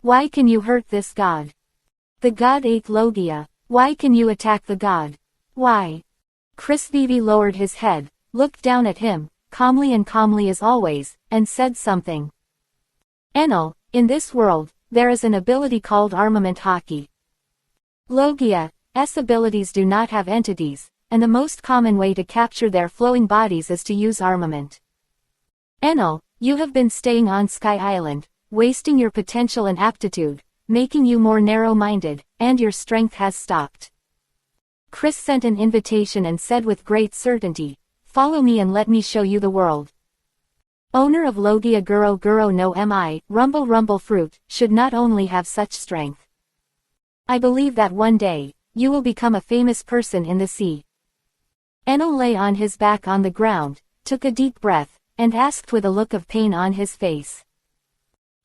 S1: Why can you hurt this god? The god ate Logia. Why can you attack the god? Why?" Chris Vivi lowered his head, looked down at him, calmly as always, and said something. "Enel, in this world, there is an ability called armament hockey. Logia's abilities do not have entities, and the most common way to capture their flowing bodies is to use armament. Enel, you have been staying on Sky Island, wasting your potential and aptitude, making you more narrow-minded, and your strength has stopped." Chris sent an invitation and said with great certainty, "Follow me and let me show you the world." Owner of Logia Guro no Mi, Rumble fruit, should not only have such strength. I believe that one day, you will become a famous person in the sea. Enel lay on his back on the ground, took a deep breath, and asked with a look of pain on his face.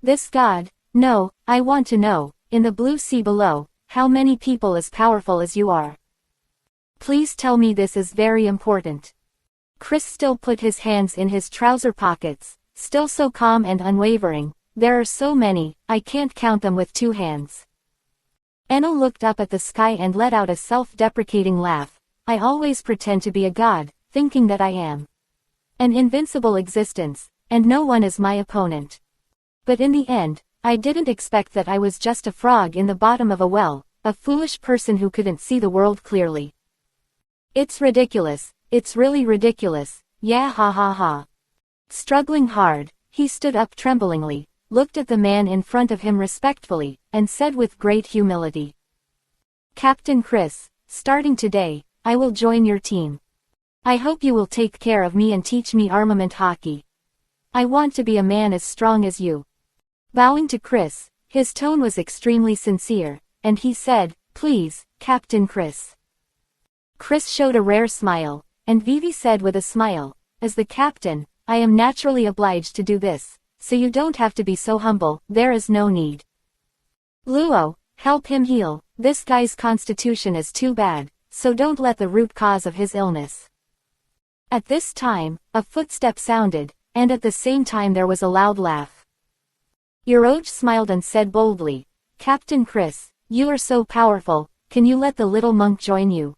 S1: "This god, no, I want to know, in the blue sea below, how many people as powerful as you are? Please tell me, this is very important." Chris still put his hands in his trouser pockets, still so calm and unwavering. "There are so many, I can't count them with two hands." Enel looked up at the sky and let out a self-deprecating laugh. "I always pretend to be a god, thinking that I am an invincible existence, and no one is my opponent. But in the end, I didn't expect that I was just a frog in the bottom of a well, a foolish person who couldn't see the world clearly. It's ridiculous, it's really ridiculous, yeah, ha ha ha." Struggling hard, he stood up tremblingly, looked at the man in front of him respectfully, and said with great humility, "Captain Chris, starting today, I will join your team. I hope you will take care of me and teach me armament hockey. I want to be a man as strong as you." Bowing to Chris, his tone was extremely sincere, and he said, "Please, Captain Chris." Chris showed a rare smile, and Vivi said with a smile, "As the captain, I am naturally obliged to do this, so you don't have to be so humble, there is no need. Luo, help him heal, this guy's constitution is too bad, so don't let the root cause of his illness." At this time, a footstep sounded, and at the same time there was a loud laugh. Euroj smiled and said boldly, "Captain Chris, you are so powerful, can you let the little monk join you?"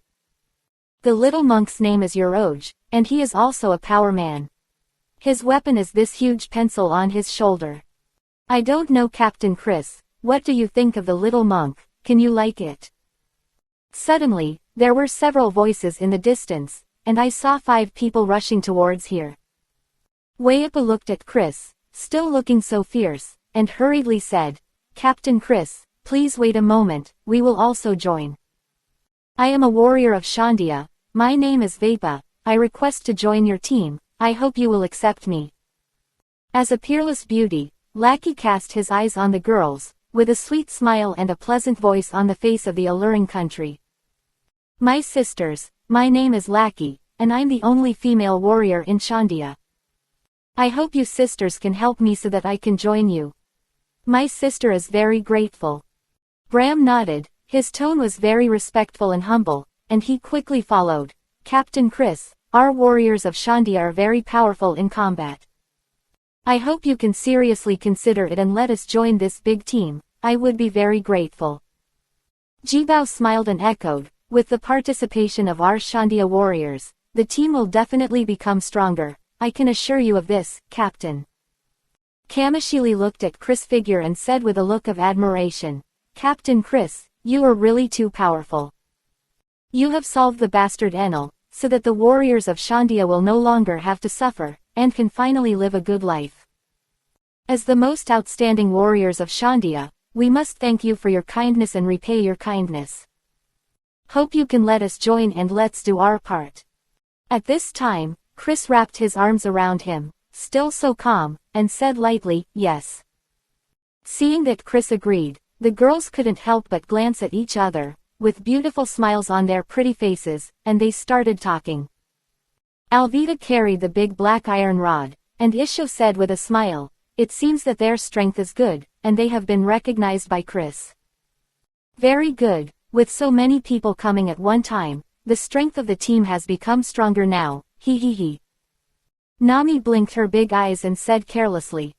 S1: The little monk's name is Euroj, and he is also a power man. His weapon is this huge pencil on his shoulder. "I don't know, Captain Chris, what do you think of the little monk, can you like it?" Suddenly, there were several voices in the distance, and I saw 5 people rushing towards here. Weipa looked at Chris, still looking so fierce, and hurriedly said, "Captain Chris, please wait a moment, we will also join. I am a warrior of Shandia, my name is Weipa, I request to join your team, I hope you will accept me." As a peerless beauty, Lackey cast his eyes on the girls, with a sweet smile and a pleasant voice on the face of the alluring country. "My sisters, my name is Lackey, and I'm the only female warrior in Shandia. I hope you sisters can help me so that I can join you. My sister is very grateful." Bram nodded, his tone was very respectful and humble, and he quickly followed, "Captain Chris, our warriors of Shandia are very powerful in combat. I hope you can seriously consider it and let us join this big team, I would be very grateful." Jibao smiled and echoed, "With the participation of our Shandia warriors, the team will definitely become stronger, I can assure you of this, Captain." Kamishili looked at Chris' figure and said with a look of admiration, "Captain Chris, you are really too powerful. You have solved the bastard Enel, so that the warriors of Shandia will no longer have to suffer, and can finally live a good life. As the most outstanding warriors of Shandia, we must thank you for your kindness and repay your kindness. Hope you can let us join and let's do our part." At this time, Chris wrapped his arms around him, still so calm, and said lightly, "Yes." Seeing that Chris agreed, the girls couldn't help but glance at each other, with beautiful smiles on their pretty faces, and they started talking. Alvita carried the big black iron rod, and Isho said with a smile, "It seems that their strength is good, and they have been recognized by Chris." "Very good, with so many people coming at one time, the strength of the team has become stronger now, hee hee hee." Nami blinked her big eyes and said carelessly.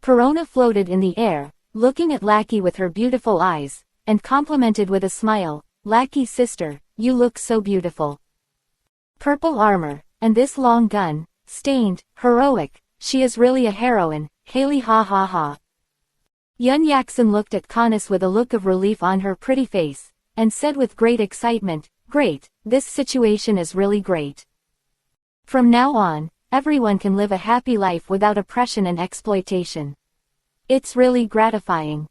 S1: Perona floated in the air, looking at Lackey with her beautiful eyes, and complimented with a smile, "Lackey sister, you look so beautiful. Purple armor, and this long gun, stained, heroic, she is really a heroine, Haley ha ha ha." Yun Yaksen looked at Kanis with a look of relief on her pretty face, and said with great excitement, "Great, this situation is really great. From now on, everyone can live a happy life without oppression and exploitation. It's really gratifying."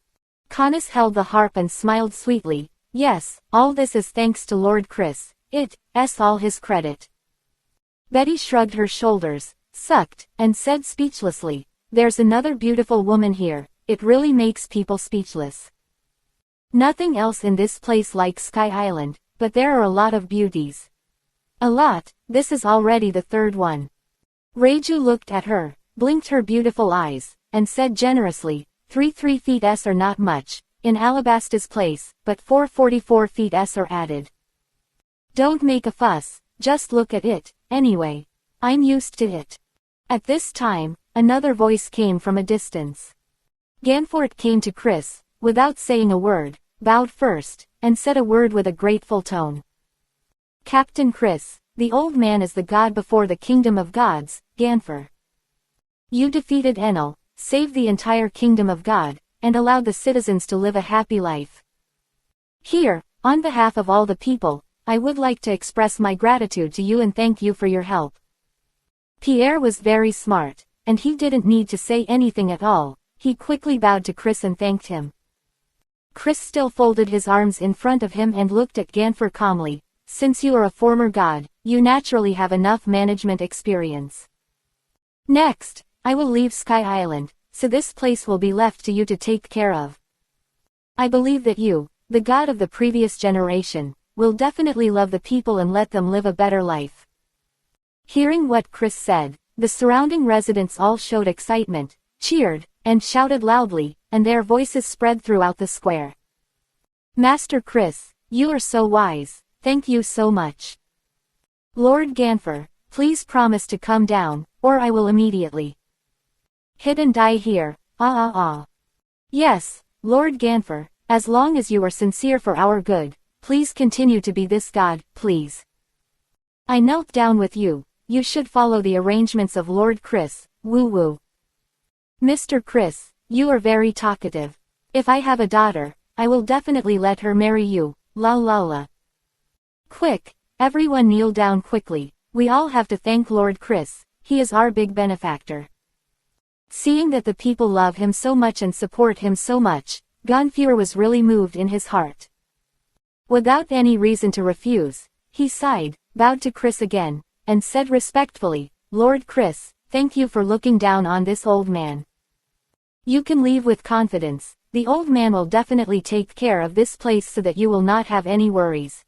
S1: Kanis held the harp and smiled sweetly, "Yes, all this is thanks to Lord Chris, it's all his credit." Betty shrugged her shoulders, sucked, and said speechlessly, "There's another beautiful woman here, it really makes people speechless. Nothing else in this place like Sky Island, but there are a lot of beauties. A lot, this is already the third one." Reiju looked at her, blinked her beautiful eyes, and said generously, 3 feet s are not much, in Alabasta's place, but 444 feet s are added. Don't make a fuss, just look at it, anyway. I'm used to it. At this time, another voice came from a distance. Ganfort came to Chris, without saying a word, bowed first, and said a word with a grateful tone. "Captain Chris, the old man is the god before the kingdom of gods, Ganfor. You defeated Enel, saved the entire kingdom of God, and allowed the citizens to live a happy life. Here, on behalf of all the people, I would like to express my gratitude to you and thank you for your help." Pierre was very smart, and he didn't need to say anything at all, he quickly bowed to Chris and thanked him. Chris still folded his arms in front of him and looked at Ganfor calmly, "Since you are a former god, you naturally have enough management experience. Next, I will leave Sky Island, so this place will be left to you to take care of. I believe that you, the god of the previous generation, will definitely love the people and let them live a better life." Hearing what Chris said, the surrounding residents all showed excitement, cheered, and shouted loudly, and their voices spread throughout the square. "Master Chris, you are so wise, thank you so much. Lord Ganfor, please promise to come down, or I will immediately hit and die here, Yes, Lord Ganfor, as long as you are sincere for our good, please continue to be this god, please. I knelt down with you, you should follow the arrangements of Lord Chris, woo woo. Mr. Chris, you are very talkative. If I have a daughter, I will definitely let her marry you, la la la. Quick, everyone kneel down quickly, we all have to thank Lord Chris, he is our big benefactor." Seeing that the people love him so much and support him so much, Ganfur was really moved in his heart. Without any reason to refuse, he sighed, bowed to Chris again, and said respectfully, "Lord Chris, thank you for looking down on this old man. You can leave with confidence, the old man will definitely take care of this place so that you will not have any worries.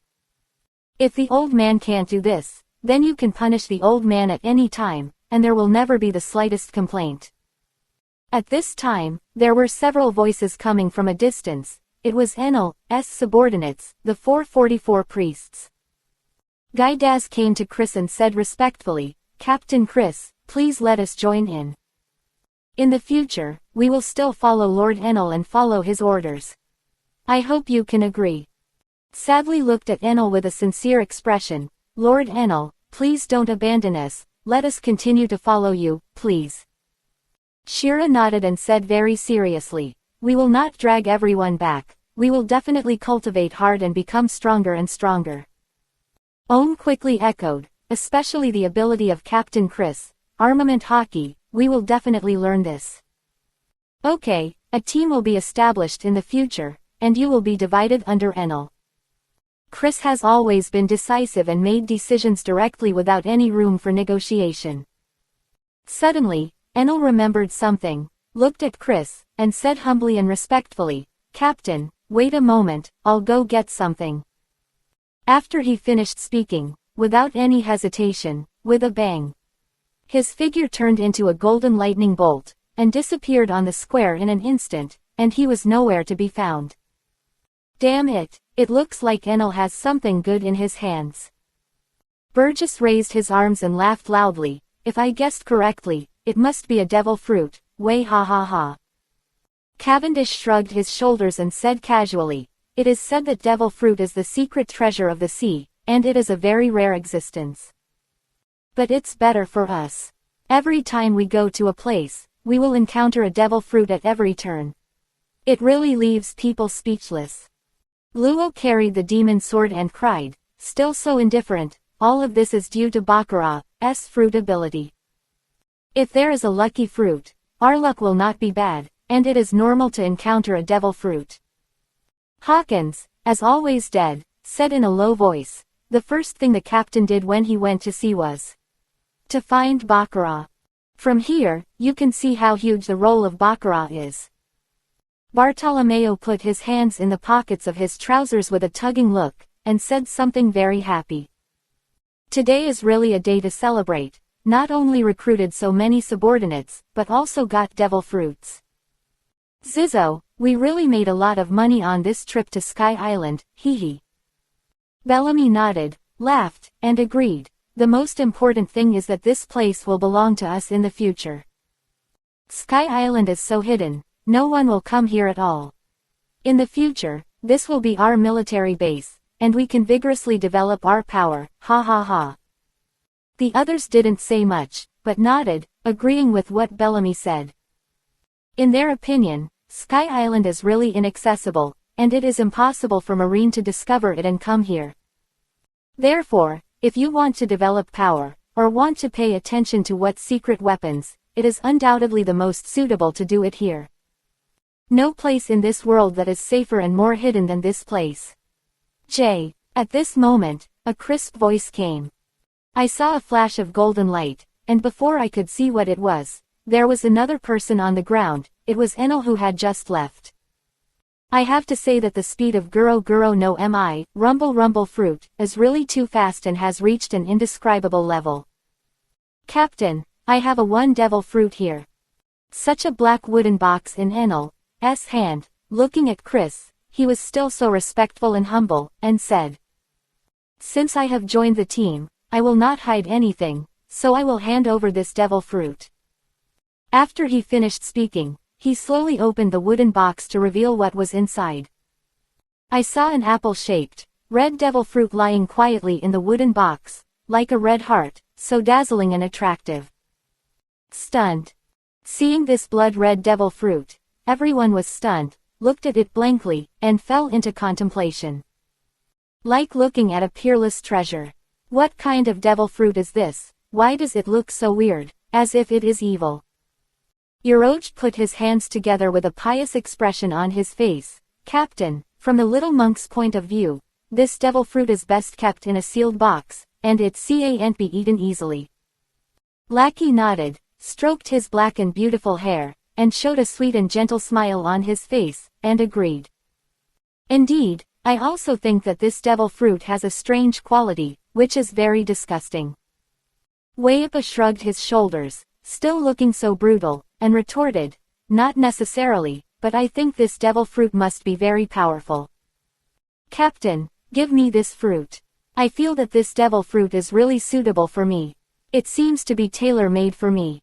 S1: If the old man can't do this, then you can punish the old man at any time, and there will never be the slightest complaint." At this time, there were several voices coming from a distance. It was Enel's subordinates, the 444 priests. Gaidaz came to Chris and said respectfully, "Captain Chris, please let us join in. In the future, we will still follow Lord Enel and follow his orders. I hope you can agree." Sadly looked at Enel with a sincere expression, "Lord Enel, please don't abandon us, let us continue to follow you, please." Shira nodded and said very seriously, "We will not drag everyone back, we will definitely cultivate hard and become stronger and stronger." Ohm quickly echoed, "Especially the ability of Captain Chris, armament hockey, we will definitely learn this." "Okay, a team will be established in the future, and you will be divided under Enel." Chris has always been decisive and made decisions directly without any room for negotiation. Suddenly, Enel remembered something, looked at Chris, and said humbly and respectfully, "Captain, wait a moment, I'll go get something." After he finished speaking, without any hesitation, with a bang, his figure turned into a golden lightning bolt, and disappeared on the square in an instant, and he was nowhere to be found. "Damn it, it looks like Enel has something good in his hands." Burgess raised his arms and laughed loudly, "If I guessed correctly, it must be a devil fruit, way ha ha ha." Cavendish shrugged his shoulders and said casually, "It is said that devil fruit is the secret treasure of the sea, and it is a very rare existence. But it's better for us. Every time we go to a place, we will encounter a devil fruit at every turn. It really leaves people speechless." Luo carried the demon sword and cried, still so indifferent, "All of this is due to Baccarat's fruit ability. If there is a lucky fruit, our luck will not be bad, and it is normal to encounter a devil fruit." Hawkins, as always dead, said in a low voice, "The first thing the captain did when he went to sea was to find Baccarat. From here, you can see how huge the role of Baccarat is." Bartolomeo put his hands in the pockets of his trousers with a tugging look, and said something very happy. "Today is really a day to celebrate. Not only recruited so many subordinates, but also got devil fruits. Zizzo, we really made a lot of money on this trip to Sky Island, hee hee." Bellamy nodded, laughed, and agreed. "The most important thing is that this place will belong to us in the future. Sky Island is so hidden, no one will come here at all. In the future, this will be our military base, and we can vigorously develop our power, ha ha ha." The others didn't say much, but nodded, agreeing with what Bellamy said. In their opinion, Sky Island is really inaccessible, and it is impossible for Marine to discover it and come here. Therefore, if you want to develop power, or want to pay attention to what secret weapons, it is undoubtedly the most suitable to do it here. No place in this world that is safer and more hidden than this place. At this moment, a crisp voice came. I saw a flash of golden light, and before I could see what it was, there was another person on the ground. It was Enel who had just left. "I have to say that the speed of Guro Guro no Mi, Rumble Rumble Fruit, is really too fast and has reached an indescribable level. Captain, I have a one devil fruit here." Such a black wooden box in Enel's hand, looking at Chris, he was still so respectful and humble, and said, "Since I have joined the team, I will not hide anything, so I will hand over this devil fruit." After he finished speaking, he slowly opened the wooden box to reveal what was inside. I saw an apple-shaped, red devil fruit lying quietly in the wooden box, like a red heart, so dazzling and attractive. Stunned. Seeing this blood-red devil fruit, everyone was stunned, looked at it blankly, and fell into contemplation. Like looking at a peerless treasure. What kind of devil fruit is this? Why does it look so weird, as if it is evil? Yoroj put his hands together with a pious expression on his face. "Captain, from the little monk's point of view, this devil fruit is best kept in a sealed box, and it can't be eaten easily." Lackey nodded, stroked his black and beautiful hair, and showed a sweet and gentle smile on his face, and agreed. "Indeed, I also think that this devil fruit has a strange quality, which is very disgusting." Weipa shrugged his shoulders, still looking so brutal, and retorted, "Not necessarily, but I think this devil fruit must be very powerful. Captain, give me this fruit. I feel that this devil fruit is really suitable for me. It seems to be tailor-made for me."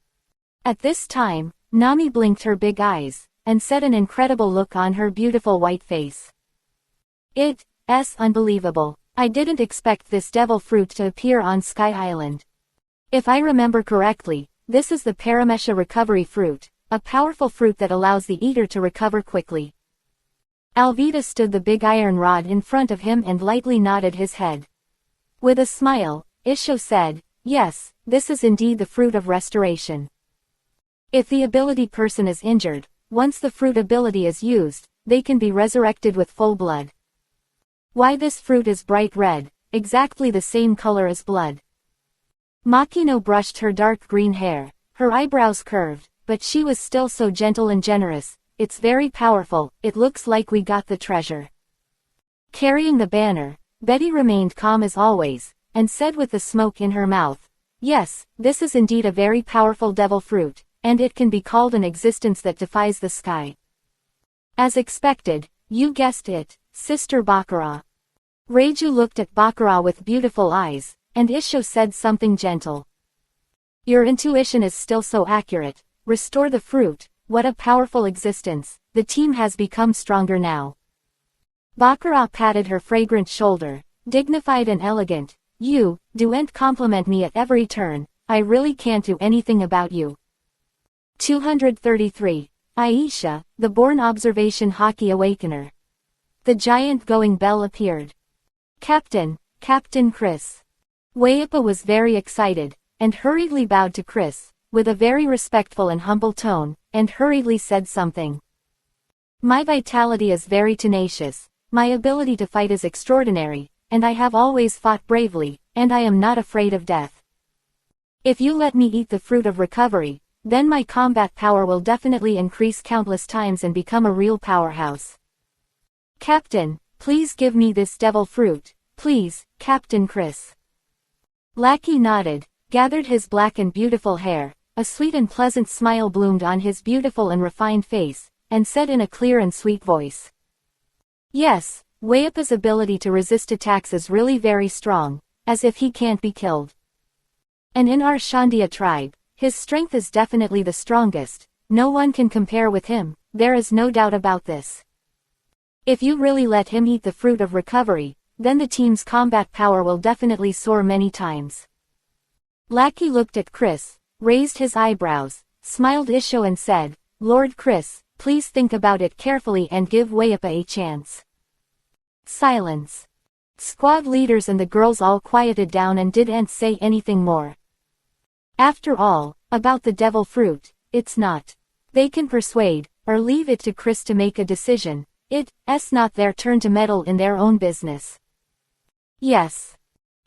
S1: At this time, Nami blinked her big eyes, and set an incredible look on her beautiful white face. "It's unbelievable. I didn't expect this devil fruit to appear on Sky Island. If I remember correctly, this is the Paramesha recovery fruit, a powerful fruit that allows the eater to recover quickly. Alvida stood the big iron rod in front of him and lightly nodded his head. With a smile, Isho said, "Yes, this is indeed the fruit of restoration. If the ability person is injured, once the fruit ability is used, they can be resurrected with full blood. Why this fruit is bright red, exactly the same color as blood." Makino brushed her dark green hair, her eyebrows curved, but she was still so gentle and generous. "It's very powerful, it looks like we got the treasure." Carrying the banner, Betty remained calm as always, and said with the smoke in her mouth, "Yes, this is indeed a very powerful devil fruit, and it can be called an existence that defies the sky." As expected, you guessed it, Sister Bakura. Reiju looked at Bakura with beautiful eyes, and Isho said something gentle. "Your intuition is still so accurate. Restore the fruit, what a powerful existence, the team has become stronger now." Bakura patted her fragrant shoulder, dignified and elegant. "You, don't compliment me at every turn, I really can't do anything about you." 233. Aisha, the born observation hockey awakener. The giant going bell appeared. Captain Chris. Wayapa was very excited, and hurriedly bowed to Chris, with a very respectful and humble tone, and hurriedly said something. "My vitality is very tenacious, my ability to fight is extraordinary, and I have always fought bravely, and I am not afraid of death. If you let me eat the fruit of recovery, then my combat power will definitely increase countless times and become a real powerhouse. Captain, please give me this devil fruit, please, Captain Chris." Lackey nodded, gathered his black and beautiful hair, a sweet and pleasant smile bloomed on his beautiful and refined face, and said in a clear and sweet voice, "Yes, Wayapa's ability to resist attacks is really very strong, as if he can't be killed. And in our Shandia tribe, his strength is definitely the strongest, no one can compare with him, there is no doubt about this. If you really let him eat the fruit of recovery, then the team's combat power will definitely soar many times." Lackey looked at Chris, raised his eyebrows, smiled Isho and said, "Lord Chris, please think about it carefully and give Wayapa a chance." Silence. Squad leaders and the girls all quieted down and didn't say anything more. After all, about the devil fruit, it's not. They can persuade, or leave it to Chris to make a decision. It's not their turn to meddle in their own business. Yes.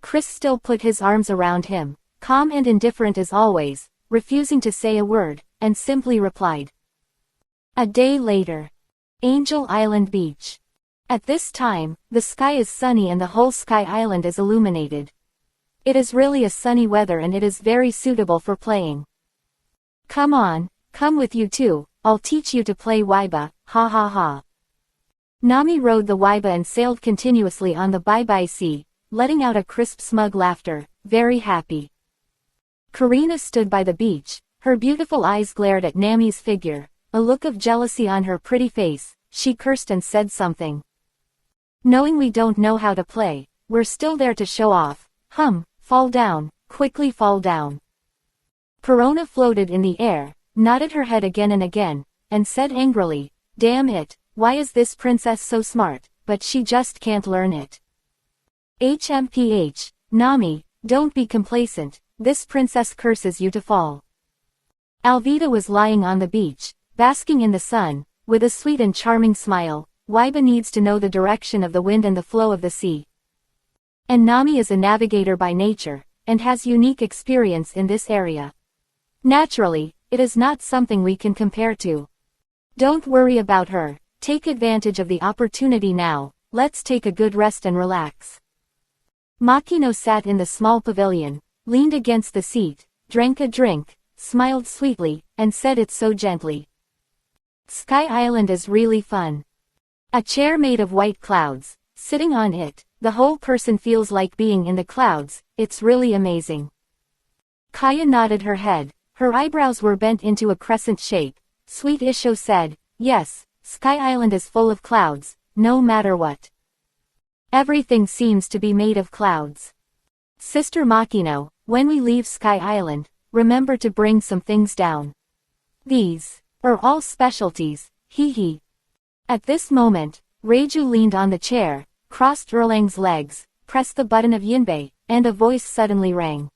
S1: Chris still put his arms around him, calm and indifferent as always, refusing to say a word, and simply replied. A day later. Angel Island Beach. At this time, the sky is sunny and the whole Sky Island is illuminated. It is really a sunny weather and it is very suitable for playing. Come on, come with you too, I'll teach you to play Waiba, ha ha ha. Nami rode the Waiba and sailed continuously on the bye-bye sea, letting out a crisp smug laughter, very happy. Karina stood by the beach, her beautiful eyes glared at Nami's figure, a look of jealousy on her pretty face, she cursed and said something. Knowing we don't know how to play, we're still there to show off, fall down, quickly fall down. Perona floated in the air, nodded her head again and again, and said angrily, damn it, why is this princess so smart, but she just can't learn it. HMPH, Nami, don't be complacent, this princess curses you to fall. Alvida was lying on the beach, basking in the sun, with a sweet and charming smile. Waiba needs to know the direction of the wind and the flow of the sea. And Nami is a navigator by nature, and has unique experience in this area. Naturally, it is not something we can compare to. Don't worry about her, take advantage of the opportunity now, let's take a good rest and relax. Makino sat in the small pavilion, leaned against the seat, drank a drink, smiled sweetly, and said it so gently. Sky Island is really fun. A chair made of white clouds, sitting on it, the whole person feels like being in the clouds, it's really amazing. Kaya nodded her head, her eyebrows were bent into a crescent shape. Sweet Isho said, yes, Sky Island is full of clouds, no matter what. Everything seems to be made of clouds. Sister Makino, when we leave Sky Island, remember to bring some things down. These. Or all specialties, hee hee. At this moment, Reiju leaned on the chair, crossed Erlang's legs, pressed the button of Yinbei, and a voice suddenly rang.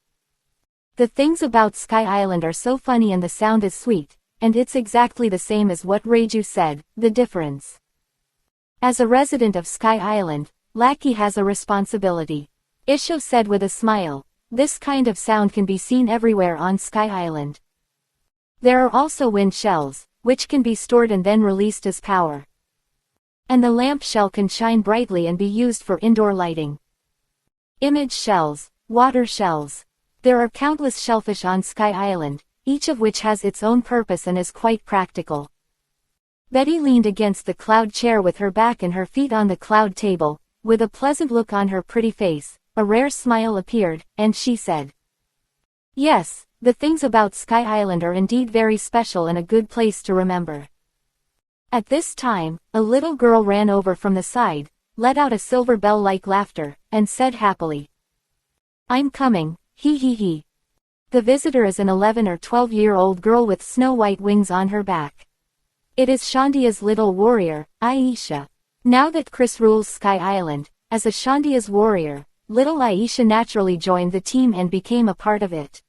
S1: The things about Sky Island are so funny and the sound is sweet, and it's exactly the same as what Reiju said, the difference. As a resident of Sky Island, Lackey has a responsibility. Isho said with a smile, this kind of sound can be seen everywhere on Sky Island. There are also wind shells, which can be stored and then released as power. And the lamp shell can shine brightly and be used for indoor lighting. Image shells, water shells. There are countless shellfish on Sky Island, each of which has its own purpose and is quite practical. Betty leaned against the cloud chair with her back and her feet on the cloud table, with a pleasant look on her pretty face. A rare smile appeared, and she said, yes, the things about Sky Island are indeed very special and a good place to remember. At this time, a little girl ran over from the side, let out a silver bell-like laughter, and said happily, I'm coming, hee hee hee. The visitor is an 11 or 12-year-old girl with snow-white wings on her back. It is Shandia's little warrior, Aisha. Now that Chris rules Sky Island, as a Shandia's warrior, little Aisha naturally joined the team and became a part of it.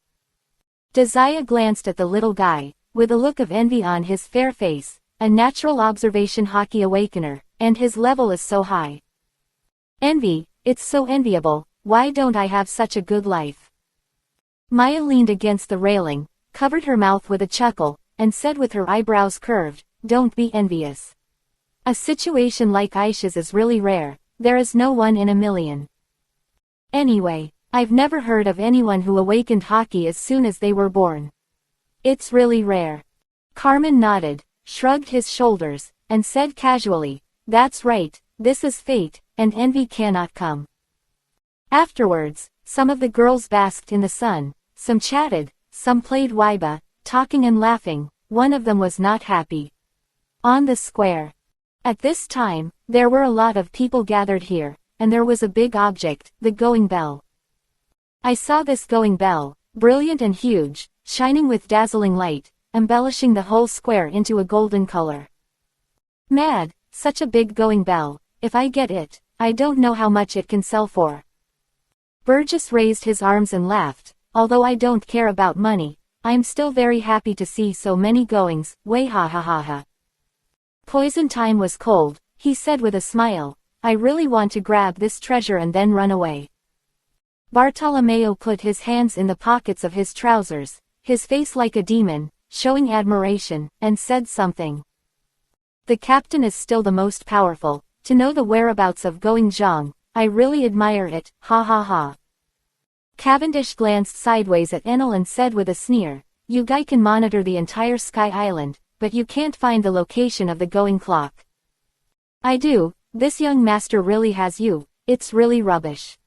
S1: Desire glanced at the little guy, with a look of envy on his fair face, a natural observation hockey awakener, and his level is so high. Envy, it's so enviable, why don't I have such a good life? Maya leaned against the railing, covered her mouth with a chuckle, and said with her eyebrows curved, don't be envious. A situation like Aisha's is really rare, there is no one in a million. Anyway, I've never heard of anyone who awakened hockey as soon as they were born. It's really rare. Carmen nodded, shrugged his shoulders, and said casually, that's right, this is fate, and envy cannot come. Afterwards, some of the girls basked in the sun, some chatted, some played Waiba, talking and laughing, one of them was not happy. On the square. At this time, there were a lot of people gathered here, and there was a big object, the going bell. I saw this going bell, brilliant and huge, shining with dazzling light, embellishing the whole square into a golden color. Mad, such a big going bell, if I get it, I don't know how much it can sell for. Burgess raised his arms and laughed, although I don't care about money, I'm still very happy to see so many goings, way ha ha ha ha. Poison time was cold, he said with a smile, I really want to grab this treasure and then run away. Bartolomeo put his hands in the pockets of his trousers, his face like a demon, showing admiration, and said something. The captain is still the most powerful, to know the whereabouts of Going Zhang, I really admire it, ha ha ha. Cavendish glanced sideways at Enel and said with a sneer, you guy can monitor the entire Sky Island, but you can't find the location of the going clock. I do, this young master really has you, it's really rubbish.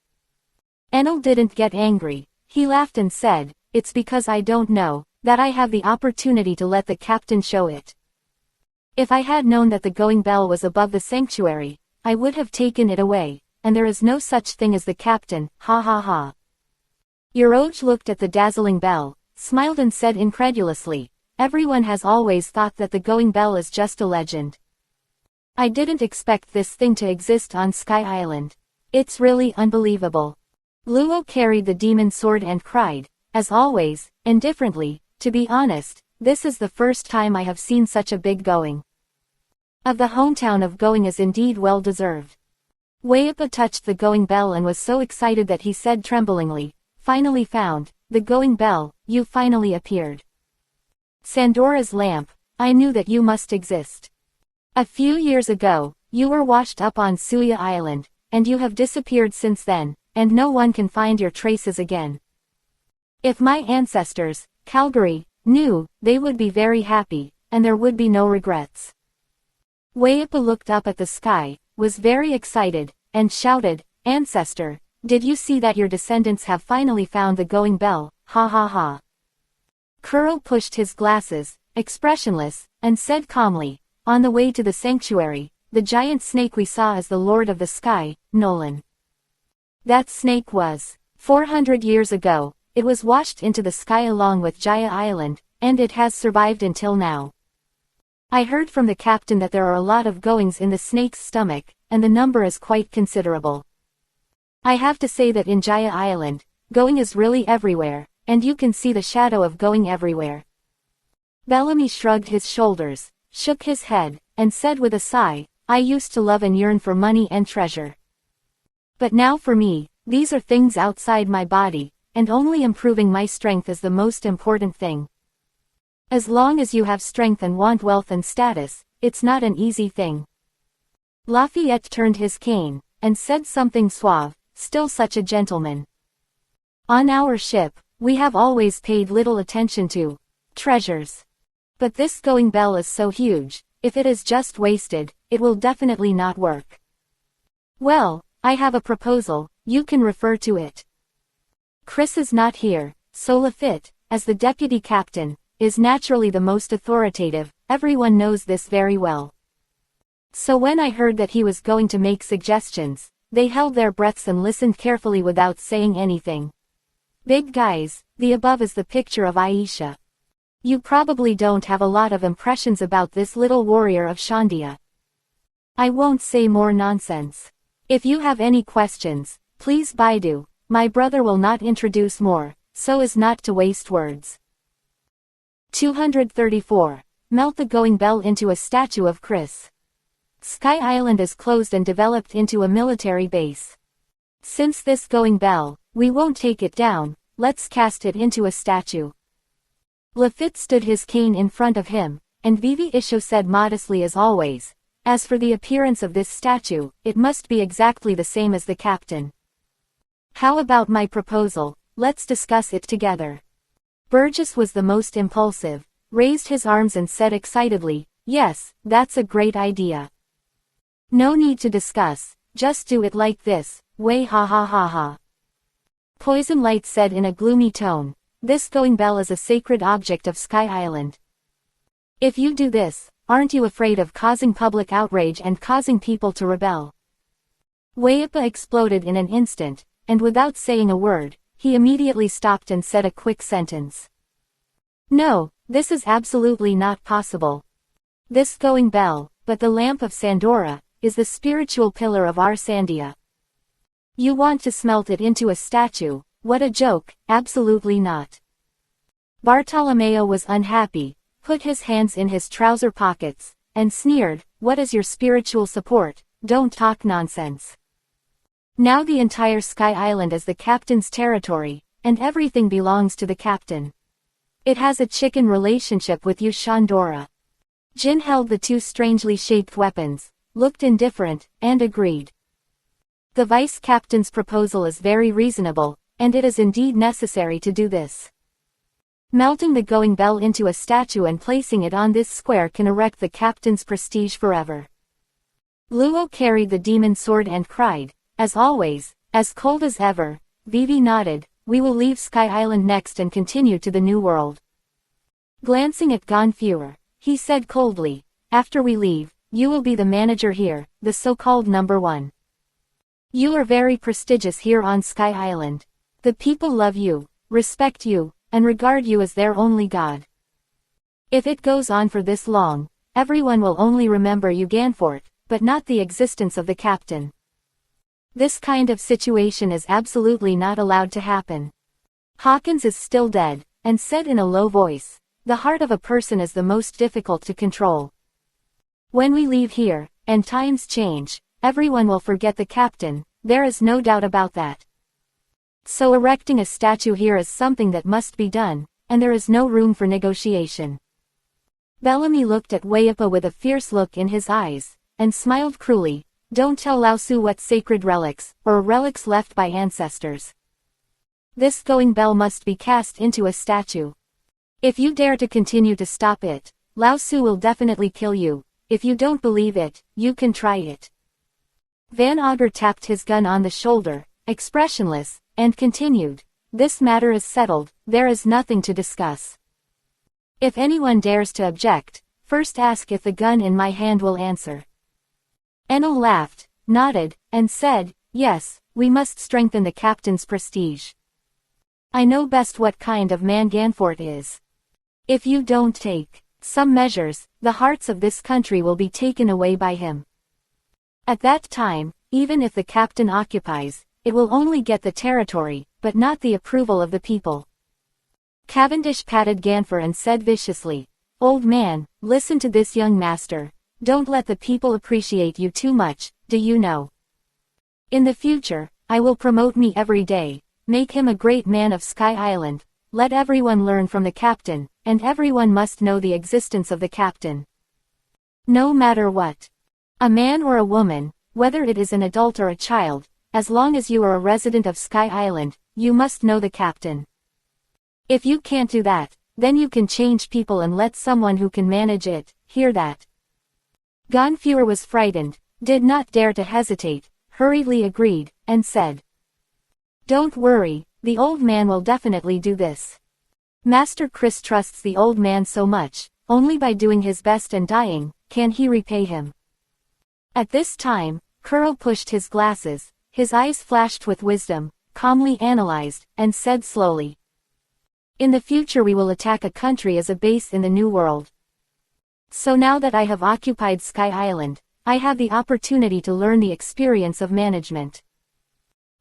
S1: Enel didn't get angry, he laughed and said, it's because I don't know, that I have the opportunity to let the captain show it. If I had known that the going bell was above the sanctuary, I would have taken it away, and there is no such thing as the captain, ha ha ha. Yeroj looked at the dazzling bell, smiled and said incredulously, everyone has always thought that the going bell is just a legend. I didn't expect this thing to exist on Sky Island. It's really unbelievable. Luo carried the demon sword and cried, as always, indifferently, to be honest, this is the first time I have seen such a big going. Of the hometown of Going is indeed well deserved. Weipa touched the going bell and was so excited that he said tremblingly, finally found, the going bell, you finally appeared. Sandora's lamp, I knew that you must exist. A few years ago, you were washed up on Suya Island, and you have disappeared since then, and no one can find your traces again. If my ancestors, Calgary, knew, they would be very happy, and there would be no regrets. Weipa looked up at the sky, was very excited, and shouted, Ancestor, did you see that your descendants have finally found the going bell, ha ha ha. Kuro pushed his glasses, expressionless, and said calmly, on the way to the sanctuary, the giant snake we saw is the Lord of the Sky, Nolan. That snake was, 400 years ago, it was washed into the sky along with Jaya Island, and it has survived until now. I heard from the captain that there are a lot of goings in the snake's stomach, and the number is quite considerable. I have to say that in Jaya Island, going is really everywhere, and you can see the shadow of going everywhere. Bellamy shrugged his shoulders, shook his head, and said with a sigh, I used to love and yearn for money and treasure. But now for me, these are things outside my body, and only improving my strength is the most important thing. As long as you have strength and want wealth and status, it's not an easy thing. Lafayette turned his cane, and said something suave, still such a gentleman. On our ship, we have always paid little attention to treasures. But this going bell is so huge, if it is just wasted, it will definitely not work. Well, I have a proposal, you can refer to it. Chris is not here, so Lafitte, as the deputy captain, is naturally the most authoritative, everyone knows this very well. So when I heard that he was going to make suggestions, they held their breaths and listened carefully without saying anything. Big guys, the above is the picture of Aisha. You probably don't have a lot of impressions about this little warrior of Shandia. I won't say more nonsense. If you have any questions, please Baidu, my brother will not introduce more, so as not to waste words. 234. Melt the going bell into a statue of Chris. Sky Island is closed and developed into a military base. Since this going bell, we won't take it down, let's cast it into a statue. Lafitte stood his cane in front of him, and Vivi Isho said modestly as always, as for the appearance of this statue, it must be exactly the same as the captain. How about my proposal, let's discuss it together. Burgess was the most impulsive, raised his arms and said excitedly, yes, that's a great idea. No need to discuss, just do it like this, way ha ha ha ha. Poison Light said in a gloomy tone, this going bell is a sacred object of Sky Island. If you do this, aren't you afraid of causing public outrage and causing people to rebel? Wayapa exploded in an instant, and without saying a word, he immediately stopped and said a quick sentence. No, this is absolutely not possible. This going bell, but the lamp of Sandora, is the spiritual pillar of our Sandia. You want to smelt it into a statue, what a joke, absolutely not. Bartolomeo was unhappy, put his hands in his trouser pockets, and sneered, what is your spiritual support, don't talk nonsense. Now the entire Sky Island is the captain's territory, and everything belongs to the captain. It has a chicken relationship with you Shandora. Jin held the two strangely shaped weapons, looked indifferent, and agreed. The vice-captain's proposal is very reasonable, and it is indeed necessary to do this. Melting the going bell into a statue and placing it on this square can erect the captain's prestige forever. Luo carried the demon sword and cried, as always, as cold as ever. Vivi nodded, we will leave Sky Island next and continue to the New World. Glancing at Gonfuer, he said coldly, after we leave, you will be the manager here, the so-called number one. You are very prestigious here on Sky Island. The people love you, respect you, and regard you as their only god. If it goes on for this long, everyone will only remember you Ganfort, but not the existence of the captain. This kind of situation is absolutely not allowed to happen. Hawkins is still dead, and said in a low voice, the heart of a person is the most difficult to control. When we leave here, and times change, everyone will forget the captain, there is no doubt about that. So erecting a statue here is something that must be done, and there is no room for negotiation. Bellamy looked at Wayapa with a fierce look in his eyes, and smiled cruelly, don't tell Lao Su what sacred relics, or relics left by ancestors. This going bell must be cast into a statue. If you dare to continue to stop it, Lao Su will definitely kill you. If you don't believe it, you can try it. Van Auger tapped his gun on the shoulder, expressionless, and continued, this matter is settled, there is nothing to discuss. If anyone dares to object, first ask if the gun in my hand will answer. Enel laughed, nodded, and said, yes, we must strengthen the captain's prestige. I know best what kind of man Ganfort is. If you don't take some measures, the hearts of this country will be taken away by him. At that time, even if the captain occupies, it will only get the territory, but not the approval of the people. Cavendish patted Ganfer and said viciously, "Old man, listen to this young master. Don't let the people appreciate you too much, do you know? In the future, I will promote me every day, make him a great man of Sky Island, let everyone learn from the captain, and everyone must know the existence of the captain. No matter what. A man or a woman, whether it is an adult or a child, as long as you are a resident of Sky Island, you must know the captain. If you can't do that, then you can change people and let someone who can manage it, hear that." Ganfer was frightened, did not dare to hesitate, hurriedly agreed, and said, "Don't worry, the old man will definitely do this. Master Chris trusts the old man so much, only by doing his best and dying, can he repay him." At this time, Kuro pushed his glasses, his eyes flashed with wisdom, calmly analyzed, and said slowly, "In the future we will attack a country as a base in the New World. So now that I have occupied Sky Island, I have the opportunity to learn the experience of management.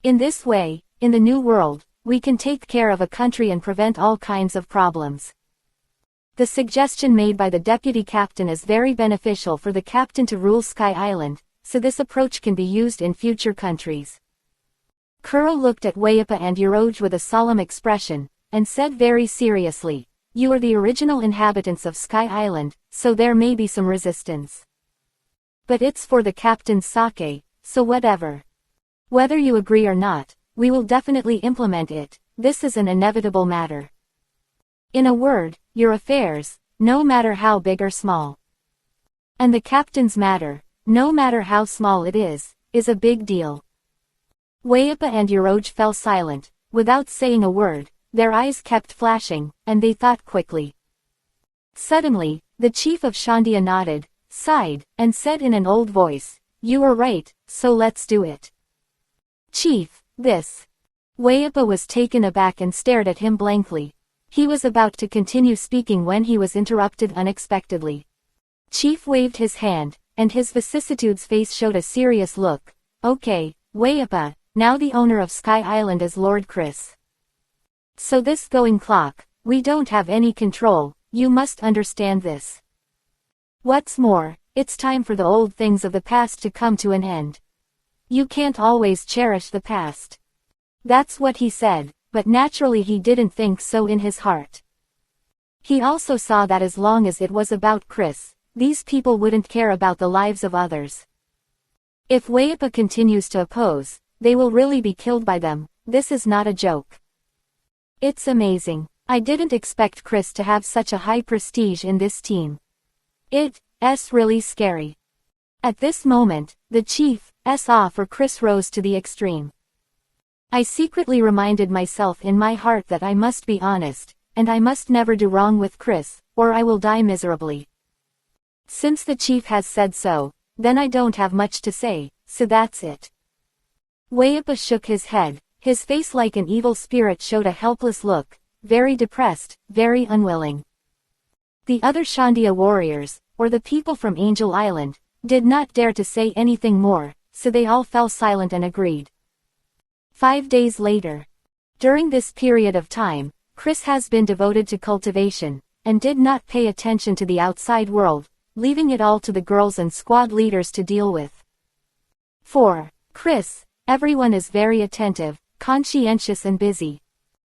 S1: In this way, in the New World, we can take care of a country and prevent all kinds of problems." The suggestion made by the deputy captain is very beneficial for the captain to rule Sky Island, so this approach can be used in future countries. Kuro looked at Wayapa and Yoroj with a solemn expression, and said very seriously, "You are the original inhabitants of Sky Island, so there may be some resistance. But it's for the captain's sake, so whatever. Whether you agree or not, we will definitely implement it, this is an inevitable matter. In a word, your affairs, no matter how big or small. And the captain's matter, no matter how small it is a big deal." Wayapa and Yoroj fell silent, without saying a word, their eyes kept flashing, and they thought quickly. Suddenly, the chief of Shandia nodded, sighed, and said in an old voice, "You are right, so let's do it." "Chief, this." Wayapa was taken aback and stared at him blankly. He was about to continue speaking when he was interrupted unexpectedly. Chief waved his hand, and his vicissitudes face showed a serious look. "Okay, Wayapa, now the owner of Sky Island is Lord Chris. So this going clock, we don't have any control, you must understand this. What's more, it's time for the old things of the past to come to an end. You can't always cherish the past." That's what he said, but naturally he didn't think so in his heart. He also saw that as long as it was about Chris, these people wouldn't care about the lives of others. If Wayapa continues to oppose, they will really be killed by them, this is not a joke. It's amazing. I didn't expect Chris to have such a high prestige in this team. It's really scary. At this moment, the chief's awe for Chris rose to the extreme. I secretly reminded myself in my heart that I must be honest, and I must never do wrong with Chris, or I will die miserably. Since the chief has said so, then I don't have much to say, so that's it. Wayapa shook his head, his face like an evil spirit showed a helpless look, very depressed, very unwilling. The other Shandia warriors, or the people from Angel Island, did not dare to say anything more, so they all fell silent and agreed. 5 days later. During this period of time, Chris has been devoted to cultivation, and did not pay attention to the outside world, leaving it all to the girls and squad leaders to deal with. For Chris, everyone is very attentive, conscientious and busy.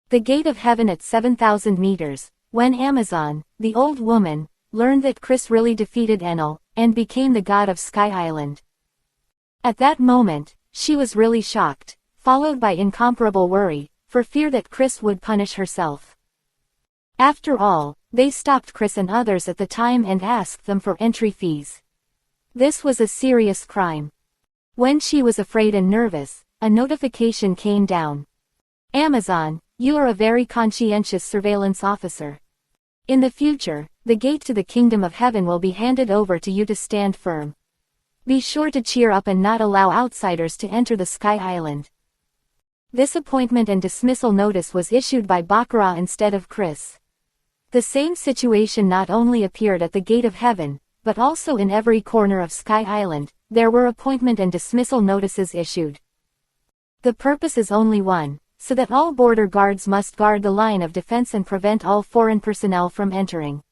S1: The gate of heaven at 7,000 meters, when Amazon, the old woman, learned that Chris really defeated Enel, and became the god of Sky Island. At that moment, she was really shocked, followed by incomparable worry, for fear that Chris would punish herself. After all, they stopped Chris and others at the time and asked them for entry fees. This was a serious crime. When she was afraid and nervous, a notification came down. Amazon, you are a very conscientious surveillance officer. In the future, the gate to the kingdom of heaven will be handed over to you to stand firm. Be sure to cheer up and not allow outsiders to enter the Sky Island. This appointment and dismissal notice was issued by Baccarat instead of Chris. The same situation not only appeared at the gate of heaven, but also in every corner of Sky Island. There were appointment and dismissal notices issued. The purpose is only one, so that all border guards must guard the line of defense and prevent all foreign personnel from entering.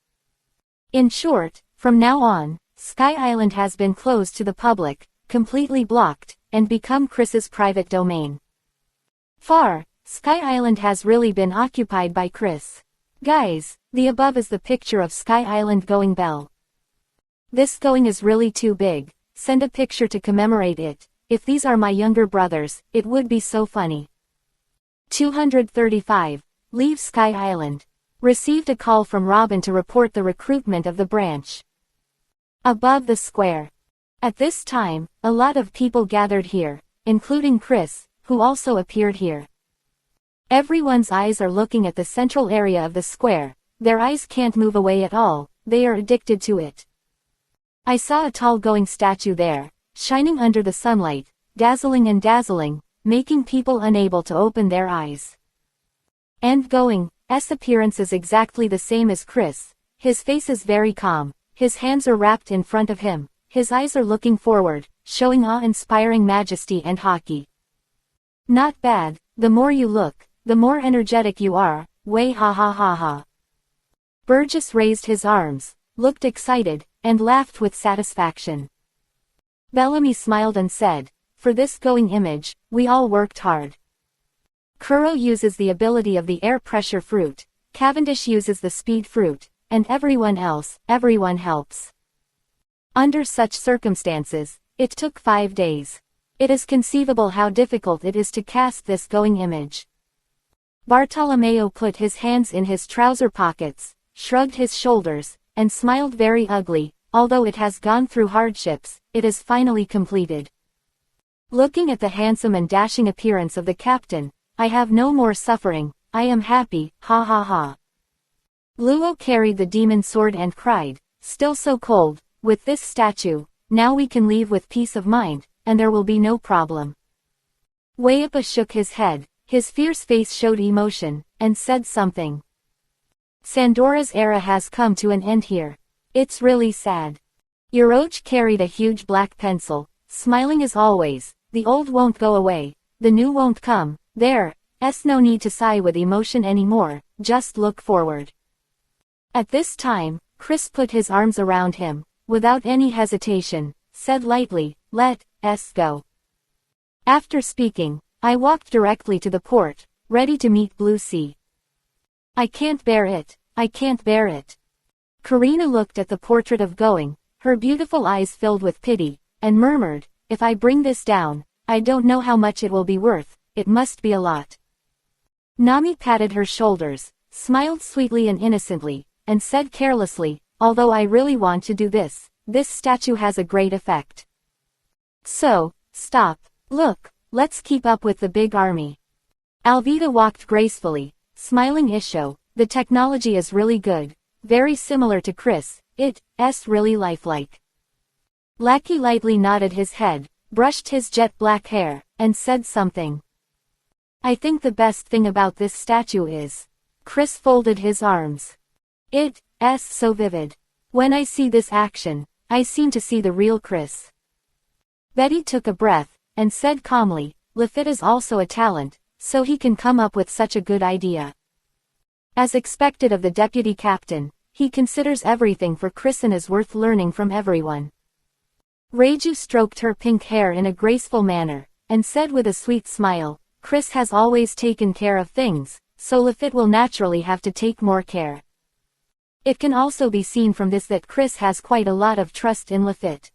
S1: In short, from now on, Sky Island has been closed to the public, completely blocked, and become Chris's private domain. Sky Island has really been occupied by Chris. Guys, the above is the picture of Sky Island going bell. This going is really too big. Send a picture to commemorate it. If these are my younger brothers, it would be so funny. 235. Leave Sky Island. Received a call from Robin to report the recruitment of the branch. Above the square. At this time, a lot of people gathered here, including Chris, who also appeared here. Everyone's eyes are looking at the central area of the square. Their eyes can't move away at all, they are addicted to it. I saw a tall going statue there, shining under the sunlight, dazzling and dazzling, making people unable to open their eyes. And going's appearance is exactly the same as Chris. His face is very calm, his hands are wrapped in front of him, his eyes are looking forward, showing awe-inspiring majesty and haki. Not bad, the more you look, the more energetic you are, way ha ha ha ha. Burgess raised his arms, looked excited, and laughed with satisfaction. Bellamy smiled and said, for this going image, we all worked hard. Kuro uses the ability of the air pressure fruit, Cavendish uses the speed fruit, and everyone helps. Under such circumstances, it took 5 days. It is conceivable how difficult it is to cast this going image. Bartolomeo put his hands in his trouser pockets, shrugged his shoulders, and smiled very ugly. Although it has gone through hardships, it is finally completed. Looking at the handsome and dashing appearance of the captain, I have no more suffering, I am happy, ha ha ha. Luo carried the demon sword and cried, still so cold, with this statue, now we can leave with peace of mind, and there will be no problem. Wayapa shook his head, his fierce face showed emotion, and said something. Sandora's era has come to an end here. It's really sad. Orochi carried a huge black pencil, smiling as always. The old won't go away, the new won't come, there's no need to sigh with emotion anymore, just look forward. At this time, Chris put his arms around him, without any hesitation, said lightly, let's go. After speaking, I walked directly to the port, ready to meet Blue Sea. I can't bear it, I can't bear it. Karina looked at the portrait of Going, her beautiful eyes filled with pity, and murmured, if I bring this down, I don't know how much it will be worth, it must be a lot. Nami patted her shoulders, smiled sweetly and innocently, and said carelessly, although I really want to do this statue has a great effect. So, stop, look, let's keep up with the big army. Alvida walked gracefully, smiling Isho, the technology is really good, very similar to Chris, it's really lifelike. Lackey lightly nodded his head, brushed his jet black hair, and said something. I think the best thing about this statue is. Chris folded his arms. It's so vivid. When I see this action, I seem to see the real Chris. Betty took a breath, and said calmly, Lafitte is also a talent, so he can come up with such a good idea. As expected of the deputy captain, he considers everything for Chris and is worth learning from everyone. Reiju stroked her pink hair in a graceful manner, and said with a sweet smile, Chris has always taken care of things, so Lafitte will naturally have to take more care. It can also be seen from this that Chris has quite a lot of trust in Lafitte.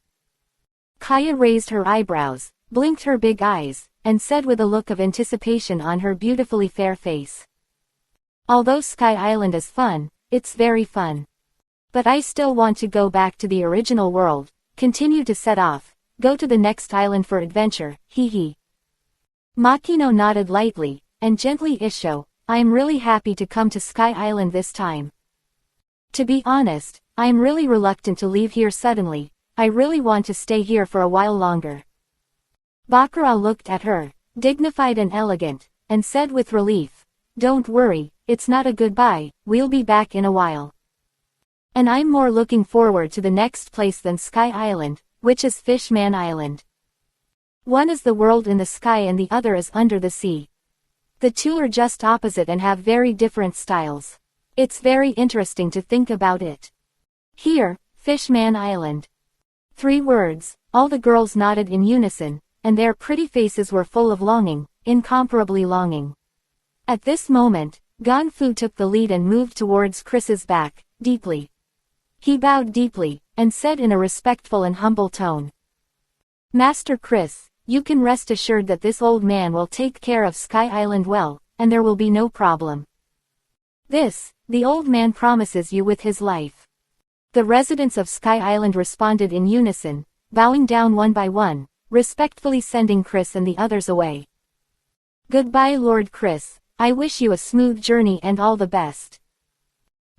S1: Kaya raised her eyebrows, blinked her big eyes, and said with a look of anticipation on her beautifully fair face. Although Sky Island is fun, it's very fun. But I still want to go back to the original world, continue to set off, go to the next island for adventure, hee hee. Makino nodded lightly, and gently Isho, I am really happy to come to Sky Island this time. To be honest, I am really reluctant to leave here suddenly, I really want to stay here for a while longer. Bakura looked at her, dignified and elegant, and said with relief, don't worry, it's not a goodbye, we'll be back in a while. And I'm more looking forward to the next place than Sky Island, which is Fishman Island. One is the world in the sky and the other is under the sea. The two are just opposite and have very different styles. It's very interesting to think about it. Here, Fishman Island. 3 words, all the girls nodded in unison, and their pretty faces were full of longing, incomparably longing. At this moment, Ganfu took the lead and moved towards Chris's back, deeply. He bowed deeply, and said in a respectful and humble tone. Master Chris, you can rest assured that this old man will take care of Sky Island well, and there will be no problem. This, the old man promises you with his life. The residents of Sky Island responded in unison, bowing down one by one, respectfully sending Chris and the others away. Goodbye Lord Chris, I wish you a smooth journey and all the best.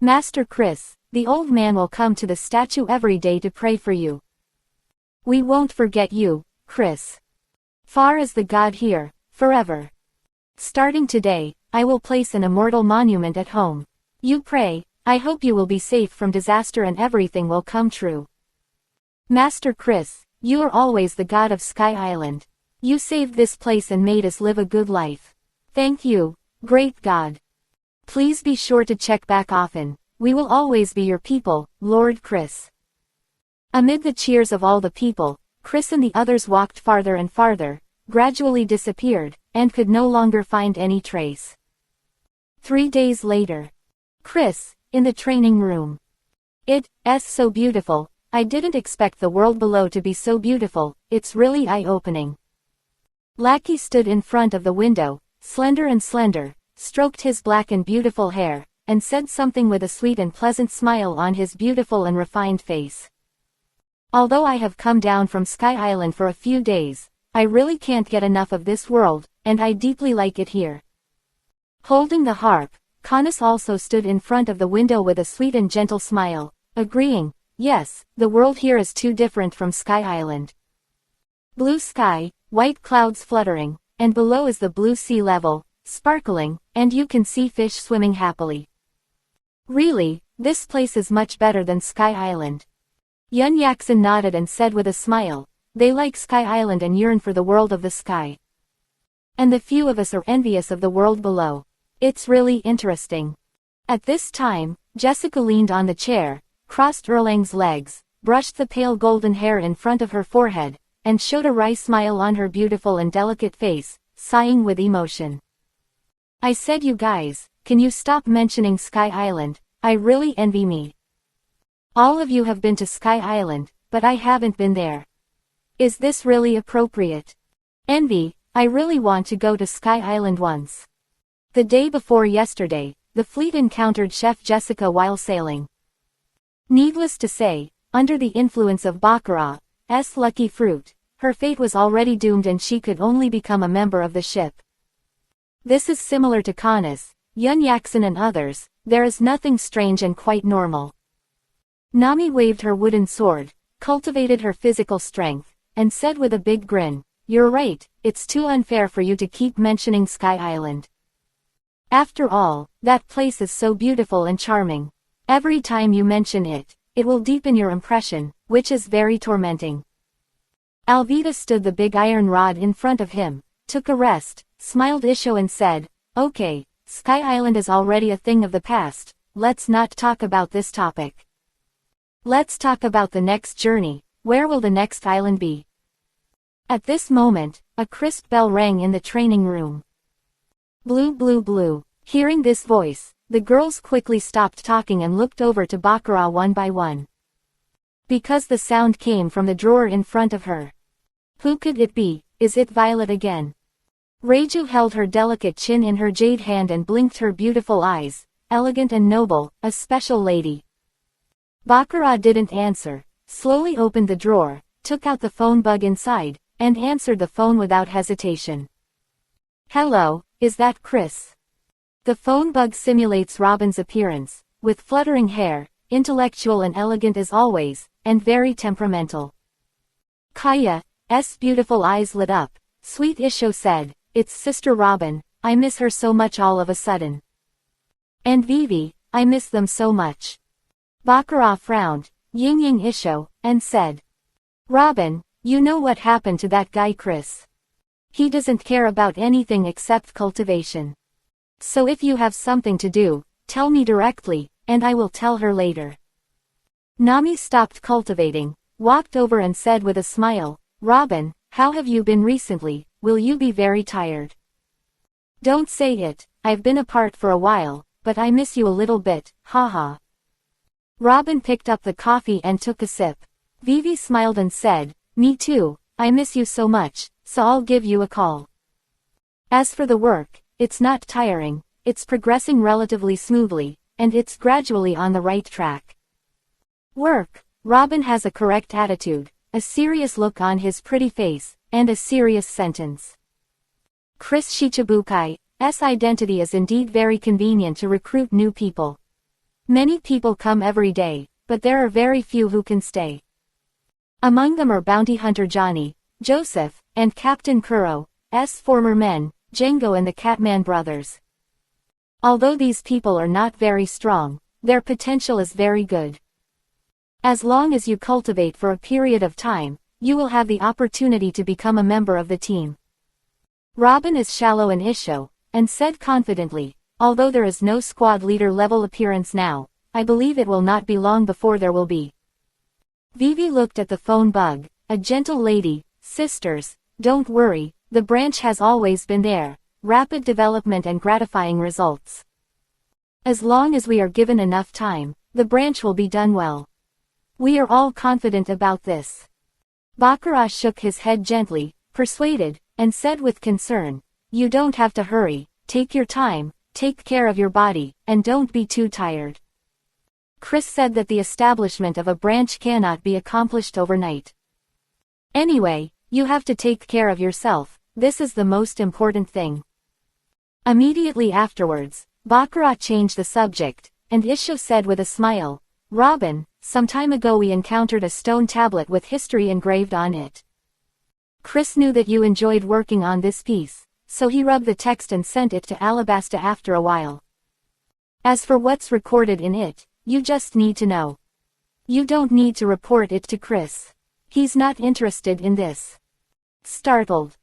S1: Master Chris, the old man will come to the statue every day to pray for you. We won't forget you, Chris. Far as the God here, forever. Starting today, I will place an immortal monument at home. You pray, I hope you will be safe from disaster and everything will come true. Master Chris, you are always the God of Sky Island. You saved this place and made us live a good life. Thank you, great God. Please be sure to check back often. We will always be your people, Lord Chris. Amid the cheers of all the people, Chris and the others walked farther and farther, gradually disappeared, and could no longer find any trace. 3 days later. Chris, in the training room. It's so beautiful, I didn't expect the world below to be so beautiful, it's really eye-opening. Lackey stood in front of the window, slender and slender, stroked his black and beautiful hair, and said something with a sweet and pleasant smile on his beautiful and refined face. Although I have come down from Sky Island for a few days, I really can't get enough of this world, and I deeply like it here. Holding the harp, Canis also stood in front of the window with a sweet and gentle smile, agreeing, yes, the world here is too different from Sky Island. Blue sky, white clouds fluttering, and below is the blue sea level, sparkling, and you can see fish swimming happily. Really, this place is much better than Sky Island. Yun Yaksen nodded and said with a smile, they like Sky Island and yearn for the world of the sky. And the few of us are envious of the world below. It's really interesting. At this time, Jessica leaned on the chair, crossed Erlang's legs, brushed the pale golden hair in front of her forehead, and showed a wry smile on her beautiful and delicate face, sighing with emotion. I said you guys, can you stop mentioning Sky Island? I really envy me. All of you have been to Sky Island, but I haven't been there. Is this really appropriate? Envy, I really want to go to Sky Island once. The day before yesterday, the fleet encountered Chef Jessica while sailing. Needless to say, under the influence of Baccarat's lucky fruit, her fate was already doomed and she could only become a member of the ship. This is similar to Canis, Yun Yaksen and others, there is nothing strange and quite normal. Nami waved her wooden sword, cultivated her physical strength, and said with a big grin, you're right, it's too unfair for you to keep mentioning Sky Island. After all, that place is so beautiful and charming. Every time you mention it, it will deepen your impression, which is very tormenting. Alvita stood the big iron rod in front of him, took a rest, smiled Isho and said, okay, Sky Island is already a thing of the past, let's not talk about this topic. Let's talk about the next journey, where will the next island be? At this moment, a crisp bell rang in the training room. Blue blue blue. Hearing this voice, the girls quickly stopped talking and looked over to Baccarat one by one. Because the sound came from the drawer in front of her. Who could it be? Is it Violet again? Reiju held her delicate chin in her jade hand and blinked her beautiful eyes, elegant and noble, a special lady. Baccarat didn't answer, slowly opened the drawer, took out the phone bug inside, and answered the phone without hesitation. Hello, is that Chris? The phone bug simulates Robin's appearance, with fluttering hair, intellectual and elegant as always, and very temperamental. Kaya's beautiful eyes lit up. Sweet Isho said, it's Sister Robin, I miss her so much all of a sudden. And Vivi, I miss them so much. Baccarat frowned, Ying Isho, and said. Robin, you know what happened to that guy Chris. He doesn't care about anything except cultivation. So if you have something to do, tell me directly, and I will tell her later. Nami stopped cultivating, walked over and said with a smile, Robin, how have you been recently? Will you be very tired? Don't say it, I've been apart for a while, but I miss you a little bit, haha. Robin picked up the coffee and took a sip. Vivi smiled and said, me too, I miss you so much, so I'll give you a call. As for the work, it's not tiring, it's progressing relatively smoothly, and it's gradually on the right track. Work, Robin has a correct attitude, a serious look on his pretty face, and a serious sentence. Chris Shichibukai's identity is indeed very convenient to recruit new people. Many people come every day, but there are very few who can stay. Among them are Bounty Hunter Johnny, Joseph, and Captain Kuro's former men, Django and the Catman brothers. Although these people are not very strong, their potential is very good. As long as you cultivate for a period of time, you will have the opportunity to become a member of the team. Robin is shallow and Isho, and said confidently, although there is no squad leader level appearance now, I believe it will not be long before there will be. Vivi looked at the phone bug, a gentle lady, sisters, don't worry, the branch has always been there, rapid development and gratifying results. As long as we are given enough time, the branch will be done well. We are all confident about this. Baccarat shook his head gently, persuaded, and said with concern, you don't have to hurry, take your time, take care of your body, and don't be too tired. Chris said that the establishment of a branch cannot be accomplished overnight. Anyway, you have to take care of yourself, this is the most important thing. Immediately afterwards, Baccarat changed the subject, and Isho said with a smile, Robin, some time ago we encountered a stone tablet with history engraved on it. Chris knew that you enjoyed working on this piece, so he rubbed the text and sent it to Alabasta after a while. As for what's recorded in it, you just need to know. You don't need to report it to Chris. He's not interested in this. Startled.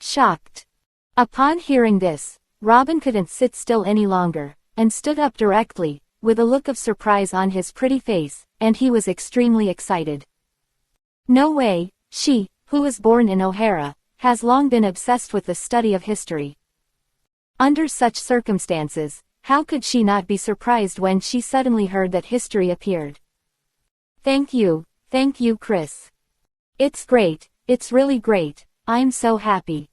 S1: Shocked. Upon hearing this, Robin couldn't sit still any longer, and stood up directly, with a look of surprise on his pretty face, and he was extremely excited. No way, she, who was born in O'Hara, has long been obsessed with the study of history. Under such circumstances, how could she not be surprised when she suddenly heard that history appeared? Thank you, Chris. It's great, it's really great, I'm so happy.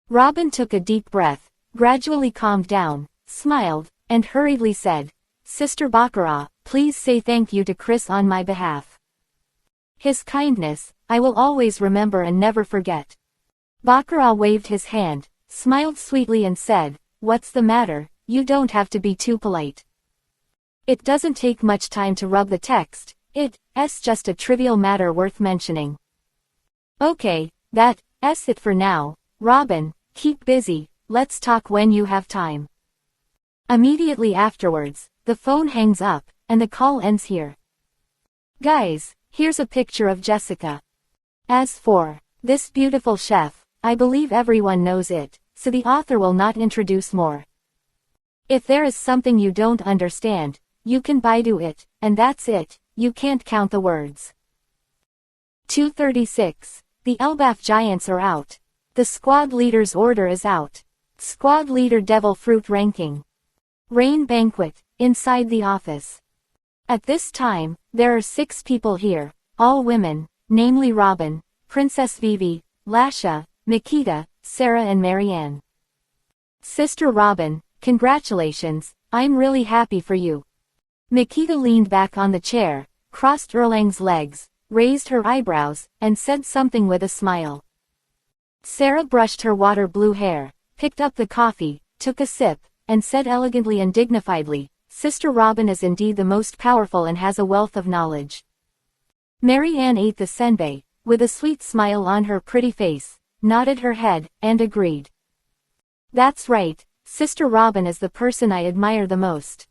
S1: Robin took a deep breath, gradually calmed down, smiled, and hurriedly said, Sister Baccarat, please say thank you to Chris on my behalf. His kindness, I will always remember and never forget. Baccarat waved his hand, smiled sweetly and said, what's the matter, you don't have to be too polite. It doesn't take much time to rub the text, it's just a trivial matter worth mentioning. Okay, that's it for now, Robin, keep busy, let's talk when you have time. Immediately afterwards, the phone hangs up, and the call ends here. Guys, here's a picture of Jessica. As for this beautiful chef, I believe everyone knows it, so the author will not introduce more. If there is something you don't understand, you can Baidu it, and that's it, you can't count the words. 236. The Elbaf Giants are out. The squad leader's order is out. Squad leader Devil Fruit ranking. Rain banquet, inside the office. At this time, there are 6 people here, all women, namely Robin, Princess Vivi, Lasha, Nikita, Sarah and Marianne. Sister Robin, congratulations, I'm really happy for you. Nikita leaned back on the chair, crossed Erlang's legs, raised her eyebrows, and said something with a smile. Sarah brushed her water blue hair, picked up the coffee, took a sip, and said elegantly and dignifiedly, Sister Robin is indeed the most powerful and has a wealth of knowledge. Marianne ate the senbei, with a sweet smile on her pretty face, nodded her head, and agreed. That's right, Sister Robin is the person I admire the most.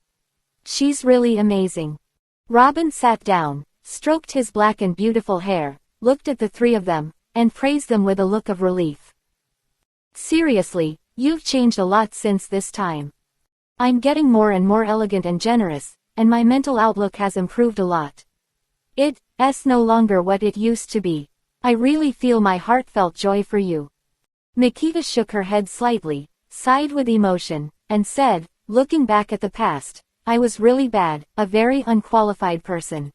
S1: She's really amazing. Robin sat down, stroked his black and beautiful hair, looked at the three of them, and praised them with a look of relief. Seriously, you've changed a lot since this time. I'm getting more and more elegant and generous, and my mental outlook has improved a lot. It's no longer what it used to be. I really feel my heartfelt joy for you. Nikita shook her head slightly, sighed with emotion, and said, looking back at the past, I was really bad, a very unqualified person.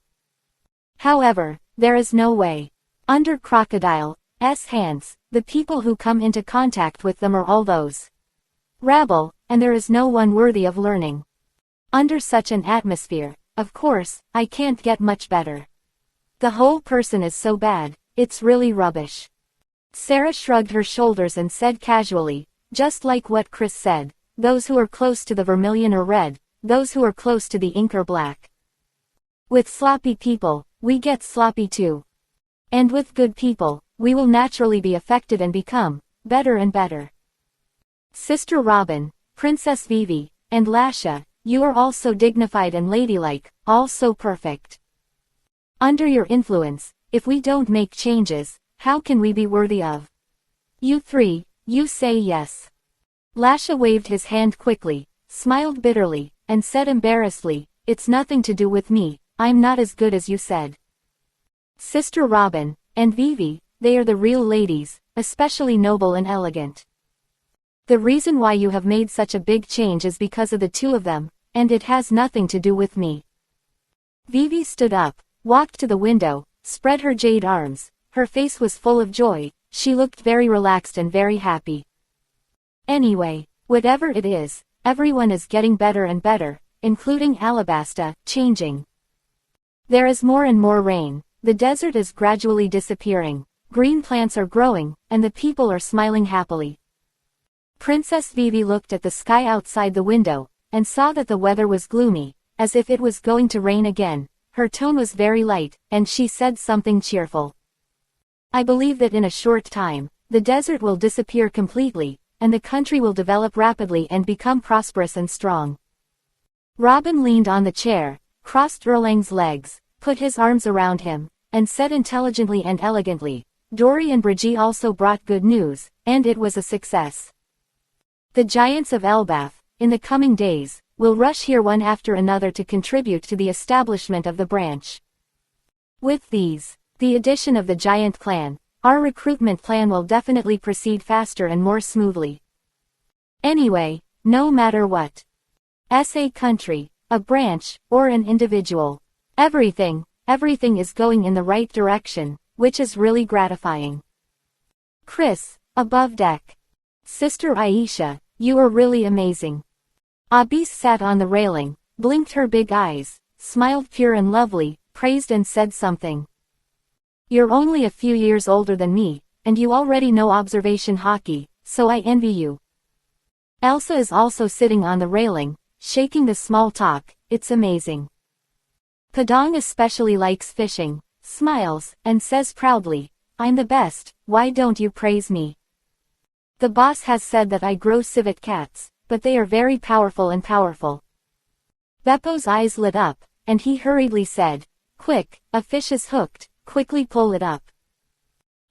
S1: However, there is no way. Under Crocodile's hands, the people who come into contact with them are all those rabble, and there is no one worthy of learning. Under such an atmosphere, of course, I can't get much better. The whole person is so bad, it's really rubbish. Sarah shrugged her shoulders and said casually, just like what Chris said, those who are close to the vermilion are red, those who are close to the ink are black. With sloppy people, we get sloppy too. And with good people, we will naturally be affected and become better and better. Sister Robin, Princess Vivi, and Lasha, you are all so dignified and ladylike, all so perfect. Under your influence, if we don't make changes, how can we be worthy of? You three, you say yes. Lasha waved his hand quickly, smiled bitterly, and said embarrassedly, it's nothing to do with me, I'm not as good as you said. Sister Robin, and Vivi, they are the real ladies, especially noble and elegant. The reason why you have made such a big change is because of the two of them, and it has nothing to do with me. Vivi stood up, walked to the window, spread her jade arms, her face was full of joy, she looked very relaxed and very happy. Anyway, whatever it is, everyone is getting better and better, including Alabasta, changing. There is more and more rain, the desert is gradually disappearing, green plants are growing, and the people are smiling happily. Princess Vivi looked at the sky outside the window, and saw that the weather was gloomy, as if it was going to rain again. Her tone was very light, and she said something cheerful. I believe that in a short time, the desert will disappear completely, and the country will develop rapidly and become prosperous and strong. Robin leaned on the chair, crossed Erlang's legs, put his arms around him, and said intelligently and elegantly, Dory and Brigitte also brought good news, and it was a success. The giants of Elbaf, in the coming days, will rush here one after another to contribute to the establishment of the branch. With these, the addition of the giant clan, our recruitment plan will definitely proceed faster and more smoothly. Anyway, no matter what. As a country, a branch, or an individual, everything is going in the right direction, which is really gratifying. Chris, above deck. Sister Aisha, you are really amazing. Abis sat on the railing, blinked her big eyes, smiled pure and lovely, praised and said something. You're only a few years older than me, and you already know observation hockey, so I envy you. Elsa is also sitting on the railing, shaking the small talk, it's amazing. Padang especially likes fishing, smiles, and says proudly, I'm the best, why don't you praise me? The boss has said that I grow civet cats, but they are very powerful and powerful. Beppo's eyes lit up, and he hurriedly said, quick, a fish is hooked, quickly pull it up.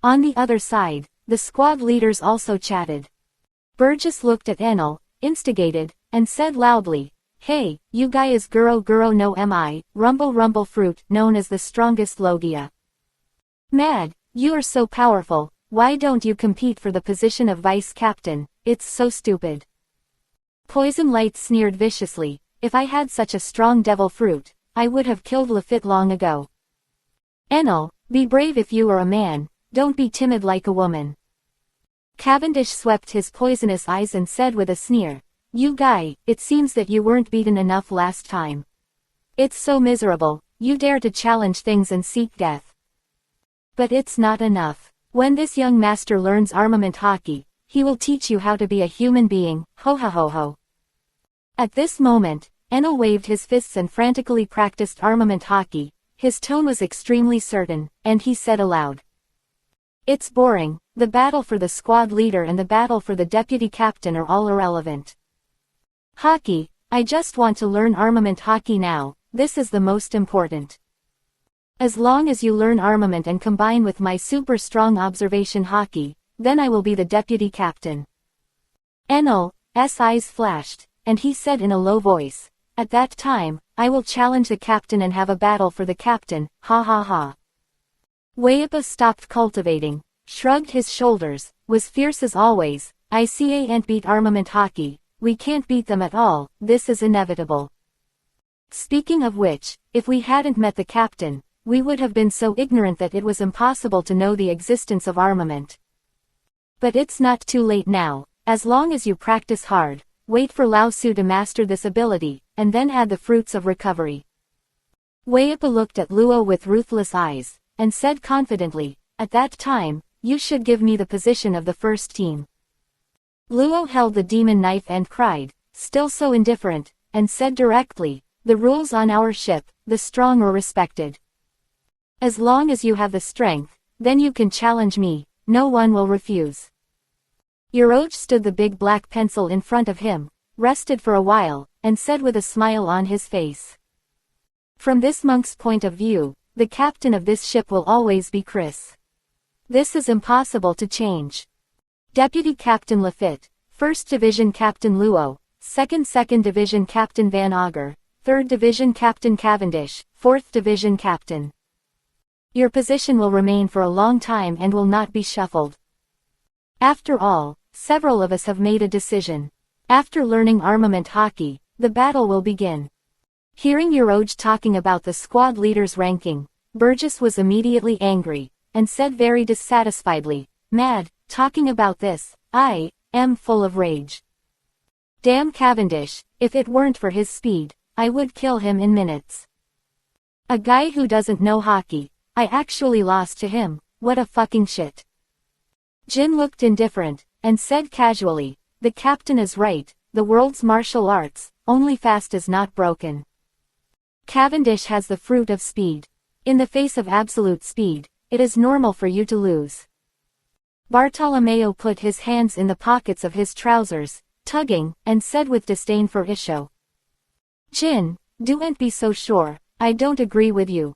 S1: On the other side, the squad leaders also chatted. Burgess looked at Enel, instigated, and said loudly, hey, you guys guro no mi, rumble fruit, known as the strongest Logia. Mad, you are so powerful, why don't you compete for the position of vice captain, it's so stupid. Poison Light sneered viciously, if I had such a strong devil fruit, I would have killed Lafitte long ago. Enel, be brave if you are a man, don't be timid like a woman. Cavendish swept his poisonous eyes and said with a sneer, you guy, it seems that you weren't beaten enough last time. It's so miserable, you dare to challenge things and seek death. But it's not enough. When this young master learns armament hockey, he will teach you how to be a human being, ho ho ho ho. At this moment, Enel waved his fists and frantically practiced armament hockey. His tone was extremely certain, and he said aloud. It's boring, the battle for the squad leader and the battle for the deputy captain are all irrelevant. Hockey, I just want to learn armament hockey now, this is the most important. As long as you learn armament and combine with my super strong observation hockey, then I will be the deputy captain. Enel's eyes flashed, and he said in a low voice, at that time, I will challenge the captain and have a battle for the captain, ha ha ha. Waipa stopped cultivating, shrugged his shoulders, was fierce as always, I can't beat armament hockey, we can't beat them at all, this is inevitable. Speaking of which, if we hadn't met the captain, we would have been so ignorant that it was impossible to know the existence of armament. But it's not too late now, as long as you practice hard, wait for Lao Tzu to master this ability, and then add the fruits of recovery. Waipa looked at Luo with ruthless eyes, and said confidently, at that time, you should give me the position of the first team. Luo held the demon knife and cried, still so indifferent, and said directly, the rules on our ship, the strong are respected. As long as you have the strength, then you can challenge me, no one will refuse. Yoroj stood the big black pencil in front of him, rested for a while, and said with a smile on his face. From this monk's point of view, the captain of this ship will always be Chris. This is impossible to change. Deputy Captain Lafitte, 1st Division Captain Luo, 2nd Division Captain Van Auger, 3rd Division Captain Cavendish, 4th Division Captain. Your position will remain for a long time and will not be shuffled. After all, several of us have made a decision. After learning armament hockey, the battle will begin. Hearing Yoroj talking about the squad leader's ranking, Burgess was immediately angry, and said very dissatisfiedly, mad, talking about this, I am full of rage. Damn Cavendish, if it weren't for his speed, I would kill him in minutes. A guy who doesn't know hockey, I actually lost to him, what a fucking shit. Jin looked indifferent, and said casually, the captain is right, the world's martial arts, only fast is not broken. Cavendish has the fruit of speed. In the face of absolute speed, it is normal for you to lose. Bartolomeo put his hands in the pockets of his trousers, tugging, and said with disdain for Isho. Jin, don't be so sure, I don't agree with you.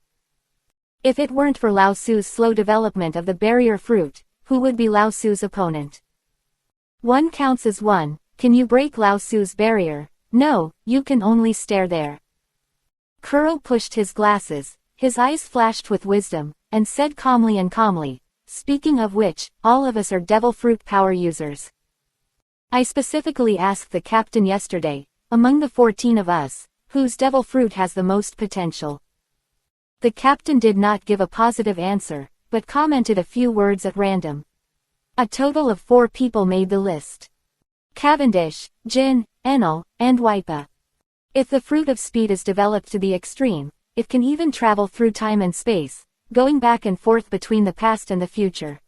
S1: If it weren't for Lao Tzu's slow development of the barrier fruit, who would be Lao Tzu's opponent? One counts as one, can you break Lao Tzu's barrier? No, you can only stare there. Kuro pushed his glasses, his eyes flashed with wisdom, and said calmly, speaking of which, all of us are devil fruit power users. I specifically asked the captain yesterday, among the 14 of us, whose devil fruit has the most potential. The captain did not give a positive answer, but commented a few words at random. A total of 4 people made the list. Cavendish, Jin, Enel, and Waipa. If the fruit of speed is developed to the extreme, it can even travel through time and space, going back and forth between the past and the future.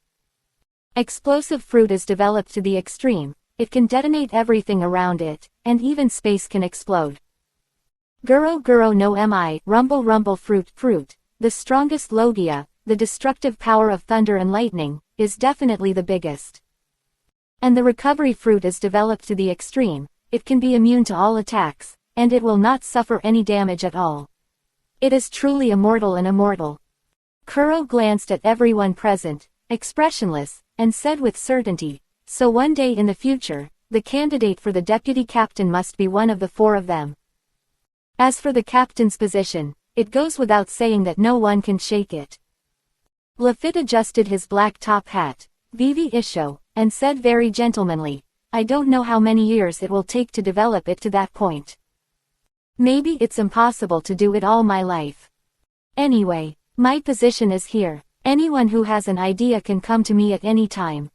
S1: Explosive fruit is developed to the extreme, it can detonate everything around it, and even space can explode. Guro no mi, rumble fruit, the strongest logia, the destructive power of thunder and lightning, is definitely the biggest. And the recovery fruit is developed to the extreme, it can be immune to all attacks, and it will not suffer any damage at all. It is truly immortal and immortal. Kuro glanced at everyone present, expressionless, and said with certainty, so one day in the future, the candidate for the deputy captain must be one of the 4 of them. As for the captain's position, it goes without saying that no one can shake it. Lafitte adjusted his black top hat, Vivi Isho, and said very gentlemanly, I don't know how many years it will take to develop it to that point. Maybe it's impossible to do it all my life. Anyway, my position is here, anyone who has an idea can come to me at any time.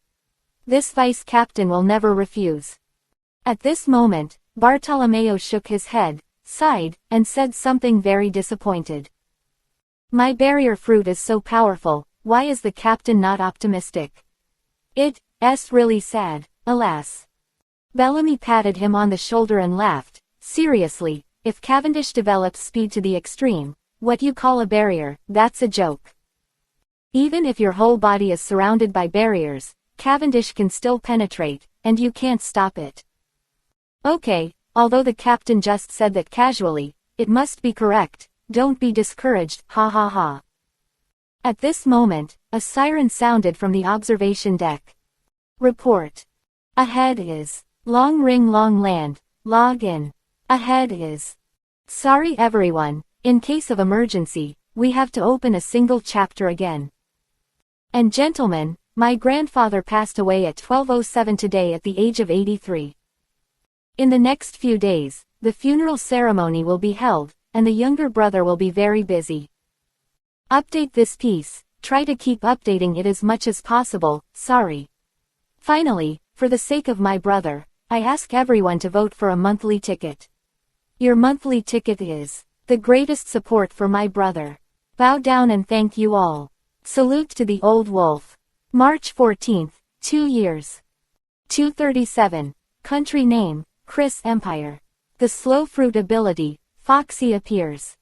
S1: This vice captain will never refuse. At this moment, Bartolomeo shook his head, sighed, and said something very disappointed. My barrier fruit is so powerful, why is the captain not optimistic? It's really sad, alas. Bellamy patted him on the shoulder and laughed, seriously, if Cavendish develops speed to the extreme, what you call a barrier, that's a joke. Even if your whole body is surrounded by barriers, Cavendish can still penetrate, and you can't stop it. Okay, although the captain just said that casually, it must be correct, don't be discouraged, ha ha ha. At this moment, a siren sounded from the observation deck. Report. Ahead is Long Ring Long Land, log in. Ahead is. Sorry everyone, in case of emergency, we have to open a single chapter again. And gentlemen, my grandfather passed away at 12:07 today at the age of 83. In the next few days, the funeral ceremony will be held, and the younger brother will be very busy. Update this piece, try to keep updating it as much as possible, sorry. Finally, for the sake of my brother, I ask everyone to vote for a monthly ticket. Your monthly ticket is the greatest support for my brother. Bow down and thank you all. Salute to the old wolf. March 14th, 2 years. 237. Country name, Chris Empire. The slow fruit ability, Foxy appears.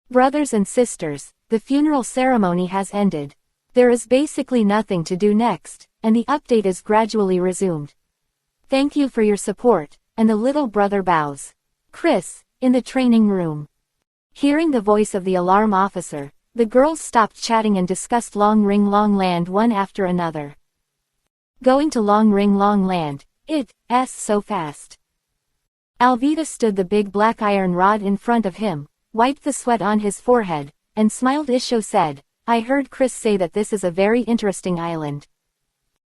S1: Brothers and sisters, the funeral ceremony has ended. There is basically nothing to do next, and the update is gradually resumed. Thank you for your support, and the little brother bows. Chris, in the training room. Hearing the voice of the alarm officer, the girls stopped chatting and discussed Long Ring Long Land one after another. Going to Long Ring Long Land, it's so fast. Alvita stood the big black iron rod in front of him, wiped the sweat on his forehead, and smiled. Isho said, I heard Chris say that this is a very interesting island.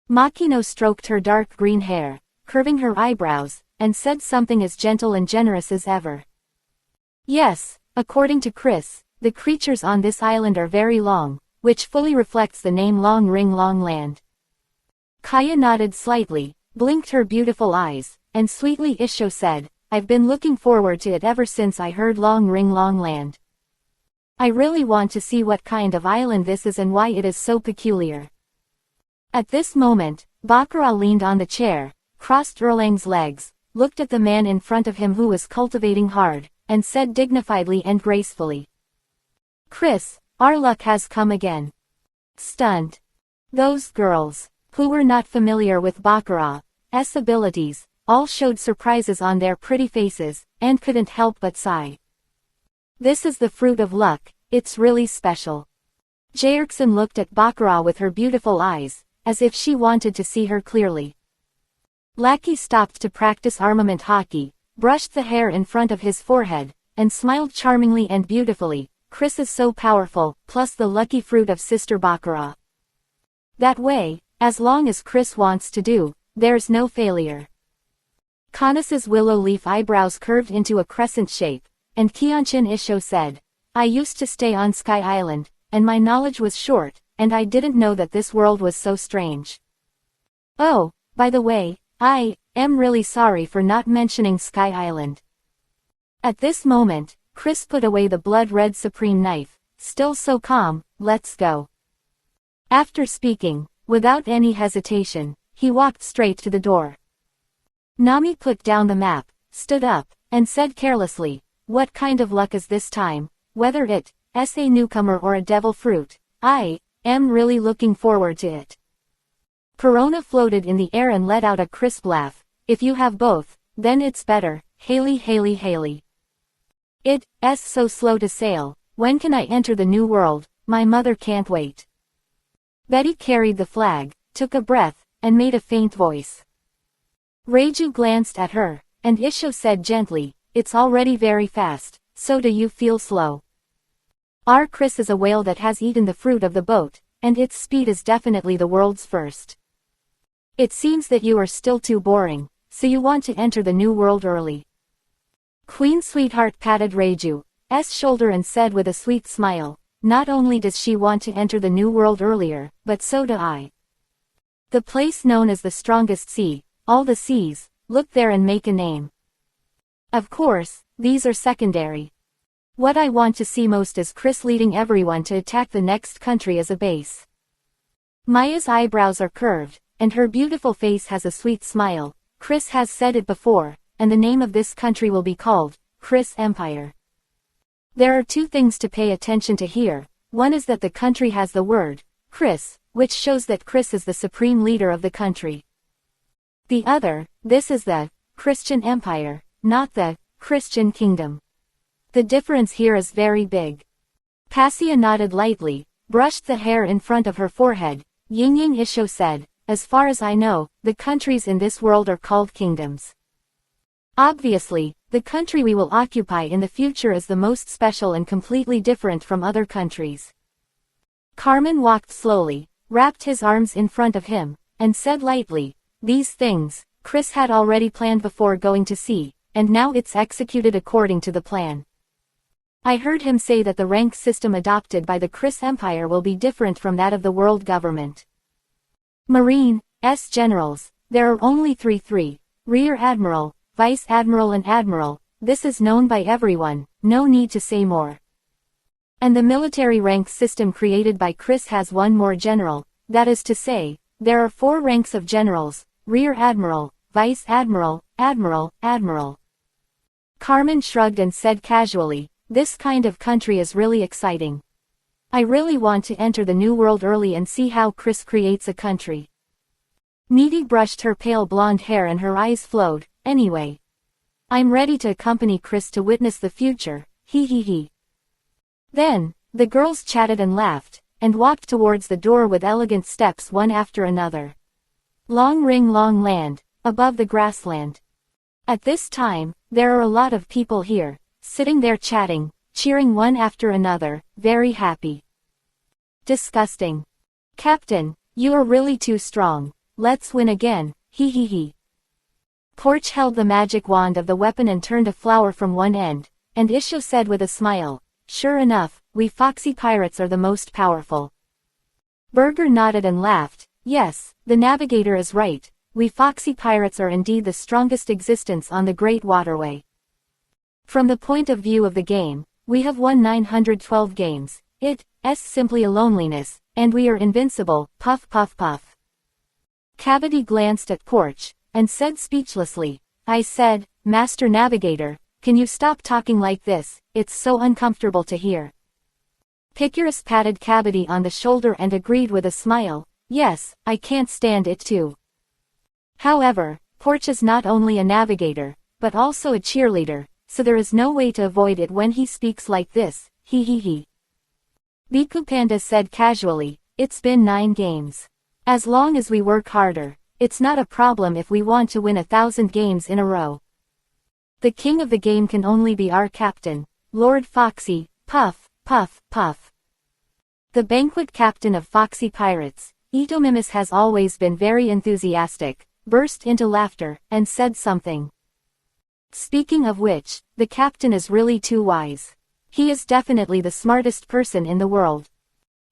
S1: Makino stroked her dark green hair, curving her eyebrows, and said something as gentle and generous as ever. Yes, according to Chris, the creatures on this island are very long, which fully reflects the name Long Ring Long Land. Kaya nodded slightly, blinked her beautiful eyes, and sweetly Isho said, I've been looking forward to it ever since I heard Long Ring Long Land. I really want to see what kind of island this is and why it is so peculiar. At this moment, Bakura leaned on the chair, crossed Erlang's legs, looked at the man in front of him who was cultivating hard, and said dignifiedly and gracefully. Chris, our luck has come again. Stunned. Those girls, who were not familiar with Bakura's abilities, all showed surprises on their pretty faces, and couldn't help but sigh. This is the fruit of luck, it's really special. Jairksen looked at Bakura with her beautiful eyes, as if she wanted to see her clearly. Lackey stopped to practice armament hockey, brushed the hair in front of his forehead, and smiled charmingly and beautifully. Chris is so powerful, plus the lucky fruit of Sister Bakura. That way, as long as Chris wants to do, there's no failure. Kanas's willow leaf eyebrows curved into a crescent shape, and Kyonchin Isho said, I used to stay on Sky Island, and my knowledge was short, and I didn't know that this world was so strange. Oh, by the way, I am really sorry for not mentioning Sky Island. At this moment, Chris put away the blood-red supreme knife, still so calm, let's go. After speaking, without any hesitation, he walked straight to the door. Nami put down the map, stood up, and said carelessly, what kind of luck is this time, whether it's a newcomer or a devil fruit, I am really looking forward to it. Corona floated in the air and let out a crisp laugh, if you have both, then it's better, Haley. It's so slow to sail, when can I enter the new world, my mother can't wait. Betty carried the flag, took a breath, and made a faint voice. Reiju glanced at her, and Isho said gently, it's already very fast, so do you feel slow? Our Chris is a whale that has eaten the fruit of the boat, and its speed is definitely the world's first. It seems that you are still too boring, so you want to enter the new world early. Queen Sweetheart patted Reiju's shoulder and said with a sweet smile, not only does she want to enter the new world earlier, but so do I. The place known as the strongest sea, all the seas, look there and make a name. Of course, these are secondary. What I want to see most is Chris leading everyone to attack the next country as a base. Maya's eyebrows are curved, and her beautiful face has a sweet smile. Chris has said it before, and the name of this country will be called Chris Empire. There are two things to pay attention to here. One is that the country has the word Chris, which shows that Chris is the supreme leader of the country. The other, this is the Christian Empire, not the Christian kingdom. The difference here is very big. Passia nodded lightly, brushed the hair in front of her forehead. Ying Isho said, as far as I know, the countries in this world are called kingdoms. Obviously, the country we will occupy in the future is the most special and completely different from other countries. Carmen walked slowly, wrapped his arms in front of him, and said lightly, these things, Chris had already planned before going to sea, and now it's executed according to the plan. I heard him say that the rank system adopted by the Chris Empire will be different from that of the world government. Marine, generals, there are only three, Rear Admiral, Vice Admiral and Admiral, this is known by everyone, no need to say more. And the military rank system created by Chris has one more general, that is to say, there are 4 ranks of generals, Rear Admiral, Vice Admiral, Admiral, Admiral. Carmen shrugged and said casually, this kind of country is really exciting. I really want to enter the new world early and see how Chris creates a country. Needy brushed her pale blonde hair and her eyes flowed, anyway. I'm ready to accompany Chris to witness the future, he. Then, the girls chatted and laughed, and walked towards the door with elegant steps one after another. Long ring long land, above the grassland. At this time, there are a lot of people here, sitting there chatting, cheering one after another, very happy. Disgusting. Captain, you are really too strong, let's win again, he. Porch held the magic wand of the weapon and turned a flower from one end, and Isho said with a smile, sure enough, we foxy pirates are the most powerful. Burger nodded and laughed, yes, the navigator is right, we foxy pirates are indeed the strongest existence on the Great Waterway. From the point of view of the game, we have won 912 games, it's simply a loneliness, and we are invincible, puff puff puff. Cavity glanced at Porch, and said speechlessly, I said, Master Navigator, can you stop talking like this, it's so uncomfortable to hear. Picurus patted Cavity on the shoulder and agreed with a smile, yes, I can't stand it too. However, Porch is not only a navigator, but also a cheerleader, so there is no way to avoid it when he speaks like this, he. Biku Panda said casually, it's been 9 games. As long as we work harder, it's not a problem if we want to win 1,000 games in a row. The king of the game can only be our captain, Lord Foxy, puff, puff, puff. The banquet captain of Foxy Pirates, Itomimus has always been very enthusiastic, burst into laughter, and said something. Speaking of which, the captain is really too wise. He is definitely the smartest person in the world.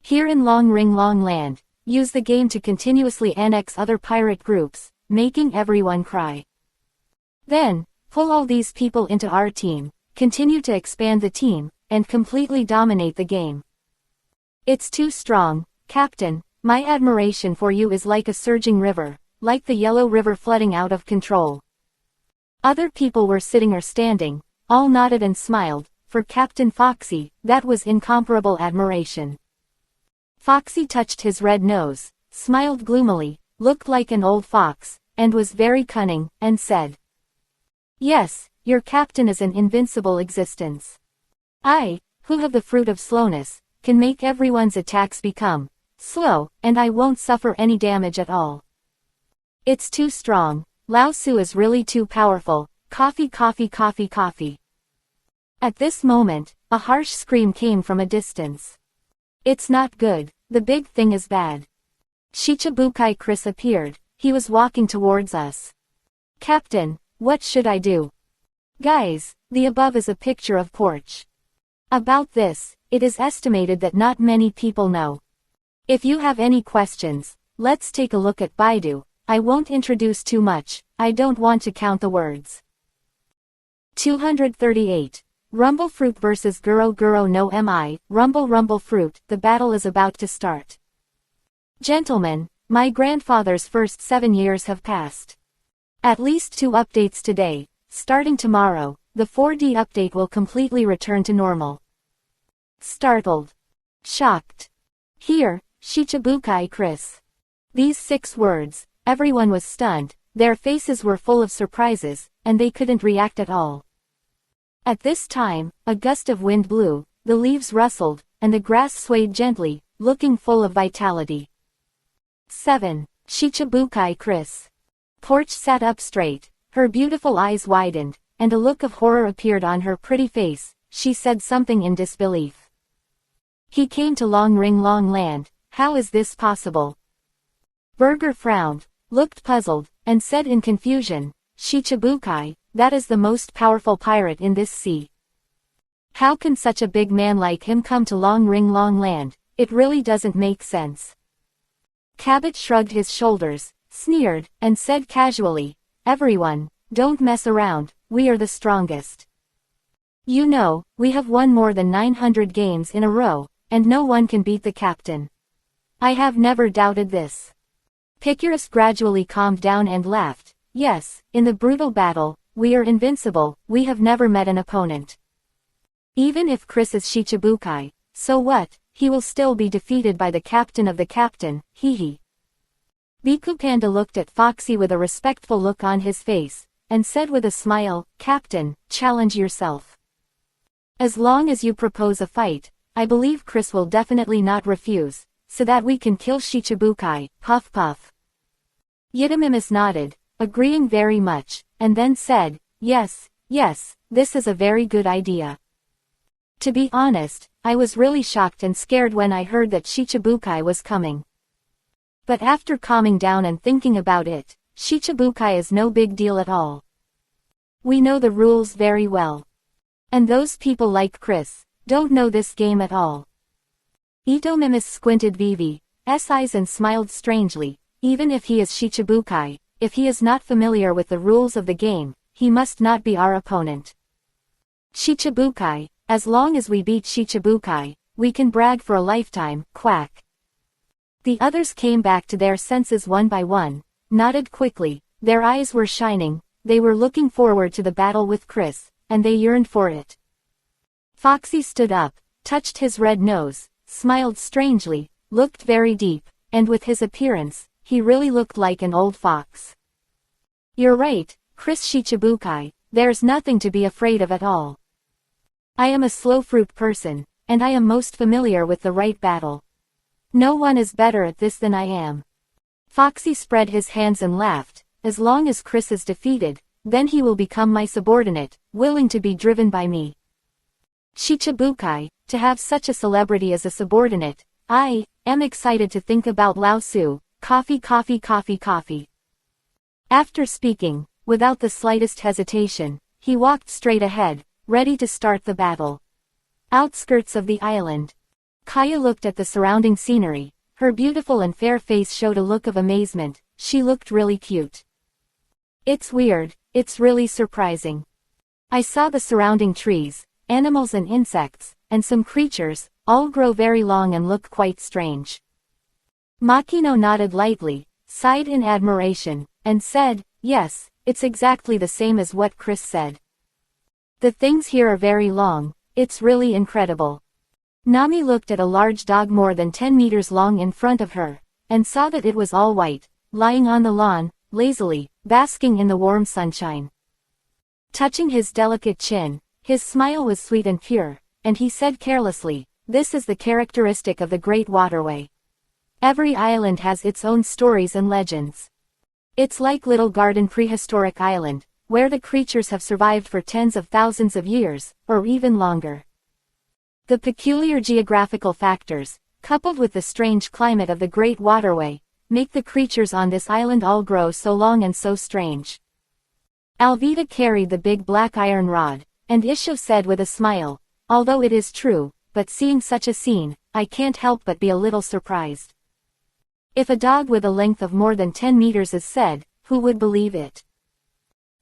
S1: Here in Long Ring Long Land, use the game to continuously annex other pirate groups, making everyone cry. Then, pull all these people into our team, continue to expand the team, and completely dominate the game. It's too strong, Captain, my admiration for you is like a surging river, like the Yellow River flooding out of control. Other people were sitting or standing, all nodded and smiled, for Captain Foxy, that was incomparable admiration. Foxy touched his red nose, smiled gloomily, looked like an old fox, and was very cunning, and said, yes, your captain is an invincible existence. I, who have the fruit of slowness, can make everyone's attacks become slow, and I won't suffer any damage at all. It's too strong, Lao Su is really too powerful, coffee coffee coffee coffee. At this moment, a harsh scream came from a distance. It's not good, the big thing is bad. Shichibukai Chris appeared, he was walking towards us. Captain, what should I do? Guys, the above is a picture of Porch. About this, it is estimated that not many people know. If you have any questions, let's take a look at Baidu. I won't introduce too much, I don't want to count the words. 238. Rumble Fruit vs Guro Guro no Mi, Rumble Rumble Fruit, the battle is about to start. Gentlemen, my grandfather's first 7 years have passed. At least 2 updates today, starting tomorrow, the 4D update will completely return to normal. Startled. Shocked. Here, Shichibukai Chris. These 6 words, everyone was stunned, their faces were full of surprises, and they couldn't react at all. At this time, a gust of wind blew, the leaves rustled, and the grass swayed gently, looking full of vitality. 7. Shichibukai Chris. Porch sat up straight, her beautiful eyes widened, and a look of horror appeared on her pretty face. She said something in disbelief. He came to Long Ring Long Land, how is this possible? Burger frowned, looked puzzled, and said in confusion, Shichibukai, that is the most powerful pirate in this sea. How can such a big man like him come to Long Ring Long Land? It really doesn't make sense. Cabot shrugged his shoulders, sneered, and said casually, everyone, don't mess around, we are the strongest. You know, we have won more than 900 games in a row, and no one can beat the captain. I have never doubted this. Picurus gradually calmed down and laughed. Yes, in the brutal battle, we are invincible, we have never met an opponent. Even if Chris is Shichibukai, so what, he will still be defeated by the captain of the captain, hee. Biku Panda looked at Foxy with a respectful look on his face, and said with a smile, Captain, challenge yourself. As long as you propose a fight, I believe Chris will definitely not refuse, so that we can kill Shichibukai, puff puff. Yidamimus nodded, agreeing very much, and then said, yes, this is a very good idea. To be honest, I was really shocked and scared when I heard that Shichibukai was coming. But after calming down and thinking about it, Shichibukai is no big deal at all. We know the rules very well. And those people like Chris don't know this game at all. Itomimus squinted Vivi's eyes and smiled strangely. Even if he is Shichibukai, if he is not familiar with the rules of the game, he must not be our opponent. Shichibukai, as long as we beat Shichibukai, we can brag for a lifetime, quack. The others came back to their senses one by one, nodded quickly, their eyes were shining, they were looking forward to the battle with Chris, and they yearned for it. Foxy stood up, touched his red nose, smiled strangely, looked very deep, and with his appearance, he really looked like an old fox. You're right, Chris Shichibukai, there's nothing to be afraid of at all. I am a slow fruit person, and I am most familiar with the right battle. No one is better at this than I am. Foxy spread his hands and laughed, as long as Chris is defeated, then he will become my subordinate, willing to be driven by me. Shichibukai, to have such a celebrity as a subordinate, I am excited to think about Lao Su, coffee. After speaking, without the slightest hesitation, he walked straight ahead, ready to start the battle. Outskirts of the island. Kaya looked at the surrounding scenery, her beautiful and fair face showed a look of amazement, she looked really cute. It's weird, it's really surprising. I saw the surrounding trees, animals and insects, and some creatures, all grow very long and look quite strange. Makino nodded lightly, sighed in admiration, and said, yes, it's exactly the same as what Chris said. The things here are very long, it's really incredible. Nami looked at a large dog more than 10 meters long in front of her, and saw that it was all white, lying on the lawn, lazily, basking in the warm sunshine. Touching his delicate chin, his smile was sweet and pure, and he said carelessly, this is the characteristic of the Great Waterway. Every island has its own stories and legends. It's like Little Garden Prehistoric Island, where the creatures have survived for tens of thousands of years, or even longer. The peculiar geographical factors, coupled with the strange climate of the Great Waterway, make the creatures on this island all grow so long and so strange. Alvita carried the big black iron rod, and Isho said with a smile, although it is true, but seeing such a scene, I can't help but be a little surprised. If a dog with a length of more than 10 meters is said, who would believe it?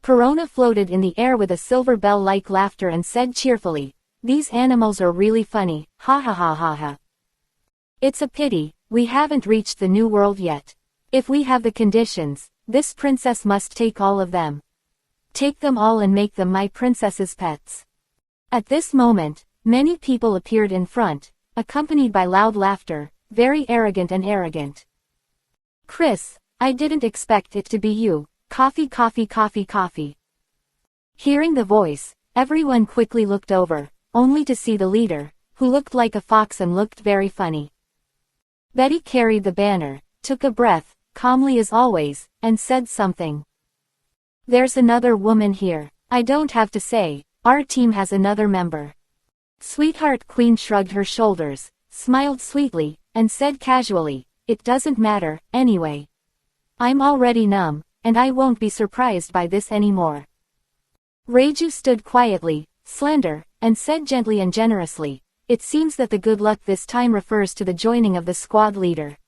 S1: Perona floated in the air with a silver bell-like laughter and said cheerfully, these animals are really funny, ha ha ha ha ha. It's a pity, we haven't reached the new world yet. If we have the conditions, this princess must take all of them. Take them all and make them my princess's pets. At this moment, many people appeared in front, accompanied by loud laughter, very arrogant and arrogant. Chris, I didn't expect it to be you, Coffee, coffee, coffee, coffee. Hearing the voice, everyone quickly looked over, only to see the leader, who looked like a fox and looked very funny. Betty carried the banner, took a breath, calmly as always, and said something. There's another woman here. I don't have to say, our team has another member. Sweetheart Queen shrugged her shoulders, smiled sweetly, and said casually, it doesn't matter, anyway. I'm already numb, and I won't be surprised by this anymore. Reiju stood quietly, slender, and said gently and generously, it seems that the good luck this time refers to the joining of the squad leader.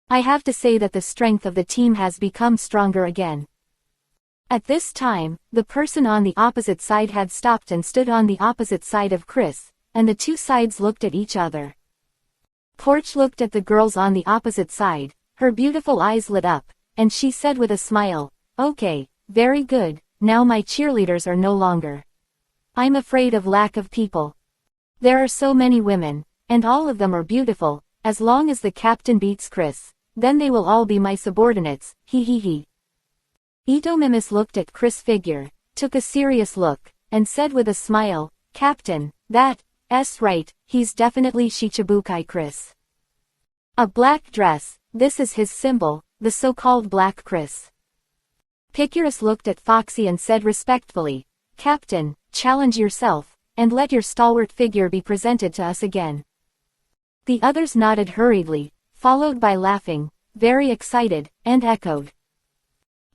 S1: I have to say that the strength of the team has become stronger again. At this time, the person on the opposite side had stopped and stood on the opposite side of Chris, and the two sides looked at each other. Porch looked at the girls on the opposite side, her beautiful eyes lit up, and she said with a smile, okay, very good, now my cheerleaders are no longer. I'm afraid of lack of people. There are so many women, and all of them are beautiful, as long as the captain beats Chris, then they will all be my subordinates, hee hee hee. Itomimis looked at Chris' figure, took a serious look, and said with a smile, Captain, that's right, he's definitely Shichibukai Chris. A black dress, this is his symbol, the so-called Black Chris. Picurus looked at Foxy and said respectfully, Captain, challenge yourself, and let your stalwart figure be presented to us again. The others nodded hurriedly, followed by laughing, very excited, and echoed.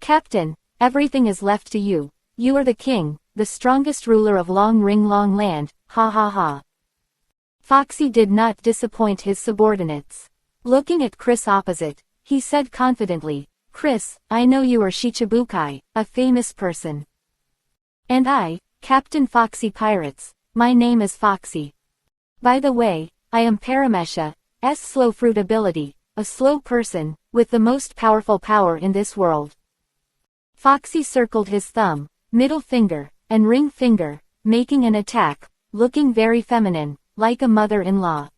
S1: Captain, everything is left to you. You are the king, the strongest ruler of Long Ring Long Land, ha ha ha. Foxy did not disappoint his subordinates. Looking at Chris opposite, he said confidently, Chris, I know you are Shichibukai, a famous person. And I, Captain Foxy Pirates, my name is Foxy. By the way, I am Paramesha's slow fruit ability, a slow person, with the most powerful power in this world. Foxy circled his thumb, middle finger, and ring finger, making an attack, looking very feminine, like a mother-in-law.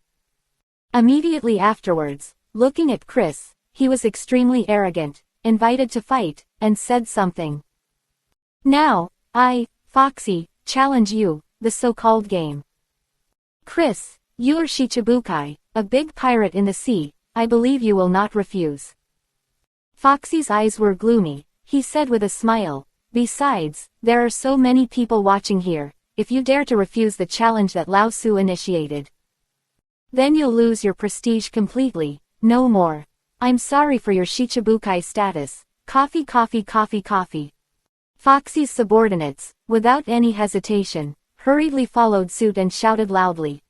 S1: Immediately afterwards, looking at Chris, he was extremely arrogant, invited to fight, and said something. Now, I, Foxy, challenge you, the so-called game. Chris, you are Shichibukai, a big pirate in the sea, I believe you will not refuse. Foxy's eyes were gloomy. He said with a smile, besides, there are so many people watching here, if you dare to refuse the challenge that Lao Su initiated. Then you'll lose your prestige completely, no more. I'm sorry for your Shichibukai status, coffee coffee coffee coffee. Foxy's subordinates, without any hesitation, hurriedly followed suit and shouted loudly.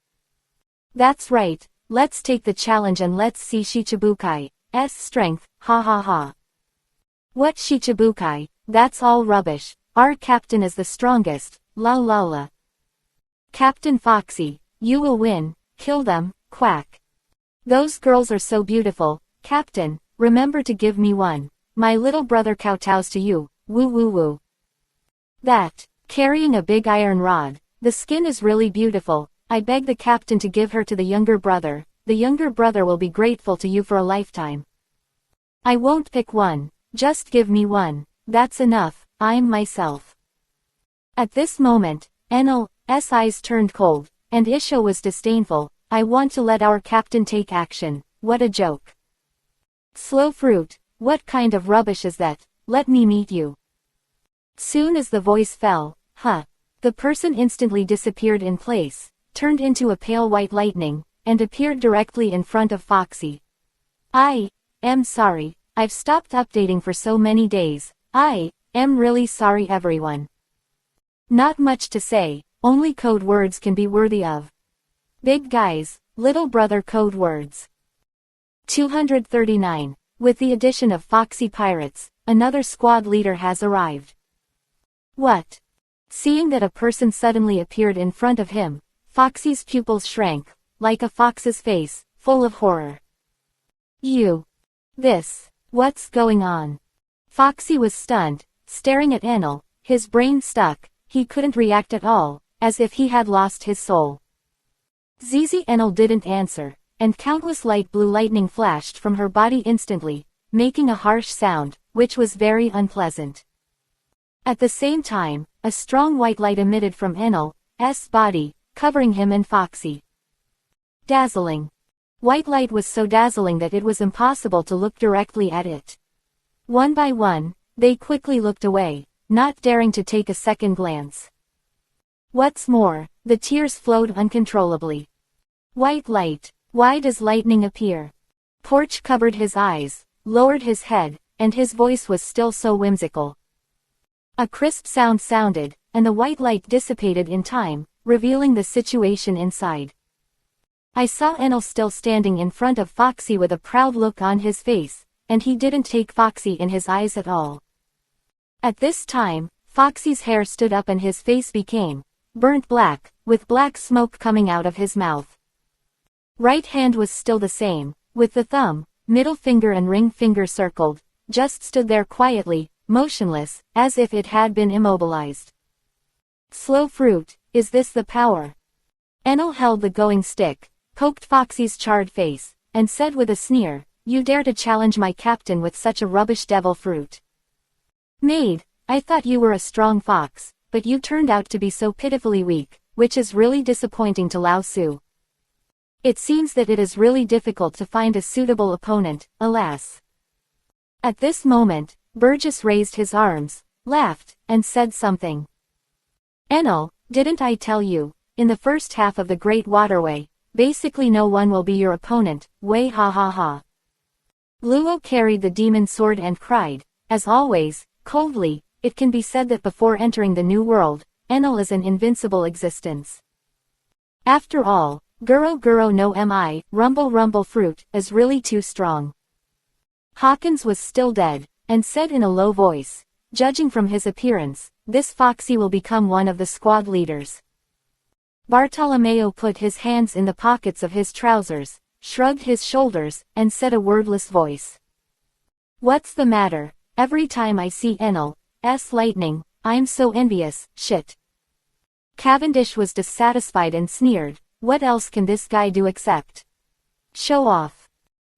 S1: That's right, let's take the challenge and let's see Shichibukai's strength, ha ha ha. What Shichibukai, that's all rubbish, our captain is the strongest, la la la. Captain Foxy, you will win, kill them, quack. Those girls are so beautiful, Captain, remember to give me one, my little brother kowtows to you, woo woo woo. That, carrying a big iron rod, the skin is really beautiful, I beg the captain to give her to the younger brother will be grateful to you for a lifetime. I won't pick one. Just give me one, that's enough, I'm myself. At this moment, Enel's eyes turned cold, and Isho was disdainful, I want to let our captain take action, what a joke. Slow fruit, what kind of rubbish is that, let me meet you. Soon as the voice fell, the person instantly disappeared in place, turned into a pale white lightning, and appeared directly in front of Foxy. I am sorry. I've stopped updating for so many days, I am really sorry everyone. Not much to say, only code words can be worthy of. Big guys, little brother code words. 239. With the addition of Foxy Pirates, another squad leader has arrived. What? Seeing that a person suddenly appeared in front of him, Foxy's pupils shrank, like a fox's face, full of horror. What's going on? Foxy was stunned, staring at Enel, his brain stuck, he couldn't react at all, as if he had lost his soul. Zizi Enel didn't answer, and countless light blue lightning flashed from her body instantly, making a harsh sound, which was very unpleasant. At the same time, a strong white light emitted from Enel's body, covering him and Foxy. Dazzling. White light was so dazzling that it was impossible to look directly at it. One by one, they quickly looked away, not daring to take a second glance. What's more, the tears flowed uncontrollably. White light. Why does lightning appear? Porch covered his eyes, lowered his head, and his voice was still so whimsical. A crisp sound sounded, and the white light dissipated in time, revealing the situation inside. I saw Enel still standing in front of Foxy with a proud look on his face, and he didn't take Foxy in his eyes at all. At this time, Foxy's hair stood up and his face became burnt black, with black smoke coming out of his mouth. Right hand was still the same, with the thumb, middle finger and ring finger circled, just stood there quietly, motionless, as if it had been immobilized. Slow fruit, is this the power? Enel held the going stick, poked Foxy's charred face, and said with a sneer, "You dare to challenge my captain with such a rubbish devil fruit? Maid, I thought you were a strong fox, but you turned out to be so pitifully weak, which is really disappointing to Lao Su. It seems that it is really difficult to find a suitable opponent, alas." At this moment, Burgess raised his arms, laughed, and said something. "Enel, didn't I tell you, in the first half of the Great Waterway, basically no one will be your opponent, way ha ha ha." Luo carried the demon sword and cried, as always, coldly, "It can be said that before entering the New World, Enel is an invincible existence. After all, Guro Guro no Mi, Rumble Rumble Fruit, is really too strong." Hawkins was still dead, and said in a low voice, "Judging from his appearance, this Foxy will become one of the squad leaders." Bartolomeo put his hands in the pockets of his trousers, shrugged his shoulders, and said a wordless voice. "What's the matter? Every time I see Enel's lightning, I'm so envious, shit." Cavendish was dissatisfied and sneered, "What else can this guy do except show off?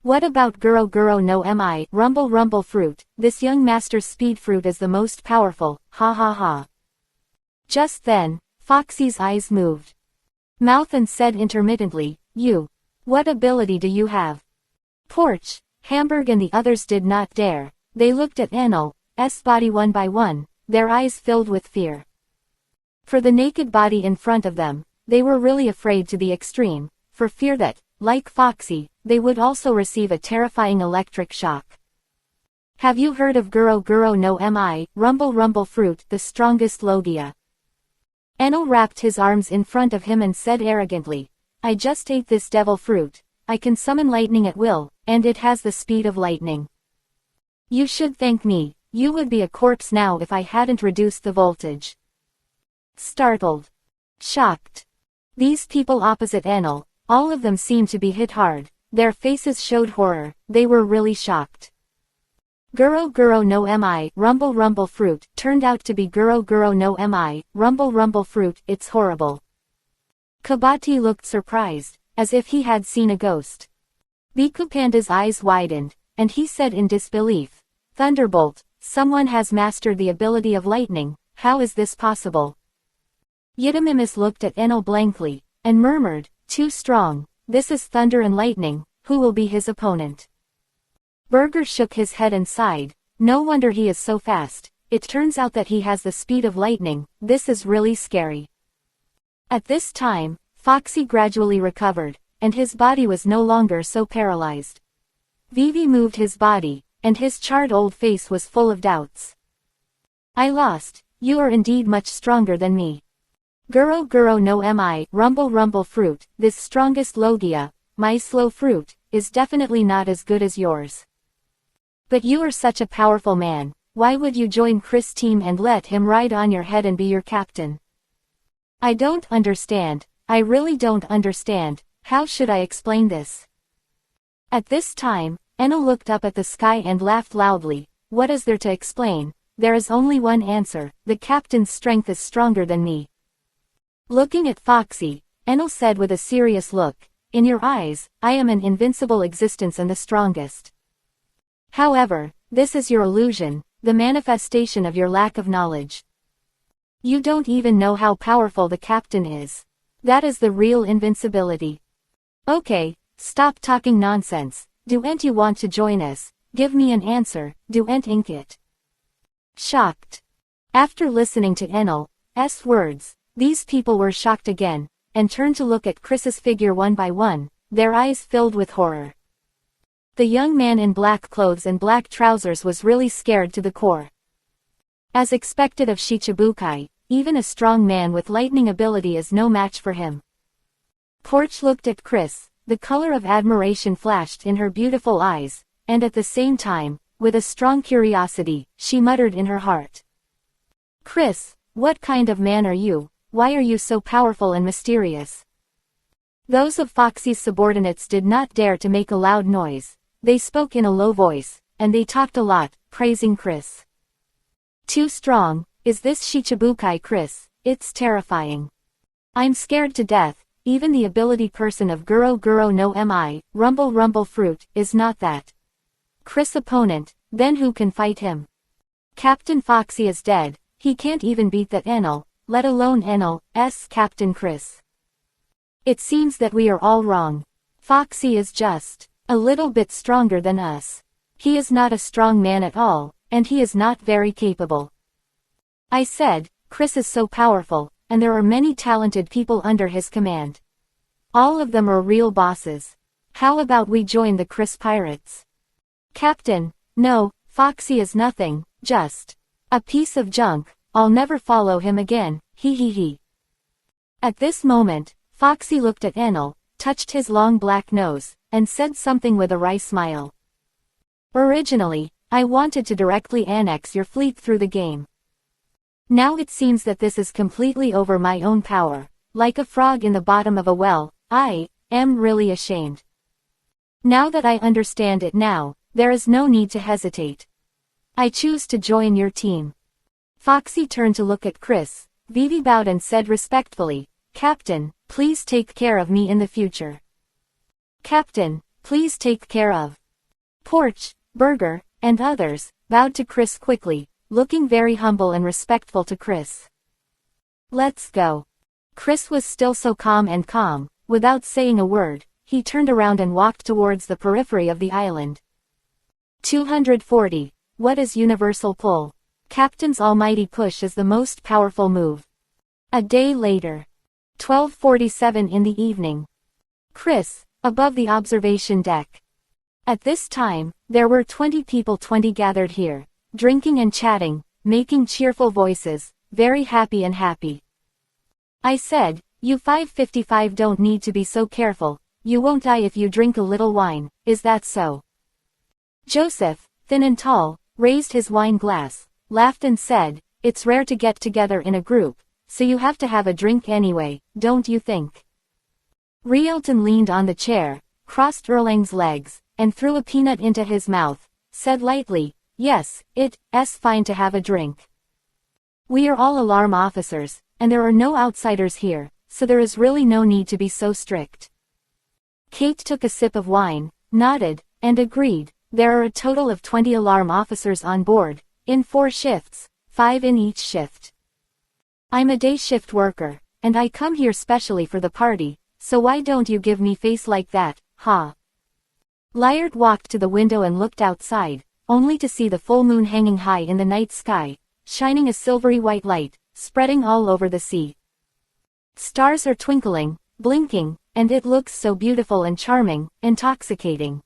S1: What about Guro Guro no Mi, Rumble Rumble Fruit? This young master's speed fruit is the most powerful, ha ha ha." Just then, Foxy's eyes moved. Mouth and said intermittently, What ability do you have?" Porch, Hamburg and the others did not dare. They looked at Enel's body one by one, their eyes filled with fear. For the naked body in front of them, they were really afraid to the extreme, for fear that, like Foxy, they would also receive a terrifying electric shock. "Have you heard of Guro Guro no Mi, Rumble Rumble Fruit, the strongest Logia?" Enel wrapped his arms in front of him and said arrogantly, "I just ate this devil fruit. I can summon lightning at will, and it has the speed of lightning. You should thank me. You would be a corpse now if I hadn't reduced the voltage." Startled. Shocked. These people opposite Enel, all of them seemed to be hit hard, their faces showed horror, they were really shocked. Guro Guro no Mi, Rumble Rumble Fruit, turned out to be Guro Guro no Mi, Rumble Rumble Fruit, it's horrible. Kabati looked surprised, as if he had seen a ghost. Biku Panda's eyes widened, and he said in disbelief, "Thunderbolt, someone has mastered the ability of lightning, how is this possible?" Yidamimis looked at Enel blankly, and murmured, "Too strong, this is thunder and lightning, who will be his opponent?" Burger shook his head and sighed, "No wonder he is so fast, it turns out that he has the speed of lightning, this is really scary." At this time, Foxy gradually recovered, and his body was no longer so paralyzed. Vivi moved his body, and his charred old face was full of doubts. "I lost, you are indeed much stronger than me. Guro Guro no Mi, Rumble Rumble Fruit, this strongest Logia, my slow fruit, is definitely not as good as yours. But you are such a powerful man, why would you join Chris' team and let him ride on your head and be your captain? I don't understand, I really don't understand, how should I explain this?" At this time, Enel looked up at the sky and laughed loudly, "What is there to explain? There is only one answer, the captain's strength is stronger than me." Looking at Foxy, Enel said with a serious look, "In your eyes, I am an invincible existence and the strongest. However, this is your illusion, the manifestation of your lack of knowledge. You don't even know how powerful the captain is. That is the real invincibility. Okay, stop talking nonsense. Do'n't you want to join us? Give me an answer, do'n't ink it. Shocked. After listening to Enel's words, these people were shocked again, and turned to look at Chris's figure one by one, their eyes filled with horror. The young man in black clothes and black trousers was really scared to the core. As expected of Shichibukai, even a strong man with lightning ability is no match for him. Porch looked at Chris, the color of admiration flashed in her beautiful eyes, and at the same time, with a strong curiosity, she muttered in her heart. Chris, what kind of man are you? Why are you so powerful and mysterious? Those of Foxy's subordinates did not dare to make a loud noise. They spoke in a low voice, and they talked a lot, praising Chris. Too strong, is this Shichibukai Chris? It's terrifying. I'm scared to death, even the ability person of Guro Guro no Mi, Rumble Rumble Fruit, is not that. Chris opponent, then who can fight him? Captain Foxy is dead, he can't even beat that Enel, let alone Enel's Captain Chris. It seems that we are all wrong. Foxy is just a little bit stronger than us. He is not a strong man at all, and he is not very capable. I said, Chris is so powerful, and there are many talented people under his command. All of them are real bosses. How about we join the Chris Pirates? Captain, no, Foxy is nothing, just a piece of junk, I'll never follow him again, he. At this moment, Foxy looked at Enel, touched his long black nose, and said something with a wry smile. Originally, I wanted to directly annex your fleet through the game. Now it seems that this is completely over my own power, like a frog in the bottom of a well. I am really ashamed. Now that I understand it now, there is no need to hesitate. I choose to join your team. Foxy turned to look at Chris. Vivi bowed and said respectfully, Captain, please take care of me in the future. Captain, please take care of. Porch, Burger, and others, bowed to Chris quickly, looking very humble and respectful to Chris. Let's go. Chris was still so calm, without saying a word, he turned around and walked towards the periphery of the island. 240. What is universal pull? Captain's almighty push is the most powerful move. A day later. 12:47 in the evening. Chris, above the observation deck. At this time, there were 20 people gathered here, drinking and chatting, making cheerful voices, very happy and happy. I said, you 555 don't need to be so careful, you won't die if you drink a little wine, is that so? Joseph, thin and tall, raised his wine glass, laughed and said, it's rare to get together in a group, so you have to have a drink anyway, don't you think? Rielton leaned on the chair, crossed Erlang's legs, and threw a peanut into his mouth, said lightly, yes, it's fine to have a drink. We are all alarm officers, and there are no outsiders here, so there is really no need to be so strict. Kate took a sip of wine, nodded, and agreed, there are a total of 20 alarm officers on board, in 4 shifts, 5 in each shift. I'm a day shift worker, and I come here specially for the party, so why don't you give me face like that, huh? Liard walked to the window and looked outside, only to see the full moon hanging high in the night sky, shining a silvery white light, spreading all over the sea. Stars are twinkling, blinking, and it looks so beautiful and charming, intoxicating.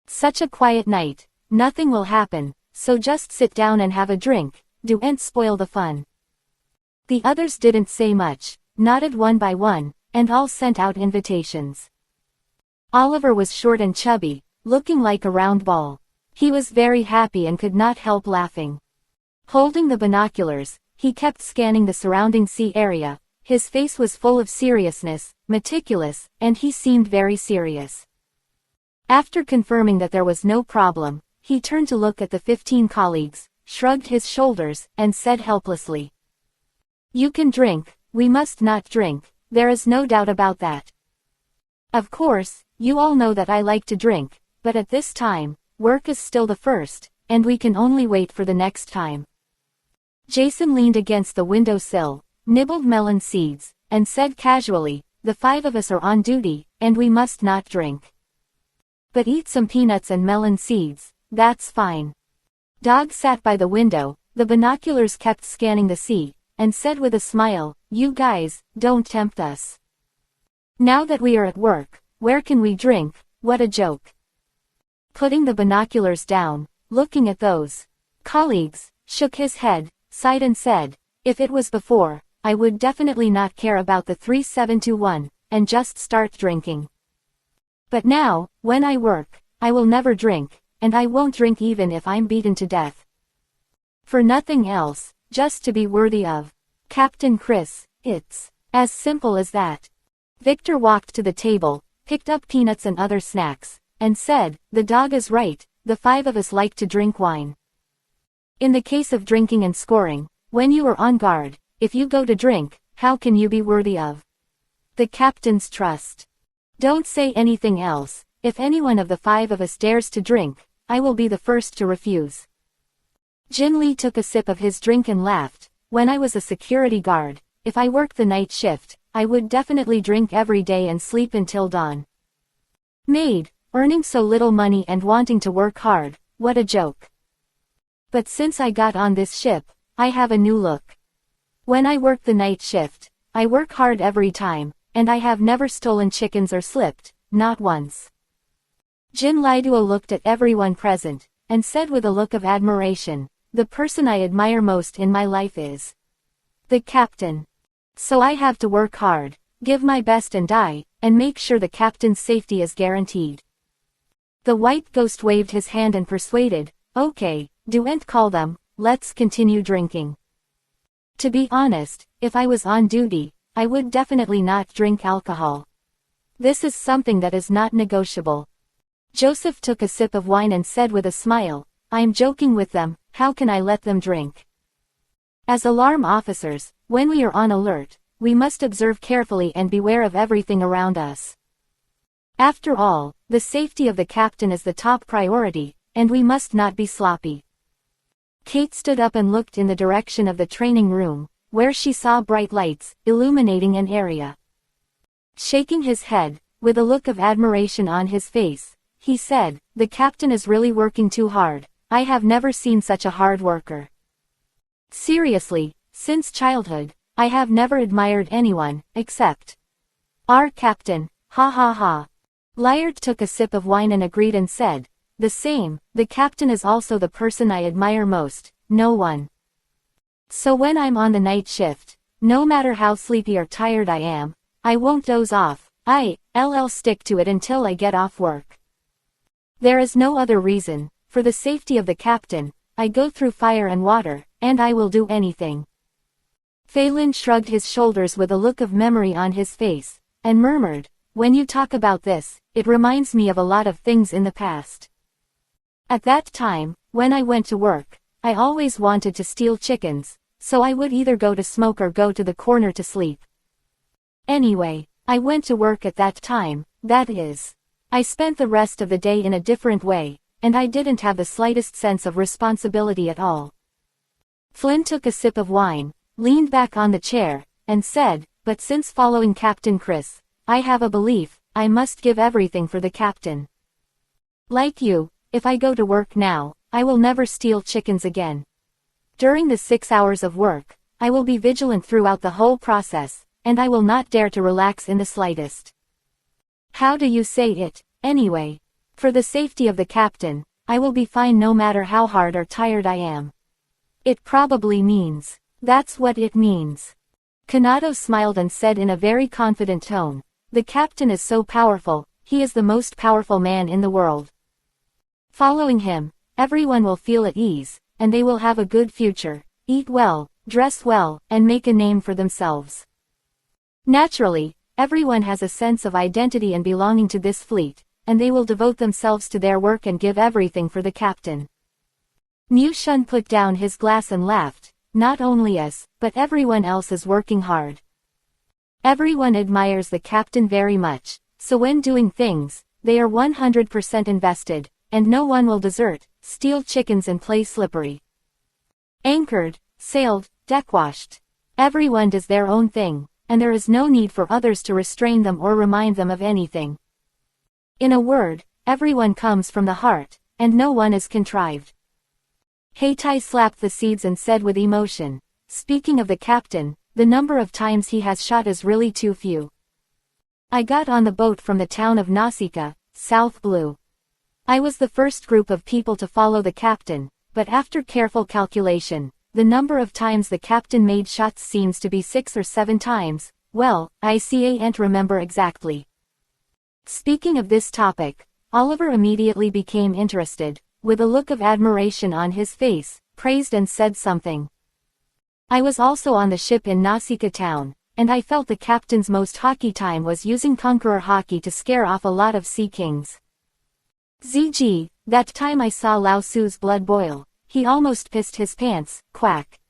S1: Such a quiet night, nothing will happen, so just sit down and have a drink, don't spoil the fun. The others didn't say much, nodded one by one, and all sent out invitations. Oliver was short and chubby, looking like a round ball. He was very happy and could not help laughing. Holding the binoculars, he kept scanning the surrounding sea area. His face was full of seriousness, meticulous, and he seemed very serious. After confirming that there was no problem, he turned to look at the 15 colleagues, shrugged his shoulders, and said helplessly, you can drink, we must not drink, there is no doubt about that. Of course, you all know that I like to drink, but at this time, work is still the first, and we can only wait for the next time. Jason leaned against the windowsill, nibbled melon seeds, and said casually, "The 5 of us are on duty, and we must not drink. But eat some peanuts and melon seeds, that's fine." Dog sat by the window, the binoculars kept scanning the sea, and said with a smile, "You guys, don't tempt us. Now that we are at work, where can we drink? What a joke." Putting the binoculars down, looking at those colleagues, shook his head, sighed and said, "If it was before, I would definitely not care about the 3721, and just start drinking. But now, when I work, I will never drink, and I won't drink even if I'm beaten to death. For nothing else, just to be worthy of Captain Chris, it's as simple as that." Victor walked to the table, picked up peanuts and other snacks, and said, "The dog is right, the 5 of us like to drink wine. In the case of drinking and scoring, when you are on guard, if you go to drink, how can you be worthy of the captain's trust? Don't say anything else. If any one of the 5 of us dares to drink, I will be the first to refuse." Jin Lee took a sip of his drink and laughed. "When I was a security guard, if I worked the night shift, I would definitely drink every day and sleep until dawn. Maid, earning so little money and wanting to work hard, what a joke. But since I got on this ship, I have a new look. When I work the night shift, I work hard every time, and I have never stolen chickens or slipped, not once." Jin Liduo looked at everyone present, and said with a look of admiration, "The person I admire most in my life is the captain. So I have to work hard, give my best and die, and make sure the captain's safety is guaranteed." The white ghost waved his hand and persuaded, "Okay, don't call them, let's continue drinking. To be honest, if I was on duty, I would definitely not drink alcohol. This is something that is not negotiable." Joseph took a sip of wine and said with a smile, "I'm joking with them, how can I let them drink? As alarm officers, when we are on alert, we must observe carefully and beware of everything around us. After all, the safety of the captain is the top priority, and we must not be sloppy." Kate stood up and looked in the direction of the training room, where she saw bright lights, illuminating an area. Shaking his head, with a look of admiration on his face, he said, "The captain is really working too hard. I have never seen such a hard worker. Seriously, since childhood, I have never admired anyone, except our captain, ha ha ha." Liard took a sip of wine and agreed and said, "The same, the captain is also the person I admire most, no one. So when I'm on the night shift, no matter how sleepy or tired I am, I won't doze off, I'll stick to it until I get off work. There is no other reason. For the safety of the captain, I go through fire and water, and I will do anything." Phelan shrugged his shoulders with a look of memory on his face, and murmured, "When you talk about this, it reminds me of a lot of things in the past. At that time, when I went to work, I always wanted to steal chickens, so I would either go to smoke or go to the corner to sleep. Anyway, I went to work at that time, that is. I spent the rest of the day in a different way, and I didn't have the slightest sense of responsibility at all." Flynn took a sip of wine, leaned back on the chair, and said, "But since following Captain Chris, I have a belief, I must give everything for the captain. Like you, if I go to work now, I will never steal chickens again. During the 6 hours of work, I will be vigilant throughout the whole process, and I will not dare to relax in the slightest. How do you say it, anyway? For the safety of the captain, I will be fine no matter how hard or tired I am." "It probably means. That's what it means." Kanado smiled and said in a very confident tone, "The captain is so powerful, he is the most powerful man in the world. Following him, everyone will feel at ease, and they will have a good future, eat well, dress well, and make a name for themselves. Naturally, everyone has a sense of identity and belonging to this fleet, and they will devote themselves to their work and give everything for the captain." Mu Shun put down his glass and laughed, "Not only us, but everyone else is working hard. Everyone admires the captain very much, so when doing things, they are 100% invested, and no one will desert, steal chickens and play slippery. Anchored, sailed, deckwashed. Everyone does their own thing, and there is no need for others to restrain them or remind them of anything. In a word, everyone comes from the heart, and no one is contrived. Heitai slapped the seeds and said with emotion, "Speaking of the captain, the number of times he has shot is really too few. I got on the boat from the town of Nausicaa, South Blue. I was the first group of people to follow the captain, but after careful calculation, the number of times the captain made shots seems to be 6 or 7 times, well, I can't remember exactly." Speaking of this topic, Oliver immediately became interested, with a look of admiration on his face, praised and said something. "I was also on the ship in Nausicaa town, and I felt the captain's most hockey time was using conqueror hockey to scare off a lot of sea kings. ZG, that time I saw Lao Su's blood boil, he almost pissed his pants, quack."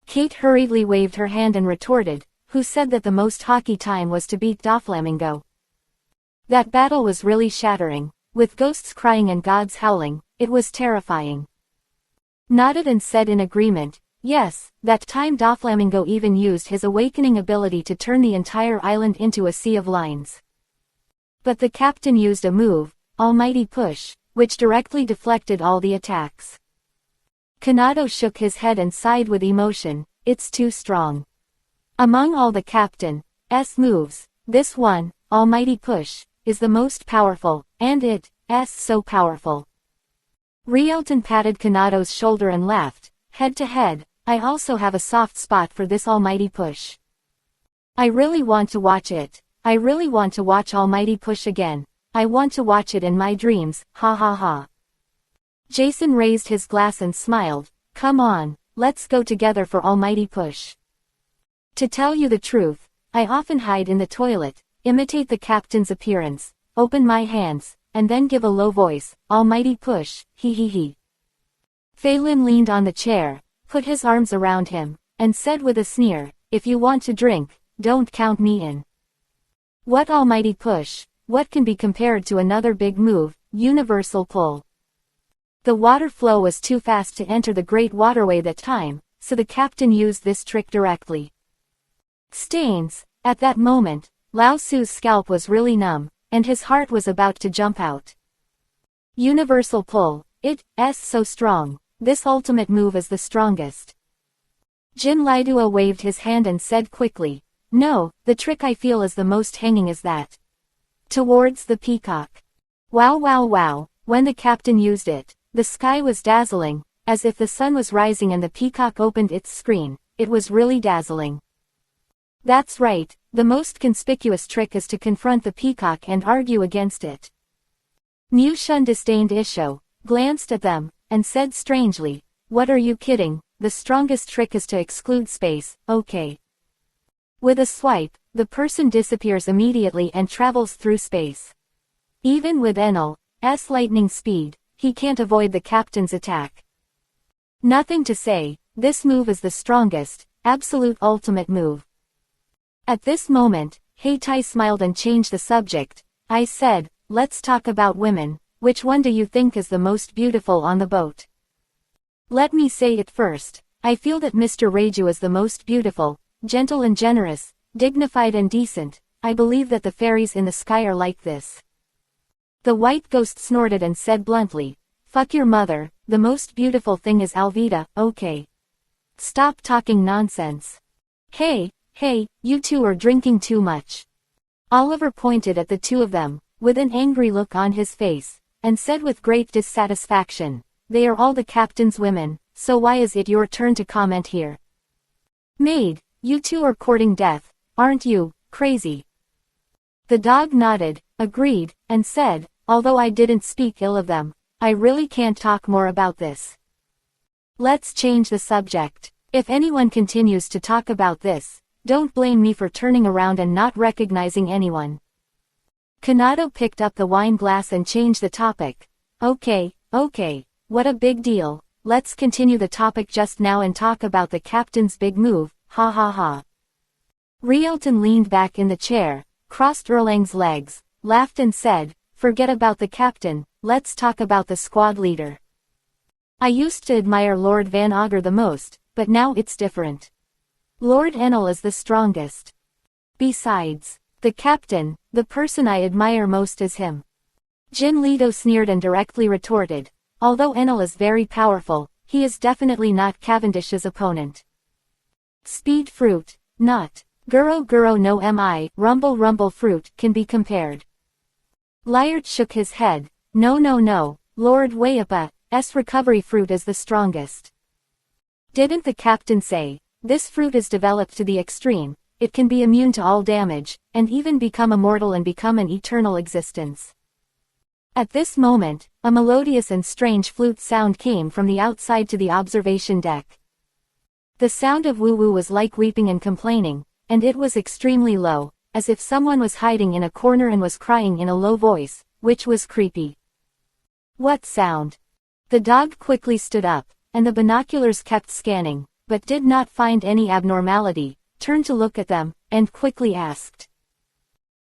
S1: Kate hurriedly waved her hand and retorted, "Who said that the most hockey time was to beat Doflamingo? That battle was really shattering, with ghosts crying and gods howling, it was terrifying." Nodded and said in agreement, "Yes, that time Doflamingo even used his awakening ability to turn the entire island into a sea of lines. But the captain used a move, Almighty Push, which directly deflected all the attacks." Kanado shook his head and sighed with emotion, "It's too strong. Among all the captain's moves, this one, Almighty Push, is the most powerful, and it's so powerful." Rielton patted Kanado's shoulder and laughed, "Head to head, I also have a soft spot for this Almighty Push. I really want to watch it. I really want to watch Almighty Push again. I want to watch it in my dreams, ha ha ha." Jason raised his glass and smiled, "Come on, let's go together for Almighty Push. To tell you the truth, I often hide in the toilet, imitate the captain's appearance, open my hands, and then give a low voice, Almighty Push, hee hee hee." Phelan leaned on the chair, put his arms around him, and said with a sneer, "If you want to drink, don't count me in. What Almighty Push, what can be compared to another big move, universal pull?" The water flow was too fast to enter the great waterway that time, so the captain used this trick directly. Stains, at that moment, Lao Su's scalp was really numb, and his heart was about to jump out. Universal pull, it's so strong, this ultimate move is the strongest. Jin Lidua waved his hand and said quickly, "No, the trick I feel is the most hanging is that. Towards the peacock. Wow wow wow, when the captain used it, the sky was dazzling, as if the sun was rising and the peacock opened its screen, it was really dazzling." That's right, the most conspicuous trick is to confront the peacock and argue against it. Mu Shun disdained Isho, glanced at them, and said strangely, "What are you kidding, the strongest trick is to exclude space, okay." With a swipe, the person disappears immediately and travels through space. Even with Enel's lightning speed, he can't avoid the captain's attack. Nothing to say, this move is the strongest, absolute ultimate move. At this moment, Heitai smiled and changed the subject. "I said, let's talk about women, which one do you think is the most beautiful on the boat?" "Let me say it first, I feel that Mr. Reiju is the most beautiful, gentle and generous, dignified and decent. I believe that the fairies in the sky are like this." The white ghost snorted and said bluntly, "Fuck your mother, the most beautiful thing is Alvida, okay? Stop talking nonsense. Hey, you two are drinking too much." Oliver pointed at the two of them, with an angry look on his face, and said with great dissatisfaction, "They are all the captain's women, so why is it your turn to comment here? Maid, you two are courting death, aren't you, crazy?" The dog nodded, agreed, and said, "Although I didn't speak ill of them, I really can't talk more about this. Let's change the subject. If anyone continues to talk about this, don't blame me for turning around and not recognizing anyone." Kanado picked up the wine glass and changed the topic. Okay, what a big deal, let's continue the topic just now and talk about the captain's big move, ha ha ha." Rielton leaned back in the chair, crossed Erlang's legs, laughed and said, "Forget about the captain, let's talk about the squad leader. I used to admire Lord Van Augur the most, but now it's different. Lord Enel is the strongest. Besides, the captain, the person I admire most is him. Jin Leto sneered and directly retorted, although Enel is very powerful, he is definitely not Cavendish's opponent. Speed fruit, not. Guro Guro no mi, rumble rumble fruit, can be compared. Liard shook his head, no, Lord Wayappa's recovery fruit is the strongest. Didn't the captain say, this fruit is developed to the extreme, it can be immune to all damage, and even become immortal and become an eternal existence. At this moment, a melodious and strange flute sound came from the outside to the observation deck. The sound of woo-woo was like weeping and complaining, and it was extremely low, as if someone was hiding in a corner and was crying in a low voice, which was creepy. What sound? The dog quickly stood up, and the binoculars kept scanning, but did not find any abnormality, turned to look at them, and quickly asked.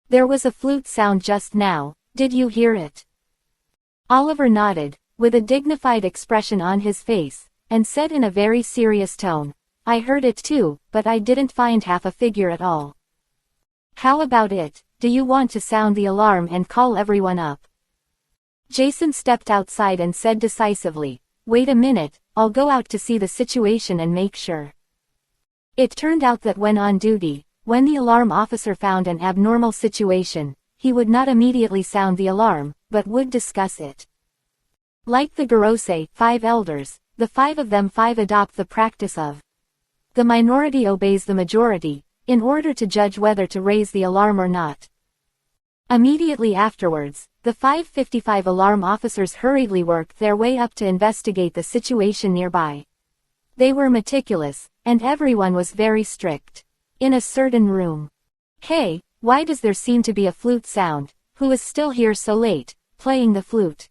S1: There was a flute sound just now, did you hear it? Oliver nodded, with a dignified expression on his face, and said in a very serious tone, I heard it too, but I didn't find half a figure at all. How about it, do you want to sound the alarm and call everyone up? Jason stepped outside and said decisively, wait a minute, I'll go out to see the situation and make sure. It turned out that when on duty, when the alarm officer found an abnormal situation, he would not immediately sound the alarm, but would discuss it. Like the Gorosei, 5 elders, the 5 of them 5 adopt the practice of the minority obeys the majority, in order to judge whether to raise the alarm or not. Immediately afterwards, the 555 alarm officers hurriedly worked their way up to investigate the situation nearby. They were meticulous, and everyone was very strict. In a certain room. Hey, why does there seem to be a flute sound? Who is still here so late, playing the flute?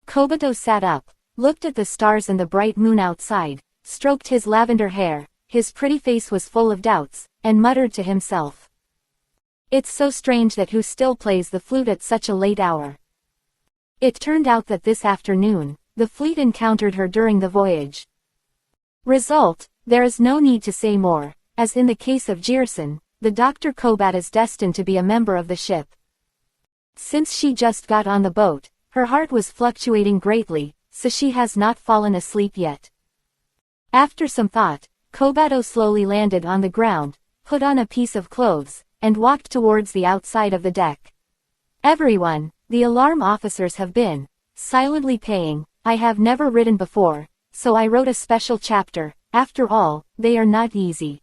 S1: Kobato sat up, looked at the stars and the bright moon outside, stroked his lavender hair, his pretty face was full of doubts, and muttered to himself. It's so strange that who still plays the flute at such a late hour. It turned out that this afternoon, the fleet encountered her during the voyage. Result, there is no need to say more, as in the case of Jerson, the Dr. Kobat is destined to be a member of the ship. Since she just got on the boat, her heart was fluctuating greatly, so she has not fallen asleep yet. After some thought, Kobato slowly landed on the ground, put on a piece of clothes, and walked towards the outside of the deck. Everyone, the alarm officers have been silently paying. I have never written before, so I wrote a special chapter. After all, they are not easy.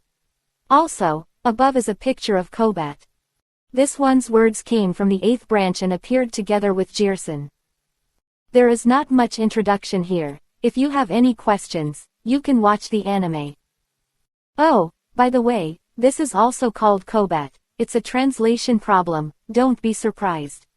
S1: Also, above is a picture of Kobat. This one's words came from the 8th branch and appeared together with Jerson. There is not much introduction here. If you have any questions, you can watch the anime. Oh, by the way, this is also called Kobat. It's a translation problem, don't be surprised.